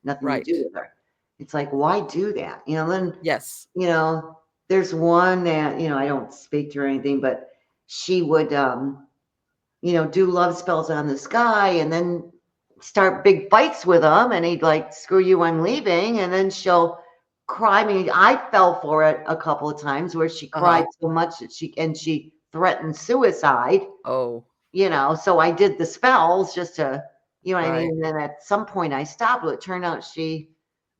nothing to right. do with her. It's like, why do that? Then Yes. there's one that, I don't speak to her or anything, but she would do love spells on this guy, and then start big fights with him, and he'd like, screw you, I'm leaving. And then she'll cry. I mean, I fell for it a couple of times, where she cried so much that she threatened suicide. Oh. So I did the spells just to, what I Right. mean? And then at some point I stopped. Well, it turned out she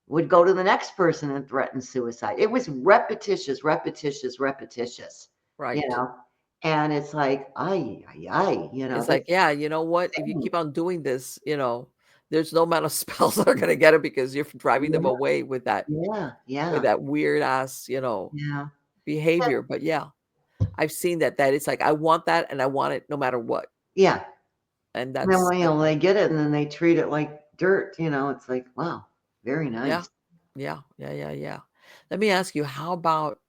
would go to the next person and threaten suicide. It was repetitious. Right. And it's like, It's like, yeah, you know what? If you keep on doing this, there's no amount of spells that are gonna get it, because you're driving them away with that with that weird ass, behavior. But yeah, I've seen that it's like, I want that, and I want it no matter what. Yeah. And And then that's they get it, and then they treat it like dirt. It's like, wow, very nice. Yeah. Let me ask you, how about,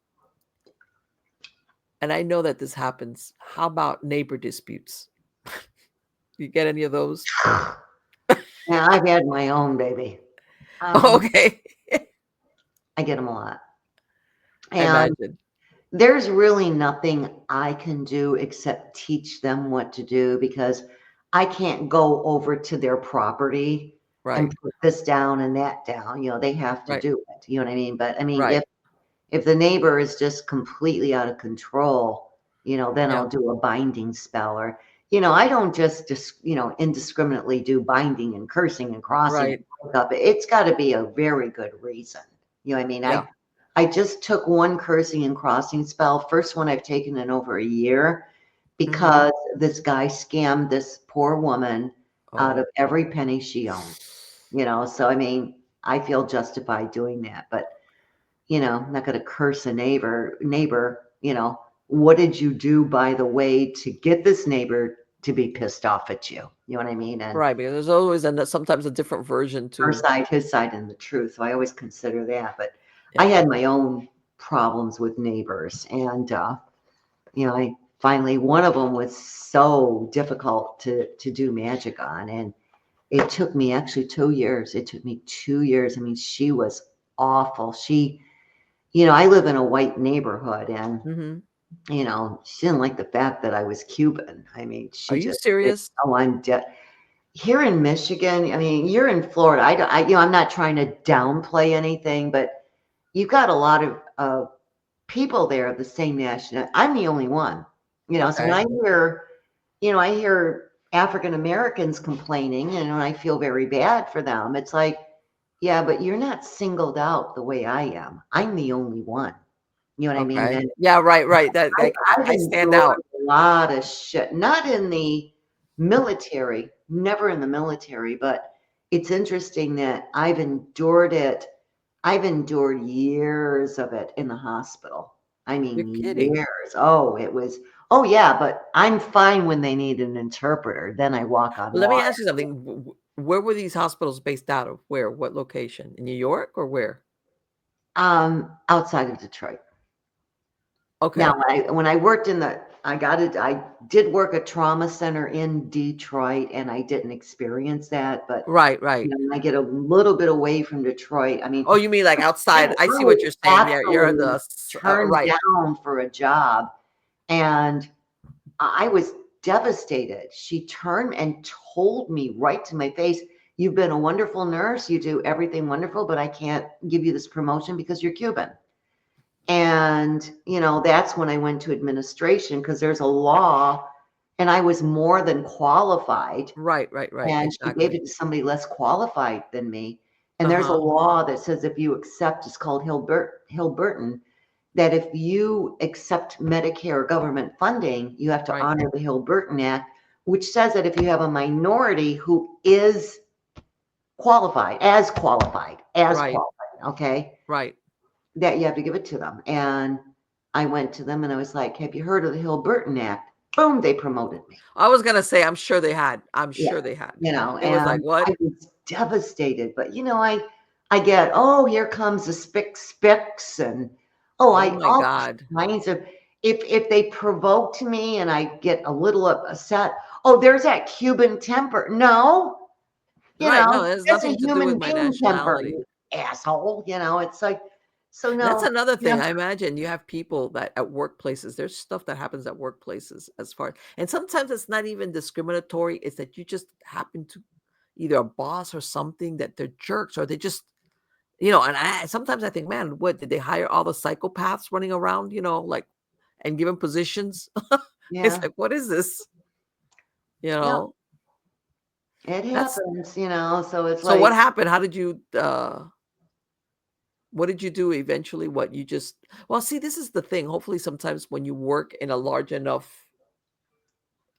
and I know that this happens, how about neighbor disputes? You get any of those? Yeah, I've had my own, baby. Okay. I get them a lot. I And imagine. there's really nothing I can do except teach them what to do, because I can't go over to their property and put this down and that down. They have to do it. You know what I mean? But I mean, if the neighbor is just completely out of control, then I'll do a binding spell. Or, I don't just indiscriminately do binding and cursing and crossing. It's got to be a very good reason. You know what I mean? I just took one cursing and crossing spell, first one I've taken in over a year, because this guy scammed this poor woman out of every penny she owned. So I mean, I feel justified doing that, but I'm not going to curse a neighbor. What did you do, by the way, to get this neighbor to be pissed off at you? You know what I mean? And because there's always sometimes a different version to her side, his side, and the truth. So I always consider that. But I had my own problems with neighbors, and I finally, one of them was so difficult to do magic on, and it took me actually 2 years. It took me 2 years. I mean, she was awful. She, I live in a white neighborhood, and she didn't like the fact that I was Cuban. I mean, she Are you just serious? Oh, I'm dead. Here in Michigan, I mean, you're in Florida. I'm not trying to downplay anything, but you've got a lot of people there of the same nationality. I'm the only one, So when I hear African Americans complaining, and I feel very bad for them. It's like, yeah, but you're not singled out the way I am. I'm the only one. You know what I mean? And Yeah, right. That I stand out. a lot of shit, not in the Military, never in the military, but it's interesting that I've endured it. I've endured years of it in the hospital. I You're mean, kidding. years. Oh, it was, oh, yeah, but I'm fine when they need an interpreter. Then I walk on Well, let me water. ask you something. Where were these hospitals based out of? Where? What location? In New York or where? Outside of Detroit. Now, Okay. when I worked in the, I got it. I did work a trauma center in Detroit, and I didn't experience that. But Right, right. when I get a little bit away from Detroit, I mean, Oh, you mean like I outside? I see what was you're saying. Yeah, you're actually the turned right, down for a job, and I was devastated. She turned and told me right to my face, "You've been a wonderful nurse. You do everything wonderful, but I can't give you this promotion because you're Cuban." And, that's when I went to administration because there's a law and I was more than qualified. right, right, right. And she gave Exactly. it to somebody less qualified than me. And there's a Uh-huh. law that says if you accept, it's called Hilburton, that if you accept Medicare government funding, you have to Right, honor the Hilburton Act, which says that if you have a minority who is right, okay, right. that you have to give it to them. And I went to them and I was like, have you heard of the Hilburton Act? Boom, they promoted me. I was gonna say, I'm sure they had. I'm Yeah, sure they had. It was like, and what? I was devastated. But I get, oh, here comes the Spix, and Oh I my all God. kinds of, if they provoke me and I get a little upset, oh, there's that Cuban temper. No, Right. No, it has that's a nothing to do with human my being temper, nationality. you asshole. It's like, so That's no, another you know, thing. I imagine you have people that at workplaces, there's stuff that happens at workplaces as far and sometimes it's not even discriminatory. It's that you just happen to either a boss or something that they're jerks or they just, and I sometimes I think, man, what did they hire all the psychopaths running around, like and give them positions? It's yeah. like, what is this? You Yeah, know? it That's happens, so it's so what like, happened? How did you what did you do eventually? What you just well, see, this is the thing. Hopefully, sometimes when you work in a large enough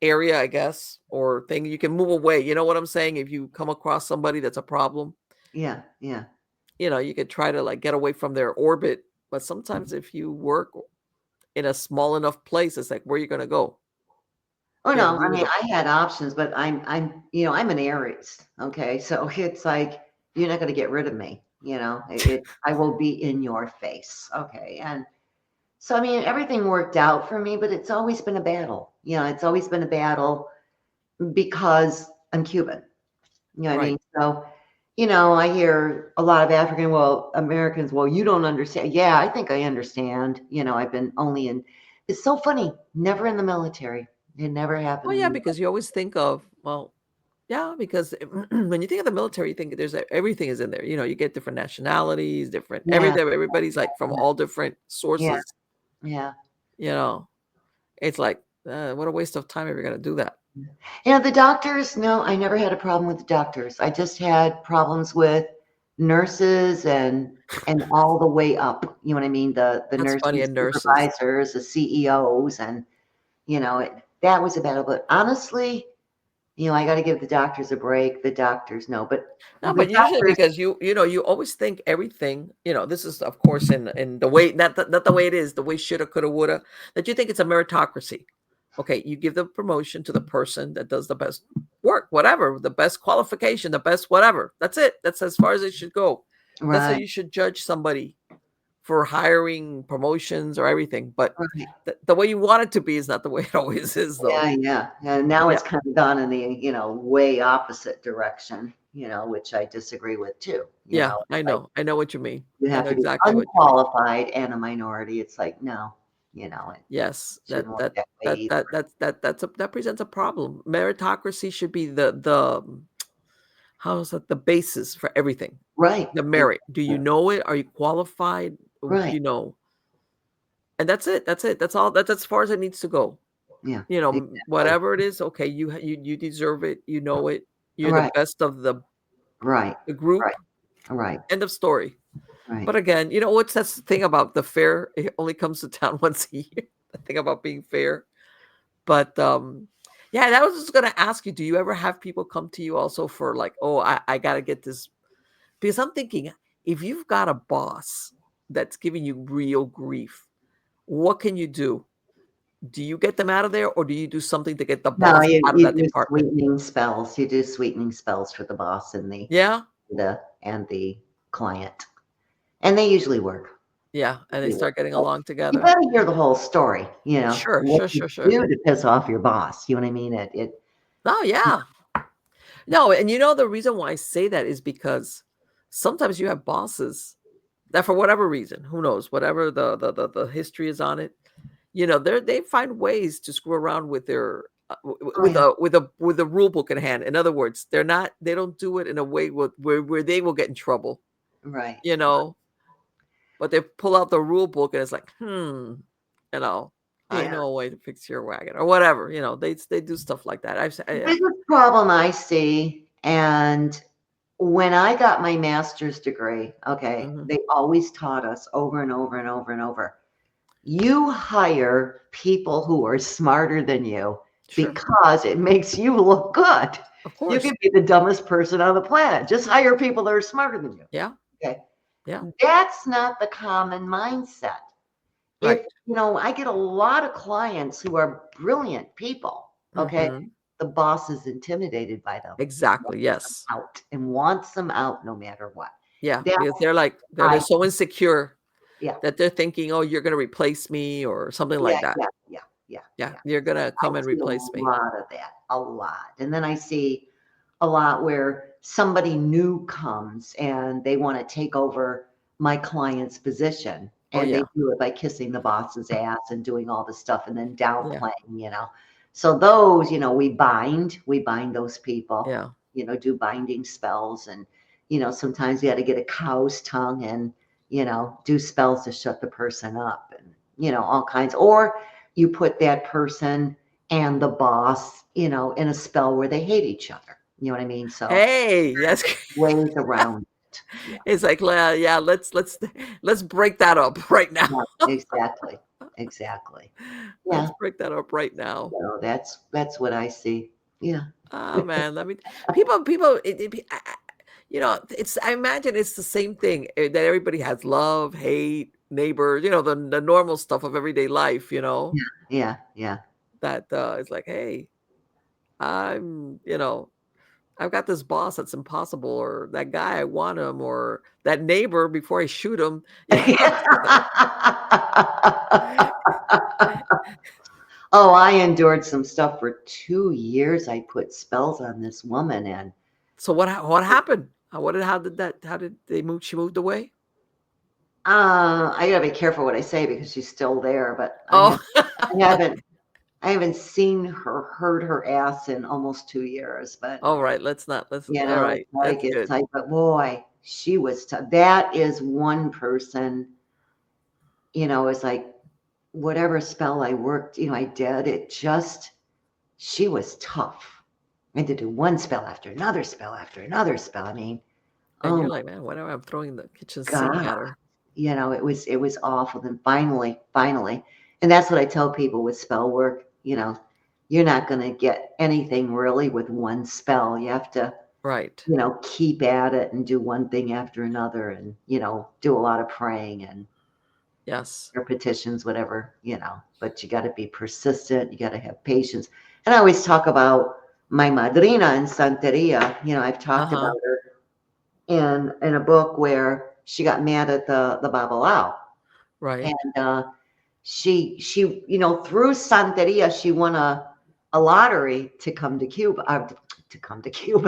area, I guess, or thing, you can move away. You know what I'm saying? If you come across somebody that's a problem, yeah, yeah. you could try to like get away from their orbit. But sometimes if you work in a small enough place, it's like where you gonna go? Oh You have to no, deal I with mean, the I had options, but I'm an Aries. Okay, so it's like you're not going to get rid of me. I will be in your face. Okay, and so I mean, everything worked out for me, but it's always been a battle. It's always been a battle because I'm Cuban. You know what I right. mean? So, I hear a lot of Americans, well, you don't understand. Yeah, I think I understand. I've been only in, it's so funny, never in the military. It never Oh happened to yeah, me. because you always think of well, yeah, because when you think of the military, you think everything is in there. You get different nationalities, different Yeah, everything. Everybody's like from all different yeah, sources. yeah. You know, it's like what a waste of time if you're gonna do that. The doctors, no, I never had a problem with the doctors. I just had problems with nurses and all the way up. You know what I mean? The That's funny. nursing And nurses. supervisors, the CEOs, and that was a battle. But honestly, I got to give the doctors a break. The doctors, no, but No, the but usually doctors, because you always think everything, this is of course in the way not the way it is, the way shoulda, coulda, woulda, that you think it's a meritocracy. Okay, you give the promotion to the person that does the best work, whatever, the best qualification, the best whatever. That's it. That's as far as it should go. That's how right, you should judge somebody for hiring, promotions, or everything. But right. the way you want it to be is not the way it always is, though. Yeah, yeah. And now Yeah, it's kind of gone in the, way opposite direction, which I disagree with too. yeah, It's like I know what you mean. you I have know to be exactly what you mean. unqualified and a minority. It's like, no, it Yes, shouldn't work that way either. that presents a problem. Meritocracy should be the how is that the basis for everything. Right. The merit. Do you know it? Are you qualified? Right. And that's it. That's it. That's all. That's as far as it needs to go. Yeah. Exactly. Whatever it is, okay, you deserve it. You know it. You're the Right. best of Right. the Right. group. Right. End of story. But Right. again, what's that's the thing about the fair? It only comes to town once a year. The thing about being fair. But, Yeah, that was just going to ask you, do you ever have people come to you also for like, oh, I got to get this? Because I'm thinking, if you've got a boss that's giving you real grief, what can you do? Do you get them out of there, or do you do something to get the No, boss out of you that do department? sweetening spells. You do sweetening spells for the boss and Yeah, the client, and they usually work. yeah, and they Usually work. start getting But along you together. got to hear the whole story. Sure, What sure, you sure, sure. do to piss off your boss. You know what I mean? Oh, yeah. No, and the reason why I say that is because sometimes you have bosses that, for whatever reason, who knows, whatever the history is on it, they find ways to screw around with their Oh yeah, with a rule book in hand. In other words, they don't do it in a way where they will get in trouble, right. you know, but they pull out the rule book and it's like, I Yeah. know a way to fix your wagon or whatever, they do stuff like that. The biggest problem I see, and when I got my master's degree, okay, Mhm. they always taught us over and over and over and over. You hire people who are smarter than you Sure, because it makes you look good. of You course. can be the dumbest person on the planet. Just hire people that are smarter than you. Yeah, Okay. yeah, That's not the common mindset. right. I get a lot of clients who are brilliant people. Okay. Mhm. The boss is intimidated by them, Exactly. Yes. out, and wants them out no matter what. Yeah, That because they're I so insecure yeah, that they're thinking, "Oh, you're gonna replace me," or something yeah, like that. yeah, yeah, yeah, Yeah, yeah. you're gonna I come and see a replace me. lot of that, a lot. And then I see a lot where somebody new comes and they want to take over my client's position. Oh, And they yeah. do it by kissing the boss's ass and doing all this stuff and then Yeah, downplaying. So those, we bind those people, yeah. do binding spells. And, sometimes you got to get a cow's tongue and, do spells to shut the person up and, all kinds. Or you put that person and the boss, in a spell where they hate each other. You know what I mean? So Hey, yes. ways around it. Yeah, It's like, yeah, let's break that up right now. yeah, exactly. Exactly. Let's Yeah. break that up right now. That's what I see. Yeah. Oh, man, let me people it's I imagine it's the same thing, that everybody has love, hate, neighbors, the normal stuff of everyday life, Yeah. Yeah. that, is like, "Hey, I'm," I've got this boss that's impossible, or that guy, I want him, or that neighbor before I shoot him. Oh, I endured some stuff for 2 years. I put spells on this woman, and So what happened? How did they move? She moved away? I gotta be careful what I say because she's still there, but Oh, I haven't I haven't seen her heard her ass in almost 2 years, but all right. All right. That's it's good. like, but boy, she was tough. That is one person, it's like whatever spell I worked, I did, she was tough. I had to do one spell after another spell after another spell. I mean, And oh you're my like, man, whenever I'm throwing the kitchen sink God, at her. it was awful. Then finally, and that's what I tell people with spell work, you're not going to get anything really with one spell. You have to, Right. keep at it and do one thing after another and, do a lot of praying and Yes. your petitions, whatever, but you got to be persistent. You got to have patience. And I always talk about my madrina in Santeria. I've talked Uh-huh. about her in a book where she got mad at the Babalao. Right. And she through Santeria, she won a lottery to come to Cuba,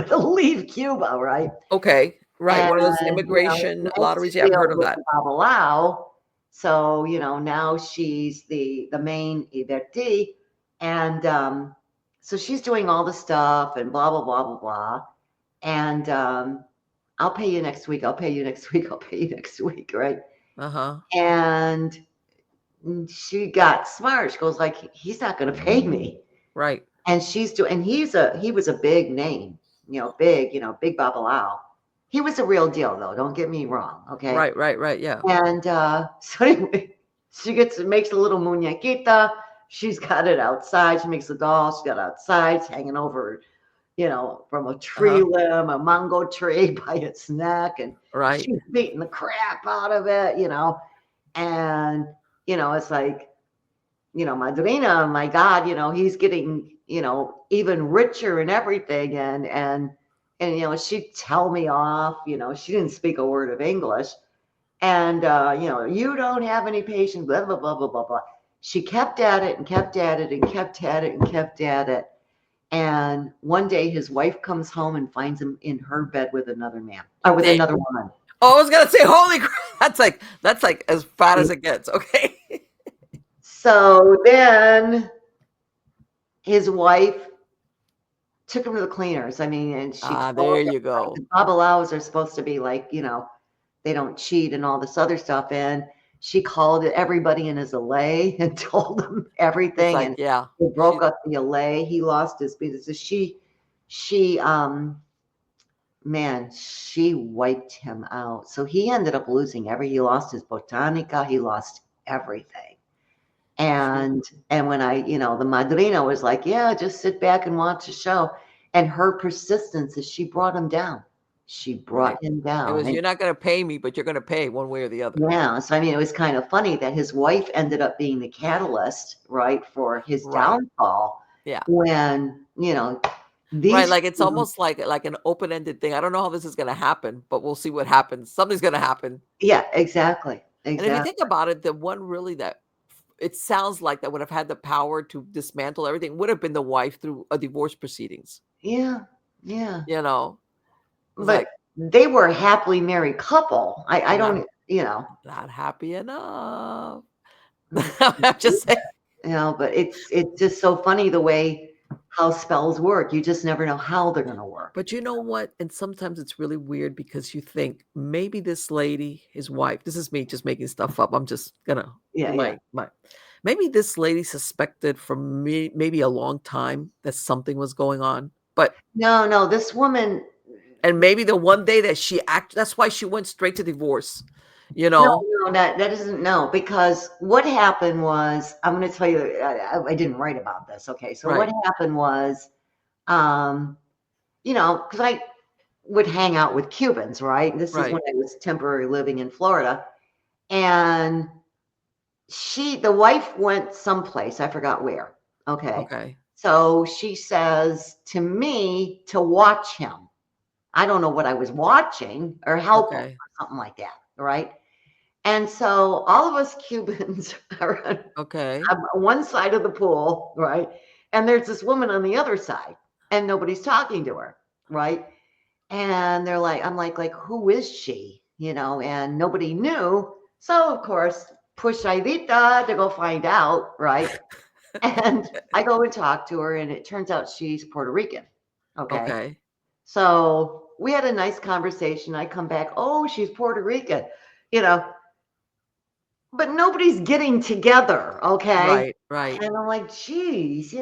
to leave Cuba, right? Okay. Right. And One of those it's immigration a nice lotteries. Yeah, I've deal heard of with that. the Babalao. So now she's the main Iberti, and so she's doing all the stuff and blah blah blah blah blah. And I'll pay you next week. I'll pay you next week. I'll pay you next week, right? Uh-huh. And she got smart. She goes like, he's not going to pay me. Right. And he was a big name, big Babalao. He was a real deal though. Don't get me wrong. Okay. Right. Yeah. And so anyway, she makes a little muñequita, she's got it outside. She makes a doll. She's got it outside. It's hanging over, from a tree limb, a mango tree by its neck. And Right. she's beating the crap out of it, and, it's like, Madrina, my God, he's getting, even richer and everything. And, she'd tell me off, she didn't speak a word of English. And, you don't have any patience, blah, blah, blah, blah, blah, blah. She kept at it and kept at it and kept at it and kept at it. And one day his wife comes home and finds him in her bed with another man or with another woman. Oh, I was going to say, holy crap. That's like as bad as it gets. Okay. So then his wife took him to the cleaners. I mean, and she there you go. The babalaos are supposed to be like, they don't cheat and all this other stuff. And she called everybody in his allay and told them everything. Like, and yeah, he broke up the allay. He lost his business. She wiped him out. So he ended up losing he lost his botanica. He lost everything. And when the madrina was like, yeah, just sit back and watch the show. And her persistence is she brought him down. She brought him down. It was, you're not going to pay me, but you're going to pay one way or the other. Yeah. So, I mean, it was kind of funny that his wife ended up being the catalyst, right, for his downfall. Yeah. When, like it's almost like an open-ended thing. I don't know how this is going to happen, but we'll see what happens. Something's going to happen. Yeah, exactly. And if you think about it, the one really that it sounds like that would have had the power to dismantle everything would have been the wife through a divorce proceedings. Yeah. Yeah. But they were a happily married couple. I don't, not happy enough. I'm just saying. But it's just so funny the way how spells work. You just never know how they're going to work. But you know what? And sometimes it's really weird because you think maybe this lady, his wife, this is me just making stuff up. I'm just gonna maybe this lady suspected for me maybe a long time that something was going on. But no, this woman. And maybe the one day that she that's why she went straight to divorce. No, that isn't because what happened was, I'm going to tell you, I didn't write about this. Okay. So what happened was, because I would hang out with Cubans, right? This is when I was temporarily living in Florida. And the wife went someplace, I forgot where. Okay. So she says to me to watch him. I don't know what I was watching or helping or something like that. Right. And so all of us Cubans are on one side of the pool. Right. And there's this woman on the other side and nobody's talking to her. Right. And they're like, I'm like, who is she? And nobody knew. So of course, push Aida to go find out. Right. And I go and talk to her and it turns out she's Puerto Rican. Okay. So we had a nice conversation. I come back, oh, she's Puerto Rican, but nobody's getting together. Okay. Right. And I'm like, geez,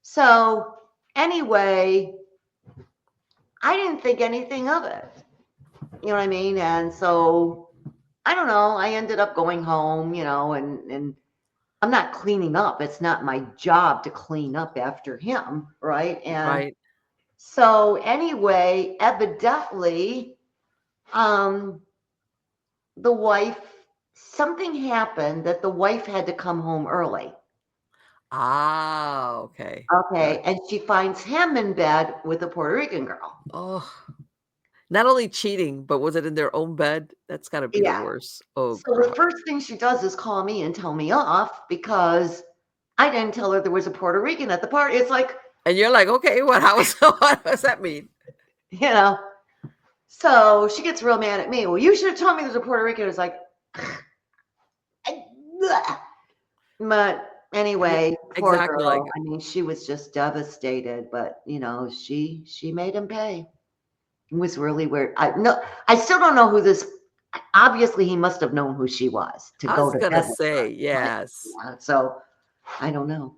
so anyway, I didn't think anything of it. You know what I mean? And so I don't know. I ended up going home, and I'm not cleaning up. It's not my job to clean up after him. Right. And so anyway, evidently, the wife, something happened that the wife had to come home early. Ah, okay. Okay. And she finds him in bed with a Puerto Rican girl. Oh, not only cheating, but was it in their own bed? That's got to be the worst. Oh, so the first thing she does is call me and tell me off because I didn't tell her there was a Puerto Rican at the party. It's like, and you're like, okay, what does that mean? So she gets real mad at me. Well, you should have told me there's a Puerto Rican. It's like, but anyway, poor girl. I mean, she was just devastated, but she made him pay. It was really weird. I still don't know who this. Obviously, he must have known who she was to go to. I was gonna say yes. So I don't know.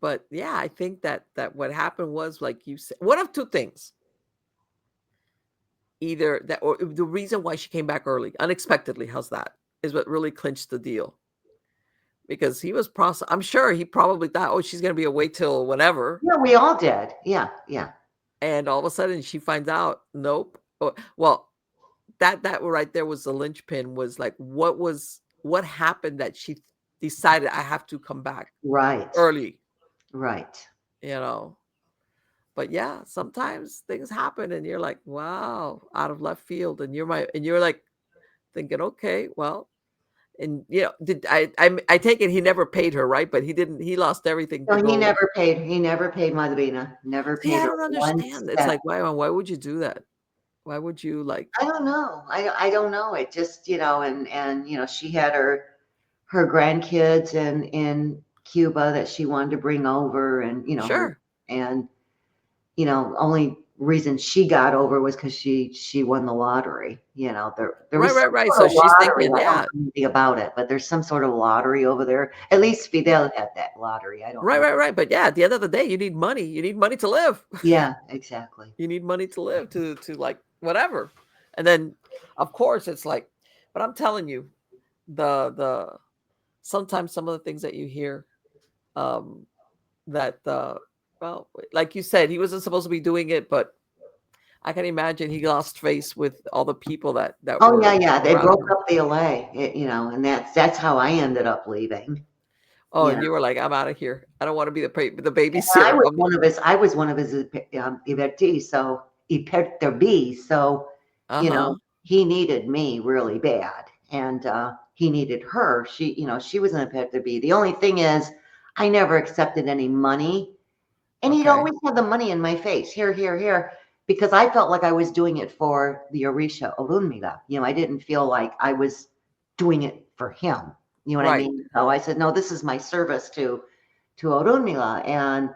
But yeah, I think that what happened was, like you said, one of two things. Either that or the reason why she came back early, unexpectedly, how's that, is what really clinched the deal. because he was I'm sure he probably thought, oh, she's gonna be away till whenever. Yeah, we all did. Yeah, yeah. And all of a sudden she finds out, nope. Well, that right there was the linchpin, was like, what happened that she decided I have to come back Right, early, right. you know. But yeah, sometimes things happen and you're like, wow, out of left field. And you're like thinking, okay, well, and did I take it he never paid her, right? But he lost everything to No, go. he never paid Madrina, never See, paid I her don't one understand. It's cent. like, why would you do that? Why would you like I don't know. I don't know. It just, and she had her grandkids in Cuba that she wanted to bring over, and sure. and only reason she got over was because she won the lottery. There was some Right. sort So of she's lottery. thinking, I don't yeah, know anything about it, but there's some sort of lottery over there. At least Fidel had that lottery. I don't know. right. But yeah, at the end of the day, you need money. You need money to live. Yeah, exactly. You need money to live, to like whatever. And then of course it's like, but I'm telling you, the sometimes some of the things that you hear, um that well, like you said, he wasn't supposed to be doing it, but I can imagine he lost face with all the people that Oh yeah, were yeah. They around broke him. up the LA, and that's how I ended up leaving. Oh, You and know, you were like, I'm out of here. I don't want to be the the and I babysitter. was one of his. I was one of his evictees, so evictee. So Uh-huh. he needed me really bad, and he needed her. She was an evictee. The only thing is, I never accepted any money, and he'd Okay. always have the money in my face, here, here, here, because I felt like I was doing it for the Orisha Olunmiga. I didn't feel like I was doing it for him. You know what I Right. mean? So I said, no, this is my service to Olunmila.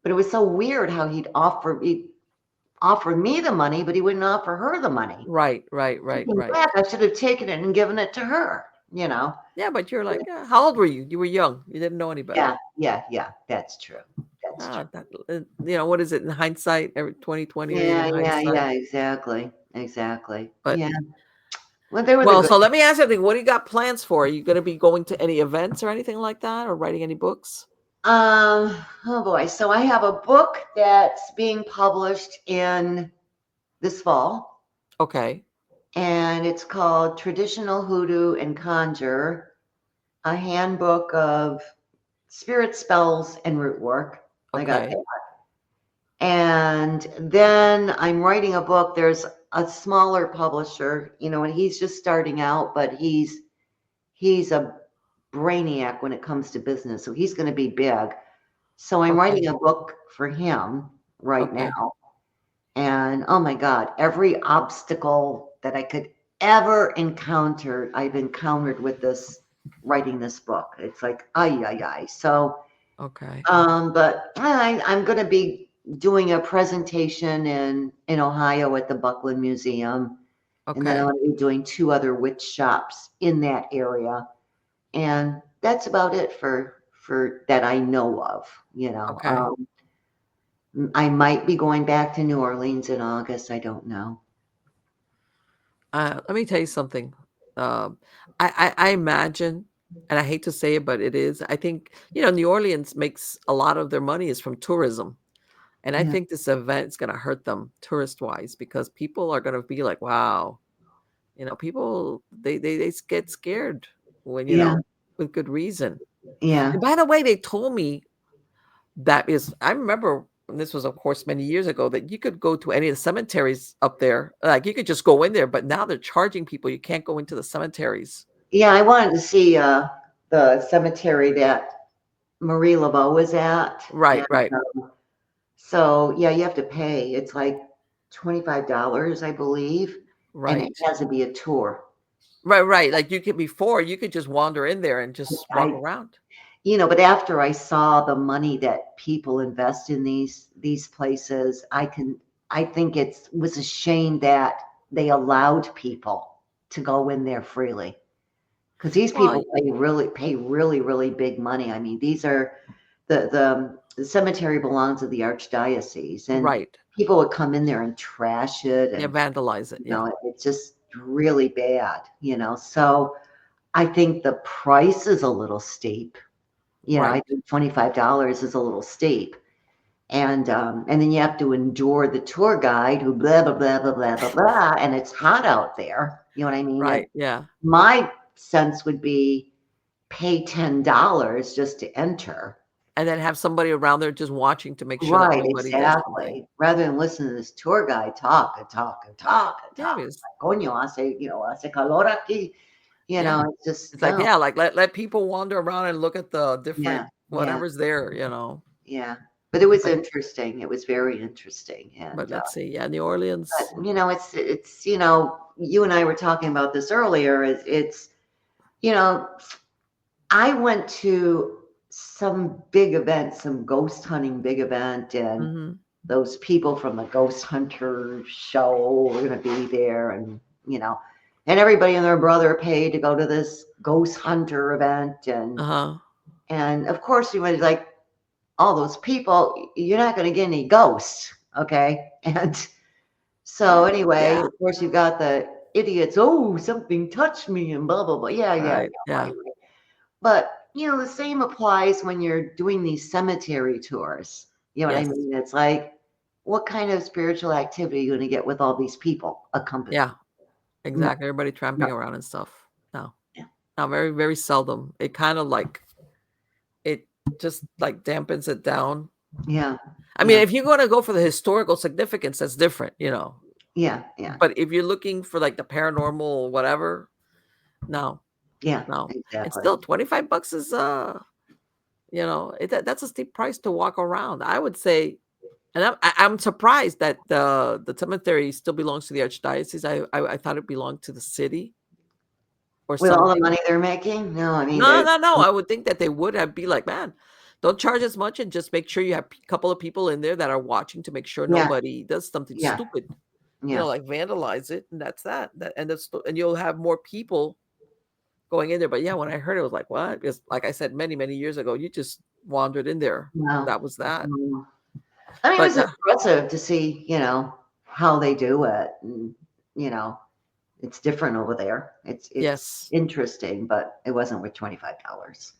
But it was so weird how he'd offer me the money, but he wouldn't offer her the money. Right. Thinking back, I should have taken it and given it to her. Yeah, but you're like, yeah, how old were you? You were young. You didn't know any better. Yeah. That's true. That's true. That, what is it in hindsight? Every 2020 Yeah, in hindsight. yeah. Exactly. But Yeah. Well, there was a well, good. so let me ask you something. What do you got plans for? Are you going to be going to any events or anything like that, or writing any books? Oh boy. So I have a book that's being published in this fall, Okay. and it's called Traditional Hoodoo and Conjure, a handbook of spirit spells and root work. I got Okay. that. And then I'm writing a book. There's a smaller publisher, and he's just starting out, but he's a brainiac when it comes to business. So he's going to be big. So I'm Okay. writing a book for him right Okay. now. And oh my God, every obstacle that I could ever encounter, I've encountered with writing this book. It's like, ay. So, Okay. but I'm going to be doing a presentation in Ohio at the Buckland Museum. And then I'm Okay. going to be doing 2 other witch shops in that area. And that's about it for that I know of. Okay. I might be going back to New Orleans in August. I don't know. Let me tell you something. Um, I imagine, and I hate to say it, but it is. I think New Orleans makes a lot of their money is from tourism, and I Yeah, think this event is going to hurt them tourist wise, because people are going to be like, wow, people they get scared when yeah, with good reason. yeah, And by the way, they told me that is, I remember, and this was, of course, many years ago, that you could go to any of the cemeteries up there. Like, you could just go in there, but now they're charging people. You can't go into the cemeteries. yeah. I wanted to see the cemetery that Marie Laveau was at, and Right. so yeah, you have to pay. It's like $25, I believe, and it Right. has to be a tour. Right. Like, you could just wander in there and just walk I around. But after I saw the money that people invest in these places, I think it was a shame that they allowed people to go in there freely, because these Well, people pay really really big money. I mean, these are the cemetery belongs to the archdiocese, and right. people would come in there and trash it, Yeah, and vandalize it. Yeah. it's just really bad. So I think the price is a little steep. You know, I Right. think $25 is a little steep. And then you have to endure the tour guide who blah blah blah blah blah blah blah, and it's hot out there. You know what I mean? And Right. Yeah. my sense would be pay $10 just to enter. And then have somebody around there just watching to make sure that Right, nobody does something. exactly. Rather than listen to this tour guide talk and talk and talk and Yeah, talk. because Coño, hace calor aquí. You yeah, know, it's just it's like no. yeah, like let people wander around and look at the different Yeah, yeah, whatever's there, you know. yeah. But it was But interesting. It was very interesting. but And let's see, yeah, New Orleans. but it's you and I were talking about this earlier. It's you know I went to some big event, some ghost hunting big event, and Hmm. those people from the ghost hunter show were going to be there, and and everybody and their brother paid to go to this ghost hunter event, Uh-huh. and of course you was like, all those people, you're not going to get any ghosts, okay? And so anyway, Yeah. of course you got the idiots. Oh, something touched me, and blah blah blah. Yeah, yeah, Right. yeah. Yeah. Anyway. But the same applies when you're doing these cemetery tours. You know what I Yes. mean? It's like, what kind of spiritual activity are you going to get with all these people accompanying? Yeah. No, Exactly. Everybody no, tramping around and stuff. No. yeah, No, very, very seldom. It kind of like it just like dampens it down. yeah, I mean, yeah, if you're going to go for the historical significance, that's different, you know. yeah, yeah, But if you're looking for like the paranormal or whatever, no, yeah, no. And exactly. still $25 is you know, that's a steep price to walk around. I would say, and I'm surprised that the cemetery still belongs to the archdiocese. I thought it belonged to the city or With all the something. money they're making, no, I mean No, they're no, no. I would think that they would have be like, man, don't charge as much and just make sure you have a couple of people in there that are watching to make sure yeah, nobody does something yeah, stupid. You yeah, know, like vandalize it, and that's that. And you'll have more people going in there. But yeah, when I heard it, I was like, what? Because like I said, many, many years ago, you just wandered in there. no. That was that. No. I mean, it But was impressive to see, how they do it, and you know, it's different over there. It's yes. interesting, but it wasn't worth $25.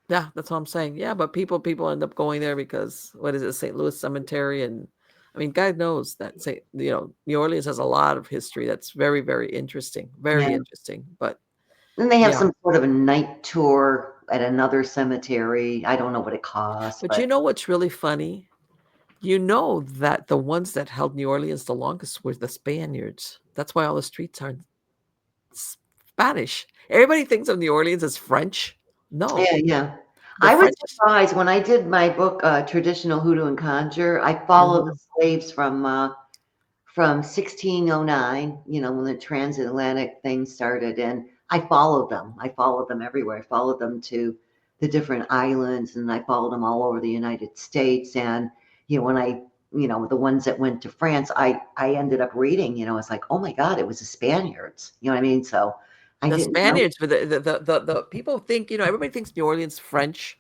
Yeah, that's what I'm saying. Yeah, but people end up going there because what is it, St. Louis Cemetery, and I mean, God knows that New Orleans has a lot of history that's very, very interesting, very Yeah. interesting. But Then they have yeah, some sort of a night tour at another cemetery. I don't know what it costs, but you but know what's really funny? You know that the ones that held New Orleans the longest were the Spaniards. That's why all the streets are in Spanish. Everybody thinks of New Orleans as French. No, yeah, yeah. the I was French. surprised when I did my book, Traditional Hoodoo and Conjure. I followed the Mhm. slaves from 1609, when the transatlantic thing started, and I followed them. I followed them everywhere. I followed them to the different islands, and I followed them all over the United States. And when the ones that went to France, I ended up reading. It's like, oh my God, it was the Spaniards. You know what I mean? So I The didn't know. Spaniards, but the people think, everybody thinks New Orleans French,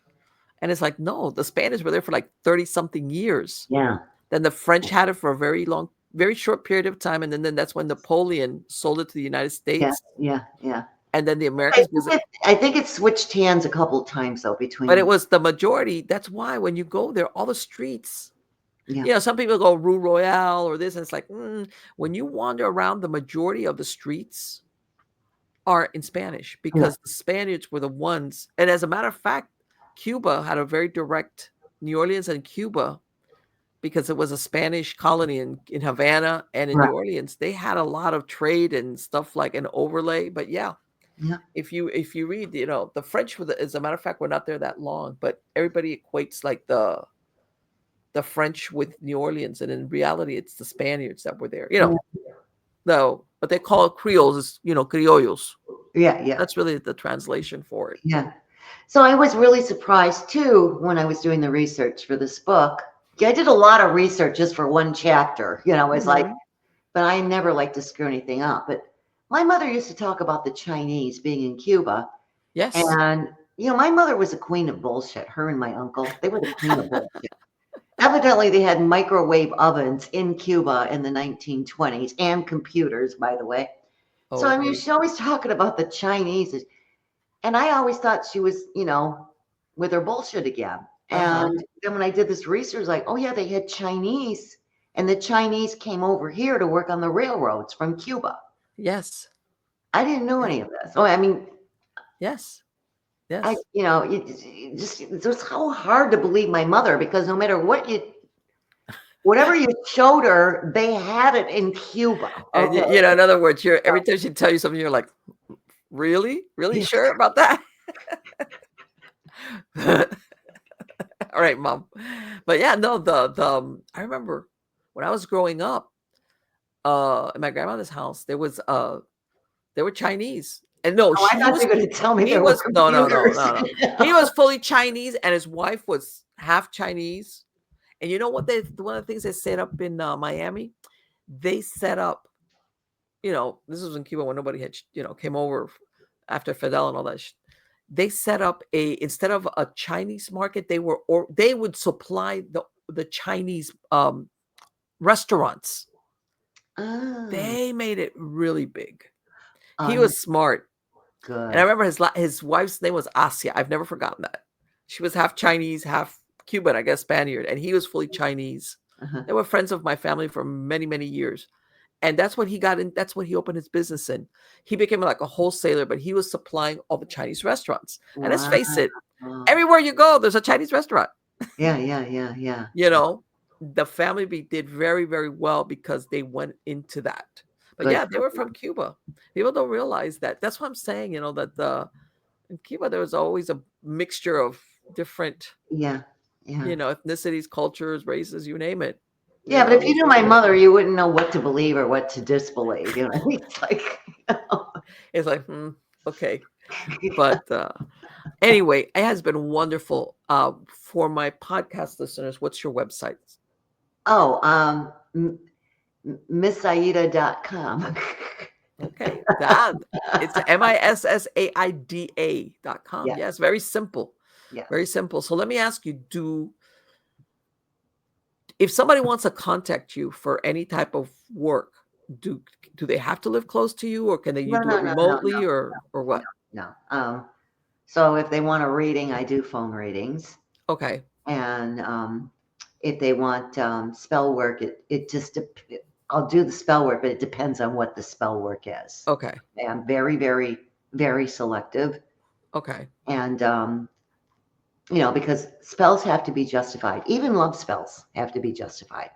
and it's like, no, the Spaniards were there for like 30 something years. Yeah, Then the French had it for a very short period of time, and then that's when Napoleon sold it to the United yeah, States, yeah, yeah. and then the I Americans think visit. I think it switched hands a couple of times though But it between. was the majority. That's why when you go there, all the streets, Yeah, some people go Rue Royale or this, and it's like, when you wander around, the majority of the streets are in Spanish yeah, because the Spaniards were the ones. And as a matter of fact, Cuba had a very direct New Orleans and Cuba because it was a Spanish colony in Havana and in New right. Orleans. They had a lot of trade and stuff like an overlay. But yeah, Yeah, if you read, the French as a matter of fact, were not there that long, but everybody equates like the French with New Orleans, and in reality, it's the Spaniards that were there. yeah, No, but they call it Creoles, criollos. yeah, yeah. That's really the translation for it. Yeah. So I was really surprised too when I was doing the research for this book. Yeah, I did a lot of research just for one chapter. It's like, Mhm. but I never like to screw anything up. But my mother used to talk about the Chinese being in Cuba. Yes. And, my mother was a queen of bullshit. Her and my uncle, they were the queen of bullshit. Evidently, they had microwave ovens in Cuba in the 1920s and computers, by the way. So, I mean, Okay. she's always talking about the Chinese. And I always thought she was, with her bullshit again. Uh-huh. And then when I did this research, like, oh yeah, they had Chinese, and the Chinese came over here to work on the railroads from Cuba. Yes. I didn't know any of this. Oh, I mean, Yes. I, Yes. it's just so hard to believe my mother, because no matter whatever you showed her, they had it in Cuba. And Okay. in other words, you're every time she tell you something, you're like, really? Really Yeah. sure about that? All right, Mom. But yeah, no, I remember when I was growing up, in my grandmother's house, there were Chinese. And no, Oh, I thought you were going to tell me he there were was no, computers. He was fully Chinese, and his wife was half Chinese. And you know what? One of the things they set up in Miami, they set up. This was in Cuba when nobody had came over after Fidel and all that. They set up instead of a Chinese market, they would supply the Chinese restaurants. Oh, They made it really big. He oh, was smart. good. And I remember his wife's name was Asia. I've never forgotten that. She was half Chinese, half Cuban, I guess Spaniard, and he was fully Chinese. Uh-huh. They were friends of my family for many, many years. And that's what he got in. That's what he opened his business in. He became like a wholesaler, but he was supplying all the Chinese restaurants. And let's face it, Wow. everywhere you go, there's a Chinese restaurant. Yeah. The family did very, very well because they went into that. But Good yeah, for they were them. from Cuba. People don't realize that. That's what I'm saying, that in Cuba, there was always a mixture of different, Yeah. ethnicities, cultures, races, you name it. Yeah, but if you knew my mother, you wouldn't know what to believe or what to disbelieve. It's like, It's like, okay. But anyway, it has been wonderful. For my podcast listeners, what's your website? oh, missaida.com. Okay. It's MISSAIDA.com. Yeah. Yes, very simple. Yeah. Very simple. So let me ask you, if somebody wants to contact you for any type of work, do they have to live close to you, or can you do it remotely, or what? No. So if they want a reading, I do phone readings. Okay. And if they want spell work, it just I'll do the spell work, but it depends on what the spell work is. Okay. I'm very, very, very selective. Okay. And because spells have to be justified. Even love spells have to be justified.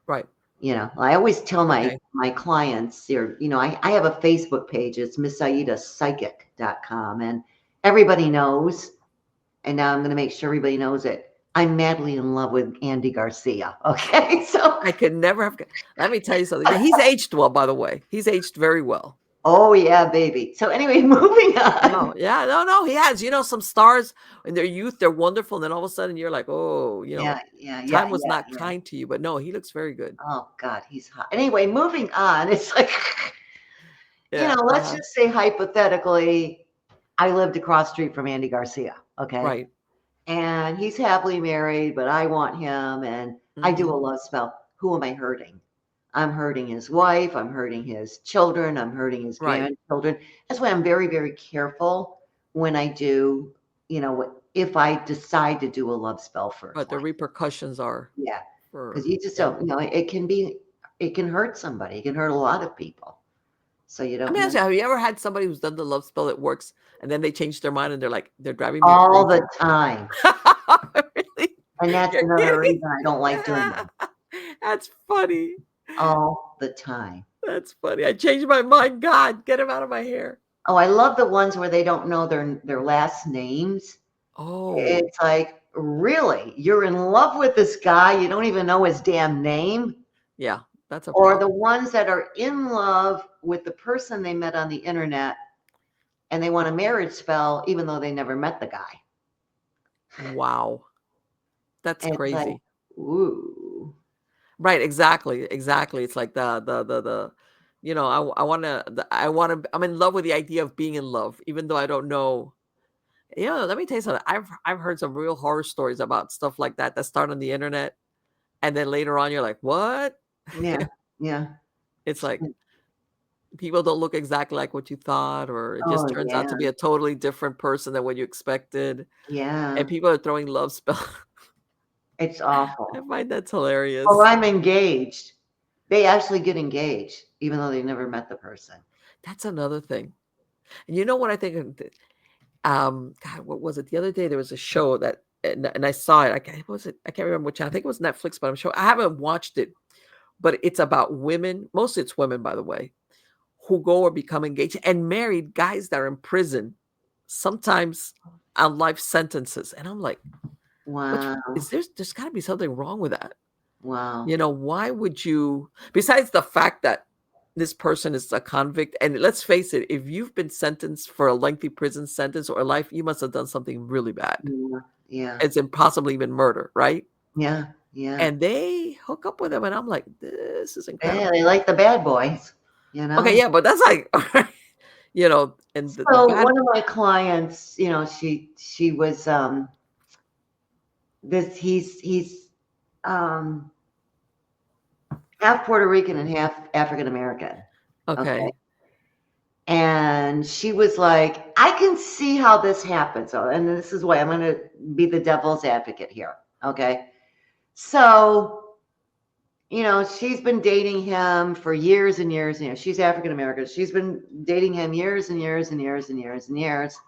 Right. I always tell my clients here, I have a Facebook page. It's missaidapsychic.com, and everybody knows. And now I'm going to make sure everybody knows it. I'm madly in love with Andy Garcia. Okay. So I could never have. Let me tell you something. He's aged well, by the way. He's aged very well. Oh yeah, baby. So anyway, moving on. Oh, yeah. No, he has. Some stars in their youth, they're wonderful. And then all of a sudden you're like, oh, time was not kind to you. But no, he looks very good. Oh God, he's hot. Anyway, moving on. It's like, let's just say hypothetically, I lived across the street from Andy Garcia. Okay. Right. And he's happily married, but I want him, and I do a love spell. Who am I hurting? I'm hurting his wife. I'm hurting his children. I'm hurting his grandchildren. That's why I'm very, very careful when I do, if I decide to do a love spell for. But the repercussions are. Yeah. Because you just don't, it can hurt somebody. It can hurt a lot of people. So you don't. Let me ask you, have you ever had somebody who's done the love spell that works, and then they change their mind and they're driving me all crazy? the time? Really? And that's another reason I don't like doing them. That's funny. All the time. That's funny. I changed my mind. God, get him out of my hair. Oh, I love the ones where they don't know their last names. Oh. It's like, really? You're in love with this guy. You don't even know his damn name. Yeah, that's a Or problem. the ones that are in love with the person they met on the internet, and they want a marriage spell even though they never met the guy. Wow. That's crazy. Like, ooh. Right, exactly. It's like the I'm in love with the idea of being in love, even though I don't know. Let me tell you something. I've heard some real horror stories about stuff like that start on the internet, and then later on you're like, what? Yeah. It's like, people don't look exactly like what you thought, or it just Oh, turns out yeah. to be a totally different person than what you expected. Yeah. And people are throwing love spells. It's I awful. find that Oh, hilarious. I'm engaged. They actually get engaged, even though they never met the person. That's another thing. And you know what I think? God, what was it? The other day there was a show that, and I saw it. I can't remember which channel. I think it was Netflix, but I'm sure I haven't watched it. But it's about women. Mostly it's women, by the way, who go or become engaged and married guys that are in prison, sometimes on life sentences. And I'm like, Wow. there's got to be something wrong with that. Wow. You know, why would you, besides the fact that this person is a convict, and let's face it, if you've been sentenced for a lengthy prison sentence or life, you must have done something really bad. Yeah. Yeah. It's impossibly even murder, right? Yeah. Yeah. And they hook up with him, and I'm like, this is incredible. Yeah, they like the bad boys, Okay, yeah, but that's like, and the So bad. one of my clients, she was he's um half Puerto Rican and half African American. Okay, And she was like, I can see how this happens. So, and this is why I'm going to be the devil's advocate here. Okay. So, she's been dating him for years and years. She's African American. She's been dating him years and years and years and years and years.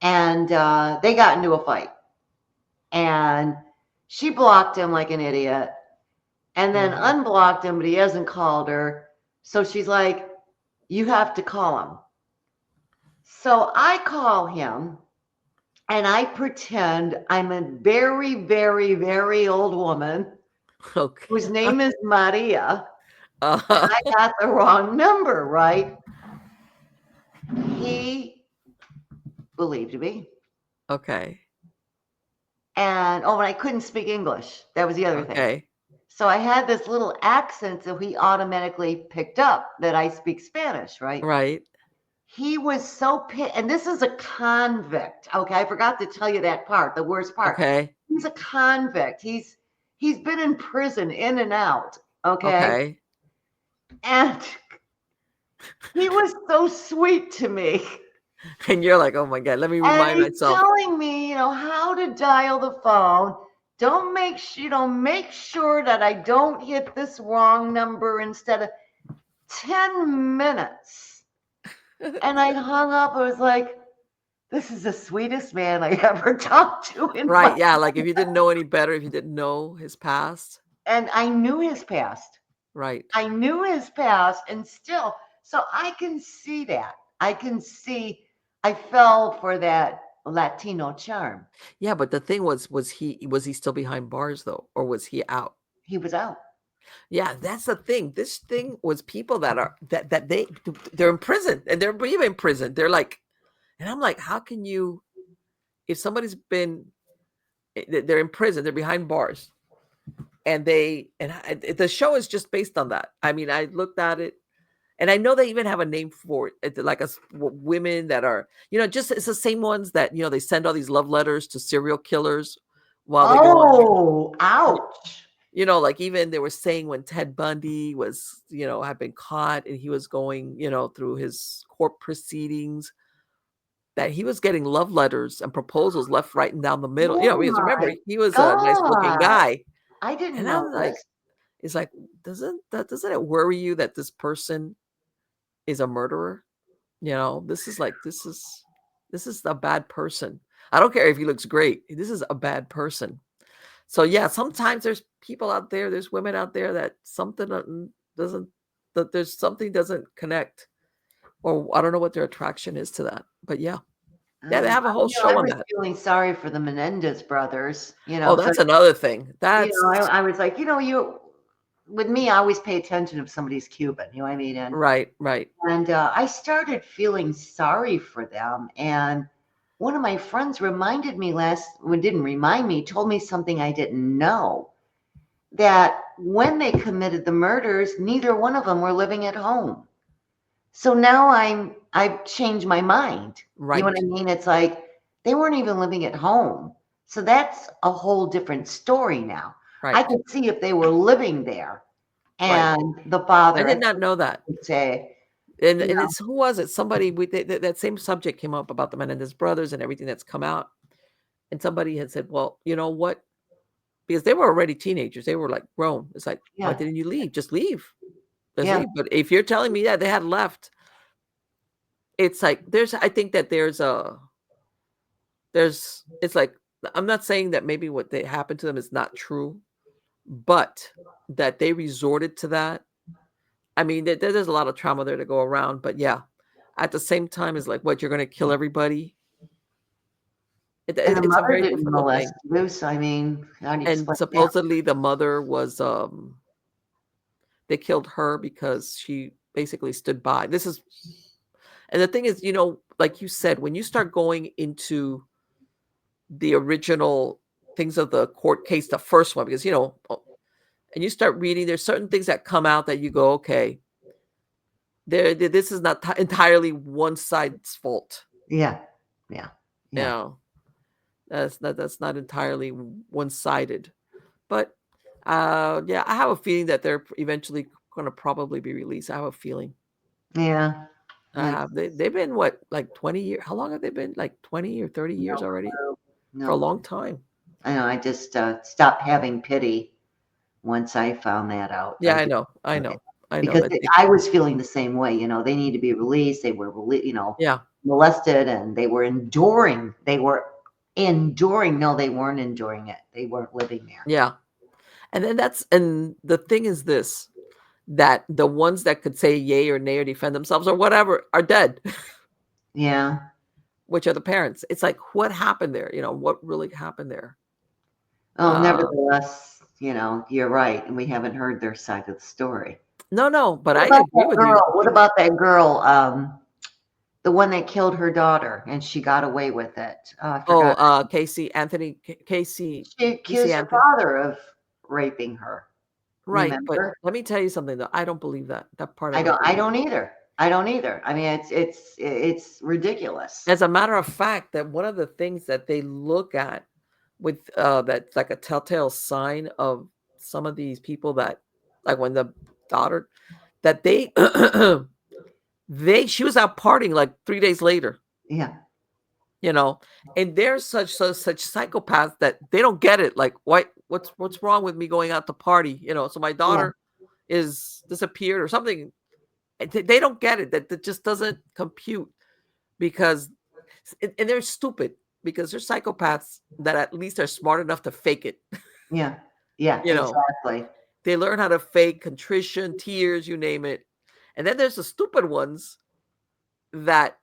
And they got into a fight. And she blocked him like an idiot and then unblocked him, but he hasn't called her. So she's like, you have to call him. So I call him and I pretend I'm a very, very, very old woman okay. whose name is Maria. Uh, I got the wrong number, right? He believed me. okay, And I couldn't speak English. That was the other thing. okay, So I had this little accent, so he automatically picked up that I speak Spanish, right? right, He was so pissed, and this is a convict. Okay, I forgot to tell you that part, the worst part. okay, He's a convict. He's been in prison, in and out. Okay, okay. and he was so sweet to me, And you're like, oh my God, let me and remind he's myself. telling me, how to dial the phone. Don't make sure that I don't hit this wrong number instead of 10 minutes. And I hung up. I was like, this is the sweetest man I ever talked to in Right, my yeah, like if you didn't know any better, if you didn't know his past. And I knew his past. Right. I knew his past, and still, so I can see that. I can see I fell for that Latino charm. Yeah, but the thing was he still behind bars though, or was he out? He was out. Yeah, that's the thing. This thing was people that are that they're in prison, and they're even in prison. They're like, and I'm like, how can you, if somebody's been, they're in prison, they're behind bars, and the show is just based on that. I mean, I looked at it, and I know they even have a name for it. It's like women that are, just it's the same ones that they send all these love letters to serial killers while they go on. Oh, ouch. Like even they were saying when Ted Bundy was, had been caught and he was going, through his court proceedings, that he was getting love letters and proposals left, right, and down the middle. Oh Because remember, my he was a nice looking God. guy. I didn't And know I'm like, this. it's like, doesn't it worry you that this person is a murderer? This is a bad person. I don't care if he looks great. This is a bad person. So yeah, sometimes there's people out there, there's women out there that there's something doesn't connect, or I don't know what their attraction is to that. But yeah, they have a whole show I on was that. feeling sorry for the Menendez brothers. Oh, that's another thing. That's I was like, with me, I always pay attention if somebody's Cuban. You know what I mean? And right. And I started feeling sorry for them. And one of my friends reminded me didn't remind me, told me something I didn't know, that when they committed the murders, neither one of them were living at home. So now I've changed my mind. Right. You know what I mean? It's like they weren't even living at home. So that's a whole different story now. Right. I could see if they were living there and the father, I did not know that. would say, And You know, it's who was it? Somebody with that same subject came up about the Menendez brothers and everything that's come out. And somebody had said, well, you know what? Because they were already teenagers. They were like grown. It's like, why yeah, didn't you leave? Just leave. Just yeah. leave. But if you're telling me that they had left, it's like I think that it's like, I'm not saying that maybe what they happened to them is not true, but that they resorted to that. I mean, there's a lot of trauma there to go around, but yeah, at the same time, it's like, what, you're going to kill everybody? And the It's a mother very didn't difficult molest thing. you, so I mean, how do you And explain that? supposedly the mother was, they killed her because she basically stood by. And the thing is, like you said, when you start going into the original things of the court case, the first one, because, and you start reading, there's certain things that come out that you go, okay, this is not entirely one side's fault. Yeah, yeah, You yeah, know, that's not entirely one-sided. But yeah, I have a feeling that they're eventually going to probably be released. I have a feeling. yeah. I Like, have. They've been what, like 20 years? How long have they been? Like 20 or 30 years no already? clue, For a no long clue. time. I know. I just stopped having pity once I found that out. Yeah, I know. I know. I know Because that. I was feeling the same way. They need to be released. They were, Yeah. molested, and they were enduring. They were enduring. No, they weren't enduring it. They weren't living there. Yeah. And then and the thing is this, that the ones that could say yay or nay or defend themselves or whatever are dead, Yeah. which are the parents. It's like, what happened there? What really happened there? Oh, Uh, nevertheless, you're right, and we haven't heard their side of the story. no, but What I about agree that with you. girl? What about that girl? The one that killed her daughter, and she got away with it. I forgot. Casey Anthony, Casey She Casey accused her Anthony. father of raping her. Right, but Remember? let me tell you something though. I don't believe that part. I I don't don't. I believe. don't either. I don't either. I mean, it's ridiculous. As a matter of fact, that one of the things that they look at with that's like a telltale sign of some of these people, that like when the daughter, that she was out partying like 3 days later, Yeah. you know, and they're such psychopaths that they don't get it. Like, what's wrong with me going out to party? So my Yeah. daughter is disappeared or something. And they don't get it. That just doesn't compute, because and they're stupid, because they're psychopaths that at least are smart enough to fake it. Yeah. Yeah. you know Exactly. they learn how to fake contrition, tears, you name it. And then there's the stupid ones that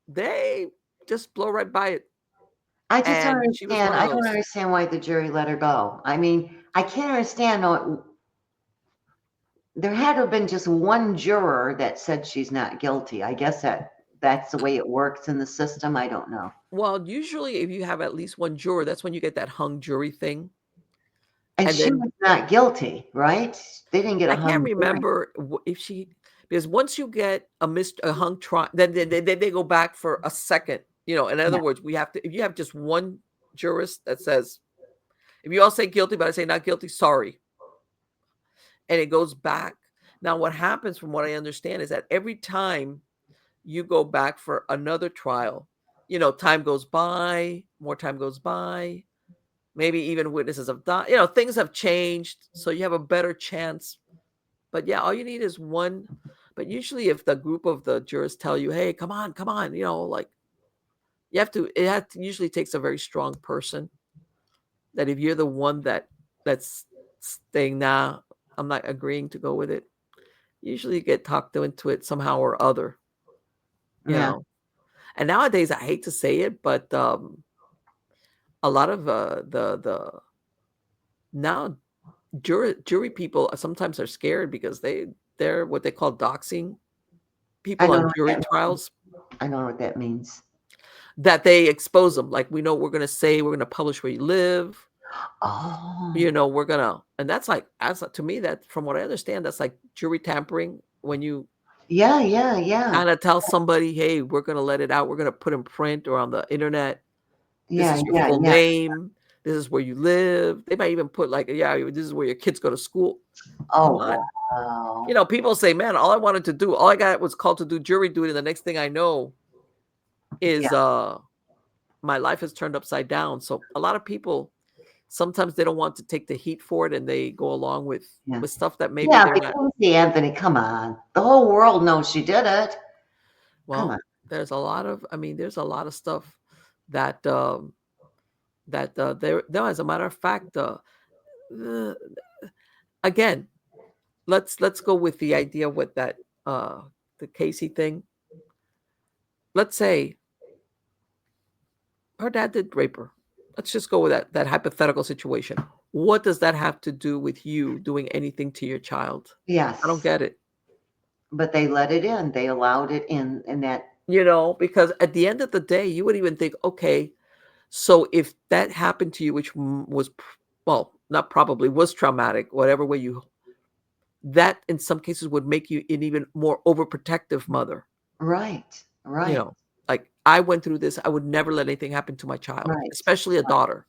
they just blow right by it. I just don't And she was understand. one of I don't those. understand why the jury let her go. I mean, I can't understand. No, there had to have been just one juror that said she's not guilty. I guess that's the way it works in the system. I don't know. Well, usually if you have at least one juror, that's when you get that hung jury thing. And And she then was not guilty, right? They didn't get a I can't hung jury. remember if she, because once you get a hung trial, then they go back for a second. In other Yeah. words, we have to, if you have just one jurist that says, if you all say guilty, but I say not guilty, sorry. And it goes back. Now, what happens, from what I understand, is that every time you go back for another trial, time goes by, more time goes by, maybe even witnesses have died, things have changed. So you have a better chance. But yeah, all you need is one. But usually if the group of the jurors tell you, hey, come on, like, usually takes a very strong person, that if you're the one that's saying, nah, I'm not agreeing to go with it, usually you get talked into it somehow or other, you Yeah. know. And nowadays, I hate to say it, but a lot of the now jury people sometimes are scared, because they're what they call doxing I people don't on know what jury that means. trials, I don't know what that means. that they expose them. Like, we know we're going to say, we're going to publish where you live. Oh. We're gonna, and that's like, to me, that, from what I understand, that's like jury tampering, when you Yeah, yeah, yeah. kind of tell somebody, hey, we're gonna let it out, we're gonna put in print or on the internet, this Yeah, is your yeah, full yeah. name, This is where you live. They might even put like, yeah, this is where your kids go to school. Come Oh, on. wow. People say, man, all I wanted to do, all I got was called to do jury duty. The next thing I know is my life has turned upside down. So a lot of people, sometimes they don't want to take the heat for it, and they go along with Yeah. stuff that maybe Yeah, they're but not. Lindsay Anthony, come on. The whole world knows she did it. Come Well, on. there's a lot of stuff that there. No, as a matter of fact, uh, again, let's go with the idea with that the Casey thing. Let's say her dad did rape her. Let's just go with that hypothetical situation. What does that have to do with you doing anything to your child? Yes. I don't get it. But they let it in. They allowed it in, and that. Because at the end of the day, you would even think, okay, so if that happened to you, which was, well, not probably, was traumatic, whatever way that in some cases would make you an even more overprotective mother. Right. Right. Like, I went through this. I would never let anything happen to my child, Right. especially a daughter.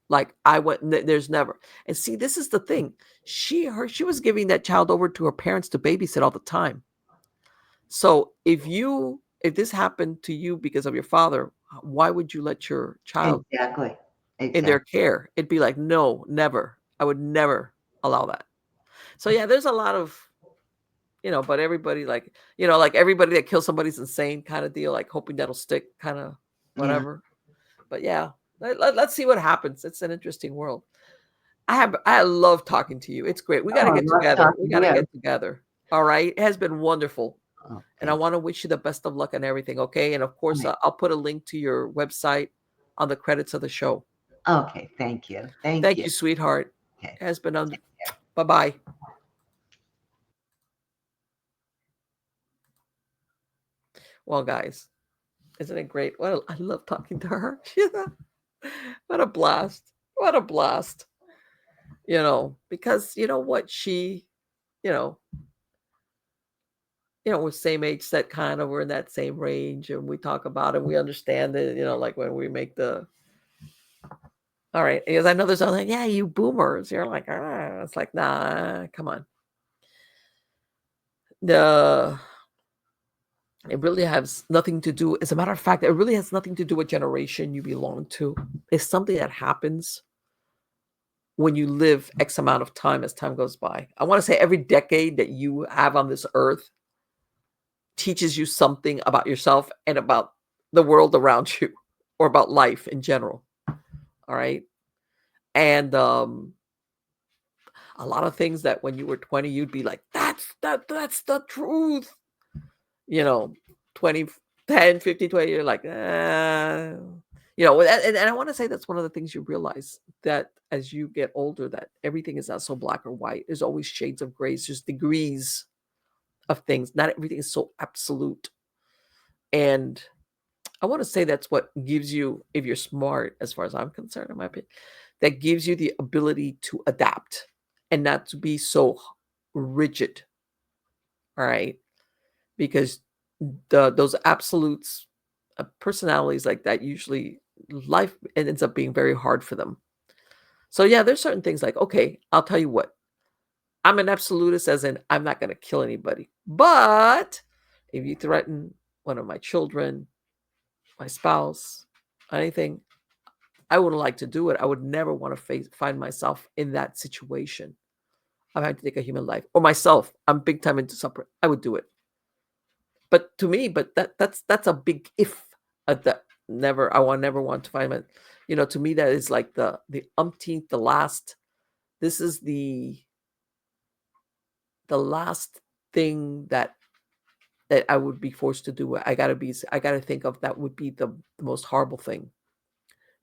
Like, there's never. And see, this is the thing. She was giving that child over to her parents to babysit all the time. So if this happened to you because of your father, why would you let your child Exactly. in their care? It'd be like, no, never. I would never allow that. So yeah, there's a lot of, but everybody like everybody that kills somebody's insane kind of deal, like hoping that'll stick kind of whatever. Yeah. But yeah, let's see what happens. It's an interesting world. I love talking to you. It's great. We got to get together. We got to get together. All right. It has been wonderful. Oh, and I want to wish you the best of luck and everything. Okay. And of course, I'll put a link to your website on the credits of the show. Okay. Thank you. Thank you, sweetheart. Okay. It has been on. Bye-bye. Well, guys, isn't it great? I love talking to her. What a blast. What a blast. Because you know what? She, we're same age set, kind of, we're in that same range, and we talk about it. We understand it, like when we make all right, because I know there's all like, yeah, you boomers. You're like, it's like, nah, come on. It really has nothing to do. As a matter of fact, it really has nothing to do with generation you belong to. It's something that happens when you live X amount of time as time goes by. I want to say every decade that you have on this earth teaches you something about yourself and about the world around you, or about life in general. All right. And a lot of things that when you were 20, you'd be like, that's the truth. 20, 10, 15, 20, you're like, and I want to say that's one of the things you realize, that as you get older, that everything is not so black or white. There's always shades of gray. There's degrees of things. Not everything is so absolute. And I want to say that's what gives you, if you're smart, as far as I'm concerned, in my opinion, that gives you the ability to adapt and not to be so rigid. All right. Because those absolutes, personalities like that, usually life ends up being very hard for them. So yeah, there's certain things like, okay, I'll tell you what, I'm an absolutist, as in I'm not going to kill anybody. But if you threaten one of my children, my spouse, anything, I wouldn't like to do it. I would never want to find myself in that situation. I'm having to take a human life, or myself. I'm big time into separate. I would do it. But to me, that's a big if. That never, I will never want to find it. To me, that is like the umpteenth, the last. This is the last thing that I would be forced to do. I gotta think of that would be the most horrible thing.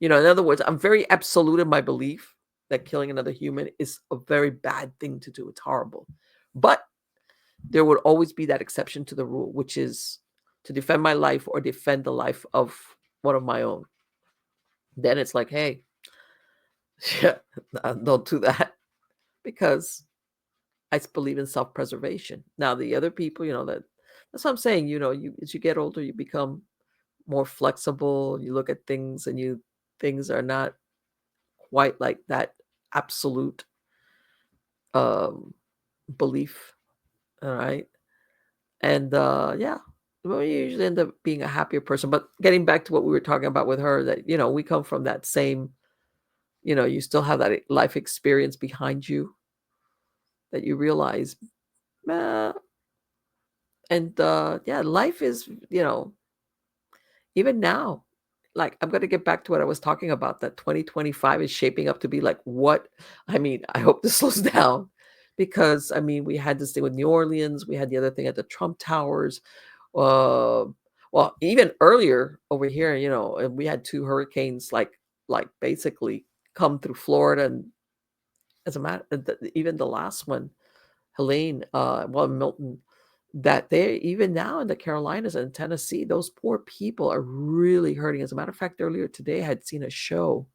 In other words, I'm very absolute in my belief that killing another human is a very bad thing to do. It's horrible. But there would always be that exception to the rule, which is to defend my life or defend the life of one of my own. Then it's like, hey, yeah, don't do that, because I believe in self-preservation. Now, the other people, that's what I'm saying. As you get older, you become more flexible. You look at things and things are not quite like that absolute um, belief. All right. And yeah, well, you usually end up being a happier person. But getting back to what we were talking about with her, that, we come from that same, you still have that life experience behind you that you realize, uh, and yeah, life is, even now, like, I'm going to get back to what I was talking about, that 2025 is shaping up to be like what, I mean, I hope this slows down, because I mean, we had this thing with New Orleans, we had the other thing at the Trump Towers, uh well, even earlier over here, and we had two hurricanes, like basically come through Florida. And as a matter, even the last one, Helene, well, Milton, that they, even now in the Carolinas and Tennessee, those poor people are really hurting. As a matter of fact, earlier today, I had seen a show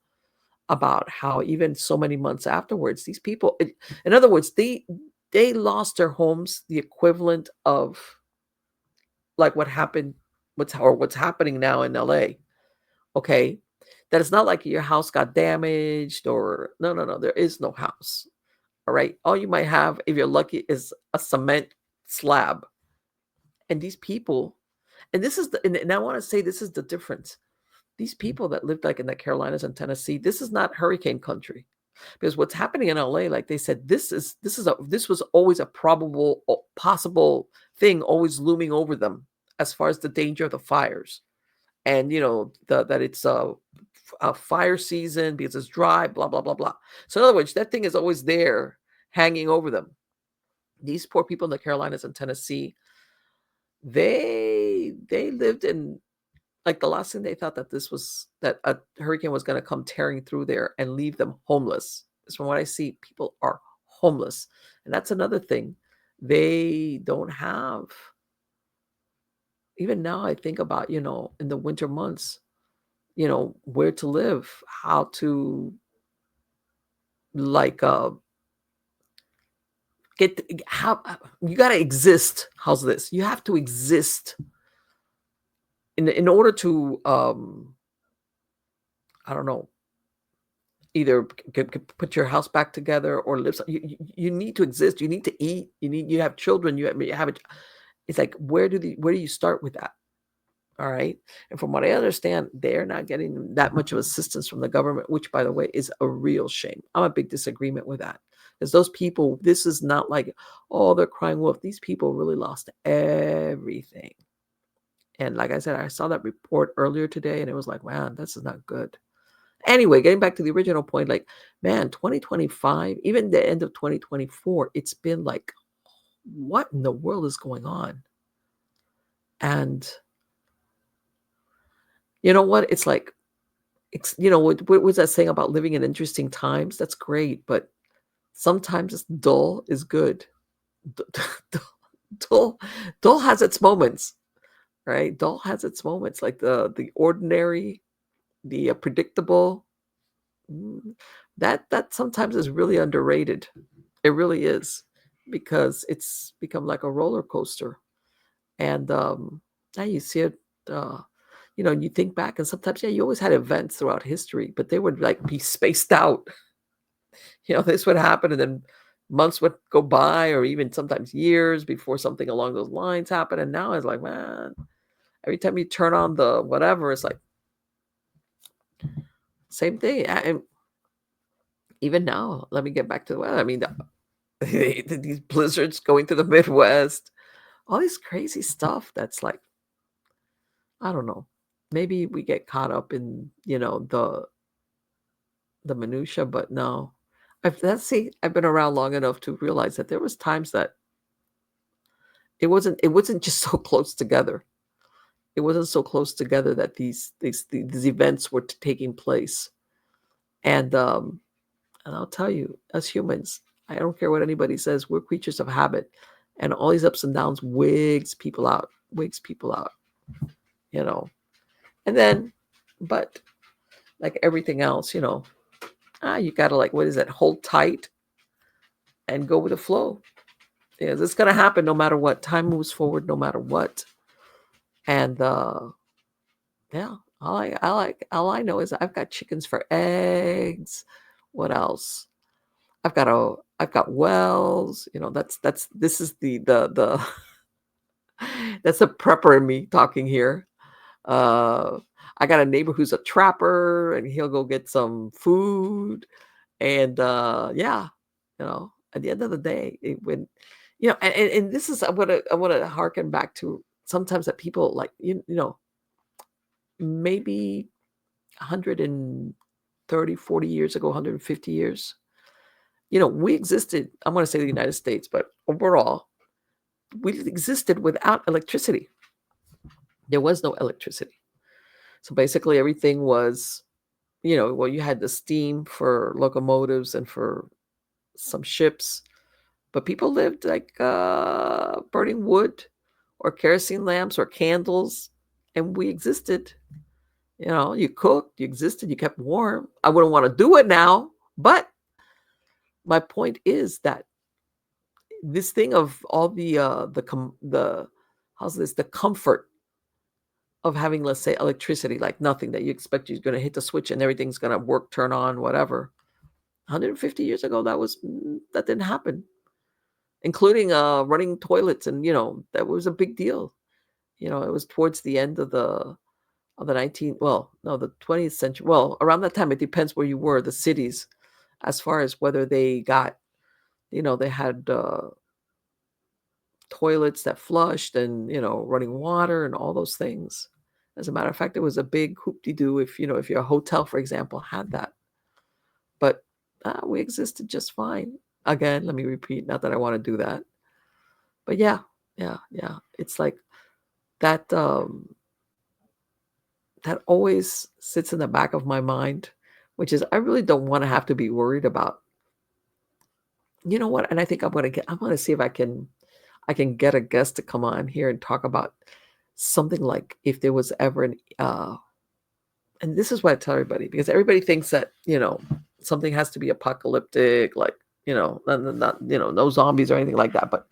about how even so many months afterwards, these people, in other words, they lost their homes, the equivalent of like what happened, what's happening now in LA. Okay, that it's not like your house got damaged, or no, no, no, there is no house. All right, all you might have, if you're lucky, is a cement slab. And these people, and this is and I want to say, this is the difference. These people that lived like in the Carolinas and Tennessee, this is not hurricane country. Because what's happening in LA, like they said, this was always a probable, possible thing always looming over them, as far as the danger of the fires. And that it's a fire season because it's dry, blah blah blah blah. So in other words, that thing is always there, hanging over them. These poor people in the Carolinas and Tennessee, they lived in, like, the last thing they thought, that a hurricane was going to come tearing through there and leave them homeless. Because from what I see, people are homeless. And that's another thing. They don't have, even now I think about, in the winter months, where to live, how to, like, how you got to exist. How's this? You have to exist in order to, I don't know, either put your house back together or live. You need to exist. You need to eat. You have children. You have it. It's like, where do you start with that? All right. And from what I understand, they're not getting that much of assistance from the government, which, by the way, is a real shame. I'm a big disagreement with that. Because those people, this is not like, oh, they're crying wolf. These people really lost everything. And like I said, I saw that report earlier today, and it was like, man, this is not good. Anyway, getting back to the original point, like, man, 2025, even the end of 2024, it's been like, what in the world is going on? And you know what? It's like, what was that saying about living in interesting times? That's great, but sometimes it's dull is good. Dull has its moments, right? Dull has its moments, like the ordinary, the predictable. That sometimes is really underrated. It really is, because it's become like a roller coaster. And now you see it, you think back, and sometimes, yeah, you always had events throughout history, but they would like be spaced out. This would happen, and then months would go by, or even sometimes years before something along those lines happened. And now it's like, man, every time you turn on the whatever, it's like same thing. And even now, let me get back to the weather. I mean, these blizzards going through the Midwest, all this crazy stuff that's like, I don't know. Maybe we get caught up in, the minutia, but no. I've been around long enough to realize that there was times that it wasn't just so close together. It wasn't so close together that these events were taking place. And I'll tell you, as humans, I don't care what anybody says, we're creatures of habit. And all these ups and downs wigs people out. And then, but like everything else, you gotta, like, what is it? Hold tight and go with the flow. Yeah, it's gonna happen no matter what. Time moves forward no matter what. And yeah, All I know is I've got chickens for eggs. What else? I've got wells. This is the that's the prepper in me talking here. Uh, I got a neighbor who's a trapper, and he'll go get some food. And yeah, at the end of the day, when and this is I want to harken back to sometimes that people like maybe 130, 40 years ago, 150 years. We existed. I'm going to say the United States, but overall, we existed without electricity. There was no electricity. So basically, everything was, well, you had the steam for locomotives and for some ships, but people lived like burning wood or kerosene lamps or candles, and we existed. You cooked, you existed, you kept warm. I wouldn't want to do it now, but my point is that this thing of all the how's this the comfort of having, let's say, electricity, like nothing that you expect you're going to hit the switch and everything's going to work, turn on, whatever. 150 years ago, that didn't happen, including running toilets, and that was a big deal. It was towards the end of the 20th century. Well, around that time, it depends where you were, the cities, as far as whether they got, they had toilets that flushed and, running water and all those things. As a matter of fact, it was a big hoop-de-doo if your hotel, for example, had that. But we existed just fine. Again, let me repeat, not that I want to do that. But yeah. It's like that that always sits in the back of my mind, which is I really don't want to have to be worried about. You know what? And I think I'm going to see if I can get a guest to come on here and talk about something like if there was ever an and this is what I tell everybody, because everybody thinks that, something has to be apocalyptic, like, not no zombies or anything like that. But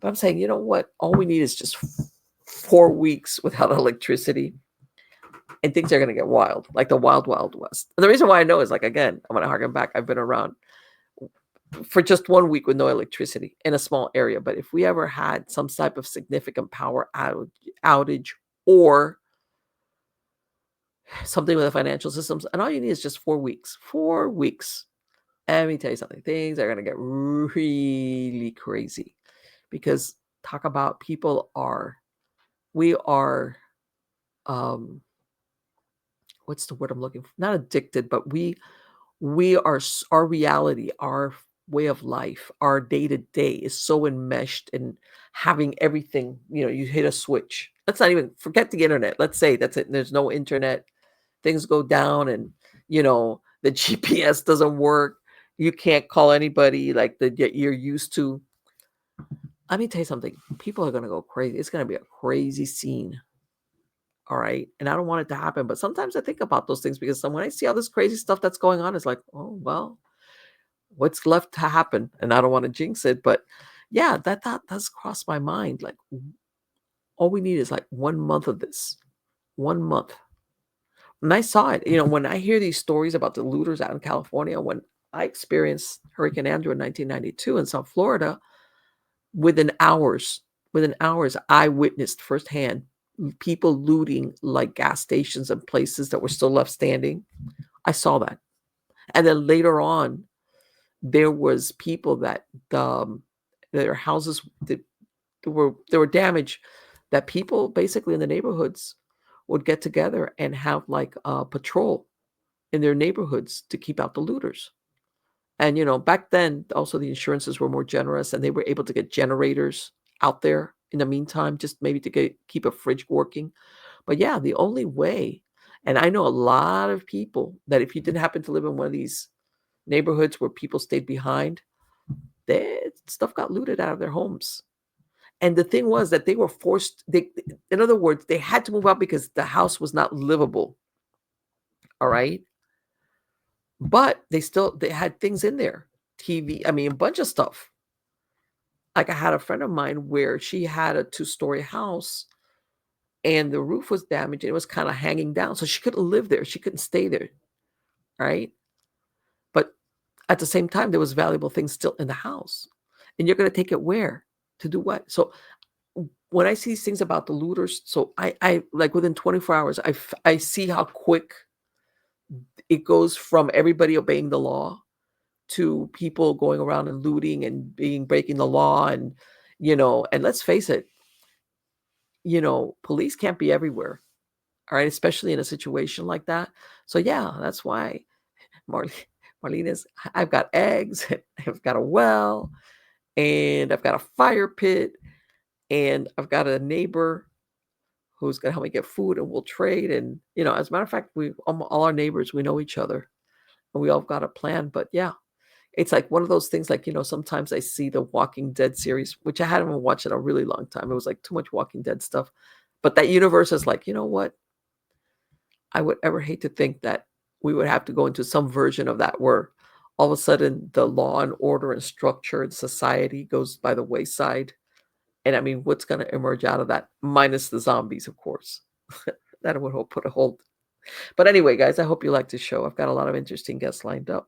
I'm saying, you know what? All we need is just 4 weeks without electricity, and things are going to get wild, like the wild, wild west. And the reason why I know is, like, again, I'm going to harken back. I've been around for just 1 week with no electricity in a small area. But if we ever had some type of significant power outage or something with the financial systems, and all you need is just 4 weeks. 4 weeks. Let me tell you something. Things are going to get really crazy, because talk about we are, what's the word I'm looking for? Not addicted, but we are, our reality, our way of life, our day to day is so enmeshed in having everything. You hit a switch. Let's not even forget the internet. Let's say that's it. There's no internet. Things go down, and the GPS doesn't work. You can't call anybody like that you're used to. Let me tell you something. People are going to go crazy. It's going to be a crazy scene. All right. And I don't want it to happen. But sometimes I think about those things, because when I see all this crazy stuff that's going on, it's like, oh, well, what's left to happen? And I don't want to jinx it. But yeah, that does cross my mind. Like, all we need is like 1 month of this. 1 month. And I saw it, when I hear these stories about the looters out in California, when I experienced Hurricane Andrew in 1992 in South Florida, within hours, I witnessed firsthand people looting like gas stations and places that were still left standing. I saw that. And then later on, there was people that their houses that were damaged, that people basically in the neighborhoods would get together and have like a patrol in their neighborhoods to keep out the looters. And, back then, also the insurances were more generous, and they were able to get generators out there in the meantime, just maybe to keep a fridge working. But yeah, the only way, and I know a lot of people that if you didn't happen to live in one of these neighborhoods where people stayed behind, stuff got looted out of their homes. And the thing was that they were forced, in other words, they had to move out because the house was not livable. All right. But they had things in there. TV, a bunch of stuff. Like I had a friend of mine where she had a 2-story house, and the roof was damaged. And it was kind of hanging down. So she couldn't live there. She couldn't stay there. Right. But at the same time, there was valuable things still in the house. And you're going to take it where? To do what? So when I see these things about the looters, so I like within 24 hours, I see how quick it goes from everybody obeying the law to people going around and looting and breaking the law. And, and let's face it, police can't be everywhere. All right. Especially in a situation like that. So yeah, that's why Marlena's, I've got eggs, I've got a well, and I've got a fire pit, and I've got a neighbor who's going to help me get food, and we'll trade. And, as a matter of fact, all our neighbors, we know each other, and we all got a plan. But yeah, it's like one of those things, like, sometimes I see the Walking Dead series, which I hadn't watched in a really long time. It was like too much Walking Dead stuff. But that universe is like, you know what? I would ever hate to think that we would have to go into some version of that where all of a sudden the law and order and structure and society goes by the wayside. And I mean, what's going to emerge out of that? Minus the zombies, of course. That would put a hold. But anyway, guys, I hope you liked the show. I've got a lot of interesting guests lined up.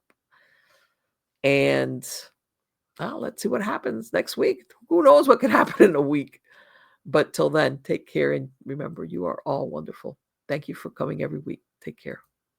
And let's see what happens next week. Who knows what could happen in a week? But till then, take care. And remember, you are all wonderful. Thank you for coming every week. Take care.